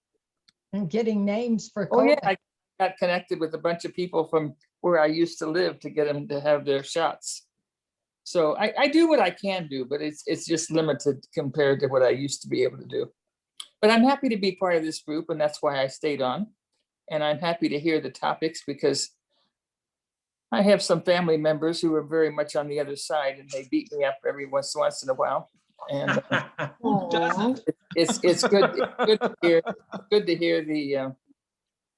and getting names for Oh yeah, COVID. I got connected with a bunch of people from where I used to live to get them to have their shots. So I do what I can do, but it's just limited compared to what I used to be able to do. But I'm happy to be part of this group, and that's why I stayed on. And I'm happy to hear the topics because I have some family members who are very much on the other side, and they beat me up every once in a while. And it's good to hear the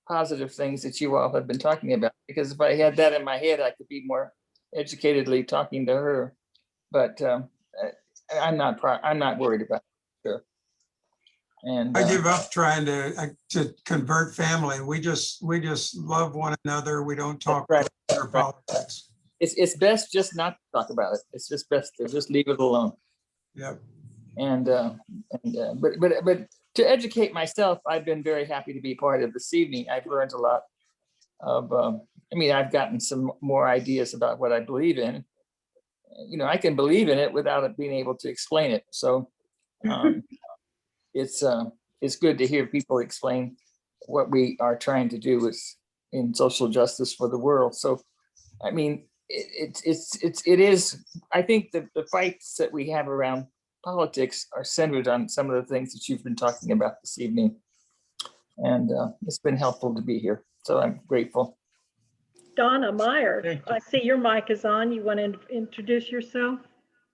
positive things that you all have been talking about. Because if I had that in my head, I could be more educatedly talking to her. But I'm not worried about it. Sure. And I give up trying to convert family. We just love one another. We don't talk about politics. it's best just not to talk about it. It's just best to just leave it alone. Yep. But to educate myself, I've been very happy to be part of this evening. I've learned a lot of, I've gotten some more ideas about what I believe in. I can believe in it without it being able to explain it. So it's good to hear people explain what we are trying to do in social justice for the world. So, it is, I think that the fights that we have around politics are centered on some of the things that you've been talking about this evening. And it's been helpful to be here. So I'm grateful. Donna Meyer, I see your mic is on. You want to introduce yourself?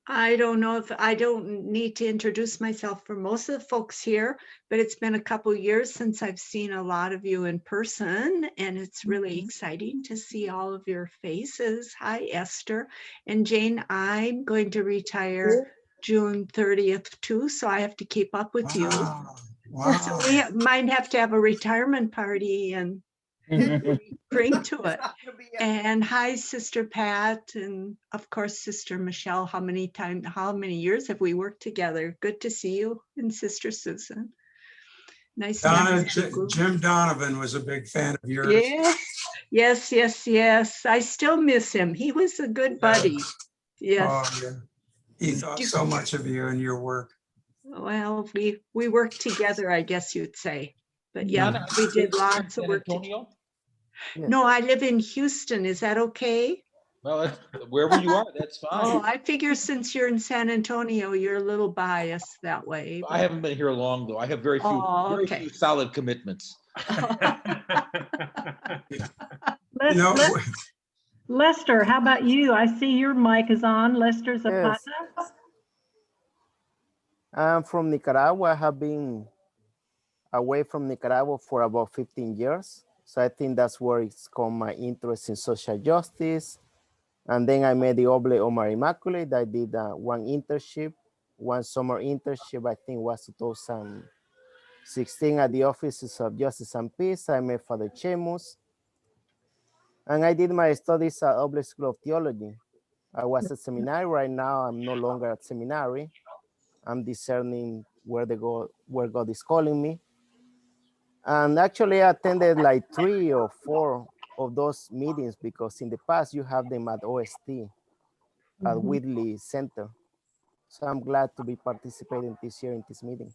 I don't know if I don't need to introduce myself for most of the folks here, but it's been a couple years since I've seen a lot of you in person, and it's really exciting to see all of your faces. Hi, Esther. And Jane, I'm going to retire June 30th too, so I have to keep up with you. Wow. So we might have to have a retirement party and bring to it. And hi, Sister Pat, and of course, Sister Michelle. How many years have we worked together? Good to see you, and Sister Susan. Nice. Donna, Jim Donovan was a big fan of yours. Yes. I still miss him. He was a good buddy. Yes. Oh, yeah. He thought so much of you and your work. Well, we worked together, I guess you'd say. But yeah, we did lots of work together. No, I live in Houston. Is that okay? Well, wherever you are, that's fine. Oh, I figure since you're in San Antonio, you're a little biased that way. I haven't been here long, though. I have very few solid commitments. Lester, how about you? I see your mic is on. Lester Zapata. Yes. I'm from Nicaragua. I have been away from Nicaragua for about 15 years. So I think that's where it's come my interest in social justice. And then I met the Oblate Omar Immaculate. I did one summer internship, I think was 2016 at the Offices of Justice and Peace. I met Father Chemus. And I did my studies at Oblate School of Theology. I was at seminary. Right now, I'm no longer at seminary. I'm discerning where God is calling me. And actually I attended like 3 or 4 of those meetings because in the past you have them at OST, at Whitley Center. So I'm glad to be participating this year in this meeting.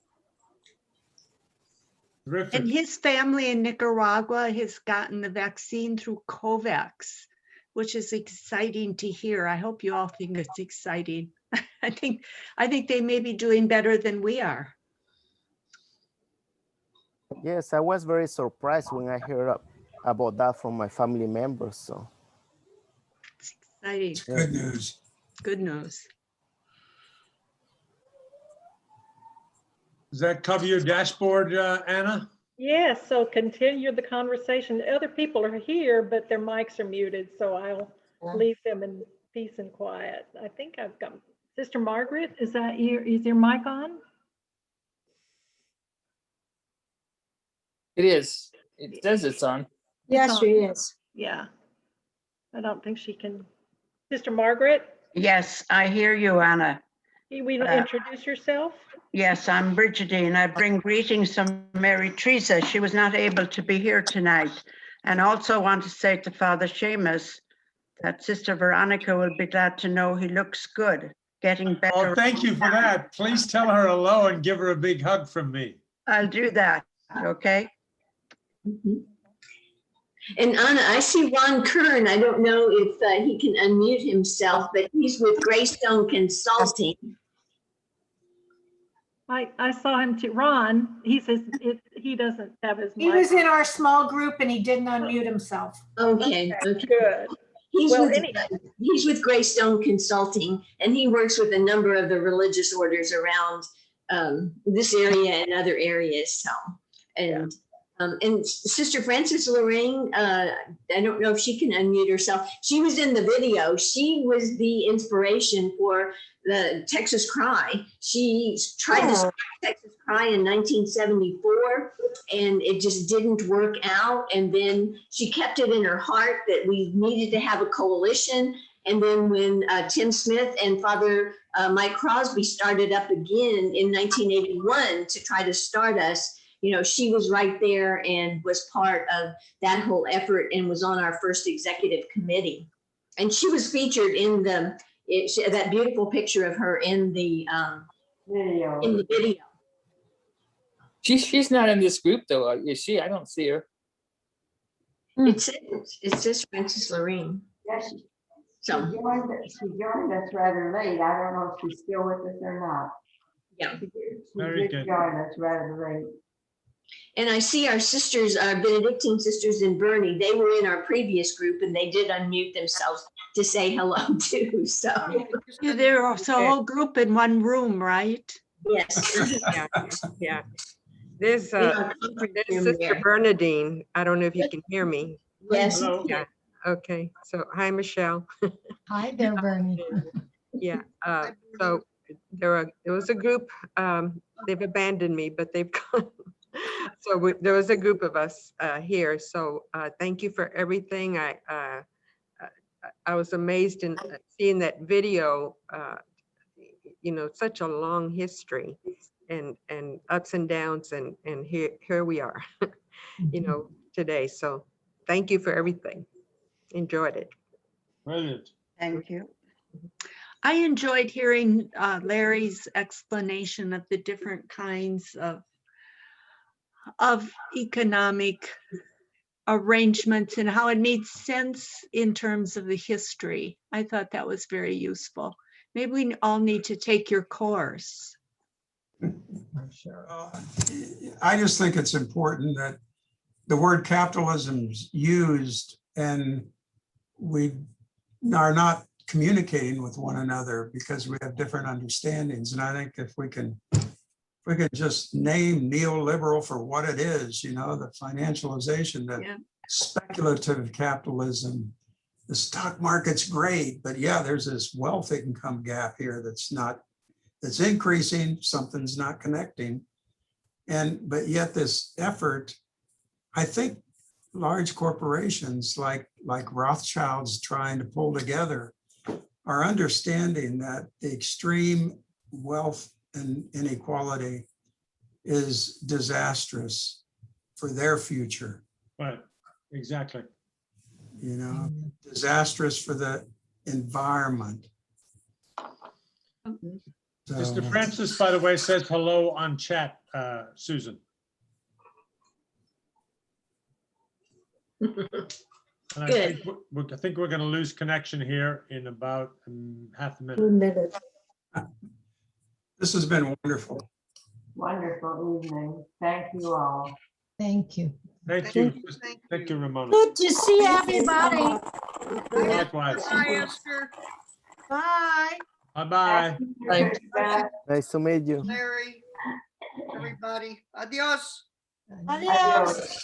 And his family in Nicaragua has gotten the vaccine through COVAX, which is exciting to hear. I hope you all think it's exciting. I think they may be doing better than we are. Yes, I was very surprised when I heard about that from my family members. So it's exciting. It's good news. Good news. Does that cover your dashboard, Anna? Yes, so continue the conversation. Other people are here, but their mics are muted, so I'll leave them in peace and quiet. I think I've got Sister Margaret. Is your mic on? It is. It says it's on. Yes, she is. Yeah. I don't think she can. Sister Margaret? Yes, I hear you, Anna. Will you introduce yourself? Yes, I'm Brigidine. I bring greetings from Mary Teresa. She was not able to be here tonight. And also want to say to Father Seamus that Sister Veronica will be glad to know he looks good, getting better. Oh, thank you for that. Please tell her hello and give her a big hug from me. I'll do that, okay? And Anna, I see Ron Kern. I don't know if he can unmute himself, but he's with Greystone Consulting. I saw him too. Ron, he says he doesn't have his mic. He was in our small group and he didn't unmute himself. Okay. Good. He's with Greystone Consulting, and he works with a number of the religious orders around this area and other areas. So, and Sister Frances Lorraine, I don't know if she can unmute herself. She was in the video. She was the inspiration for the Texas Cry. She tried to start Texas Cry in 1974, and it just didn't work out. And then she kept it in her heart that we needed to have a coalition. And then when Tim Smith and Father Mike Crosby started up again in 1981 to try to start us, you know, she was right there and was part of that whole effort and was on our first executive committee. And she was featured in that beautiful picture of her in the Video. in the video. She's not in this group though, is she? I don't see her. It says Francis Lorraine. Yes, So she joined us rather late. I don't know if she's still with us or not. yeah. She Very did good. join us rather late. And I see our sisters, our Benedictine sisters in Bernie, they were in our previous group and they did unmute themselves to say hello too. So Yeah, they're a whole group in one room, right? yes. Yeah, yeah. There's In our conference room Sister there. Bernadine. I don't know if you can hear me. Yes. Hello. Yeah. Okay. So hi, Michelle. Hi there, Bernie. Yeah. So there was a group. They've abandoned me, but they've gone. So there was a group of us here. So thank you for everything. I was amazed in seeing that video. You know, such a long history and ups and downs, and here we are, you know, today. So thank you for everything. Enjoyed it. Brilliant. Thank you. I enjoyed hearing Larry's explanation of the different kinds of economic arrangements and how it made sense in terms of the history. I thought that was very useful. Maybe we all need to take your course. I just think it's important that the word capitalism is used and we are not communicating with one another because we have different understandings. And I think if we can just name neoliberal for what it is, you know, the financialization, the speculative capitalism, the stock market's great, but yeah, there's this wealth income gap here that's increasing, something's not connecting. But yet this effort, I think large corporations like Rothschild's trying to pull together are understanding that the extreme wealth and inequality is disastrous for their future. Right, exactly. You know, disastrous for the environment. Mr. Francis, by the way, says hello on chat, Susan. And I think we're going to lose connection here in about half a minute. This has been wonderful. Wonderful evening. Thank you all. Thank you. Thank you. Thank you, Ramona. Good to see everybody. Likewise. Bye, Esther. Bye. Bye-bye. Nice to meet you. Larry, everybody. Adios. Adios.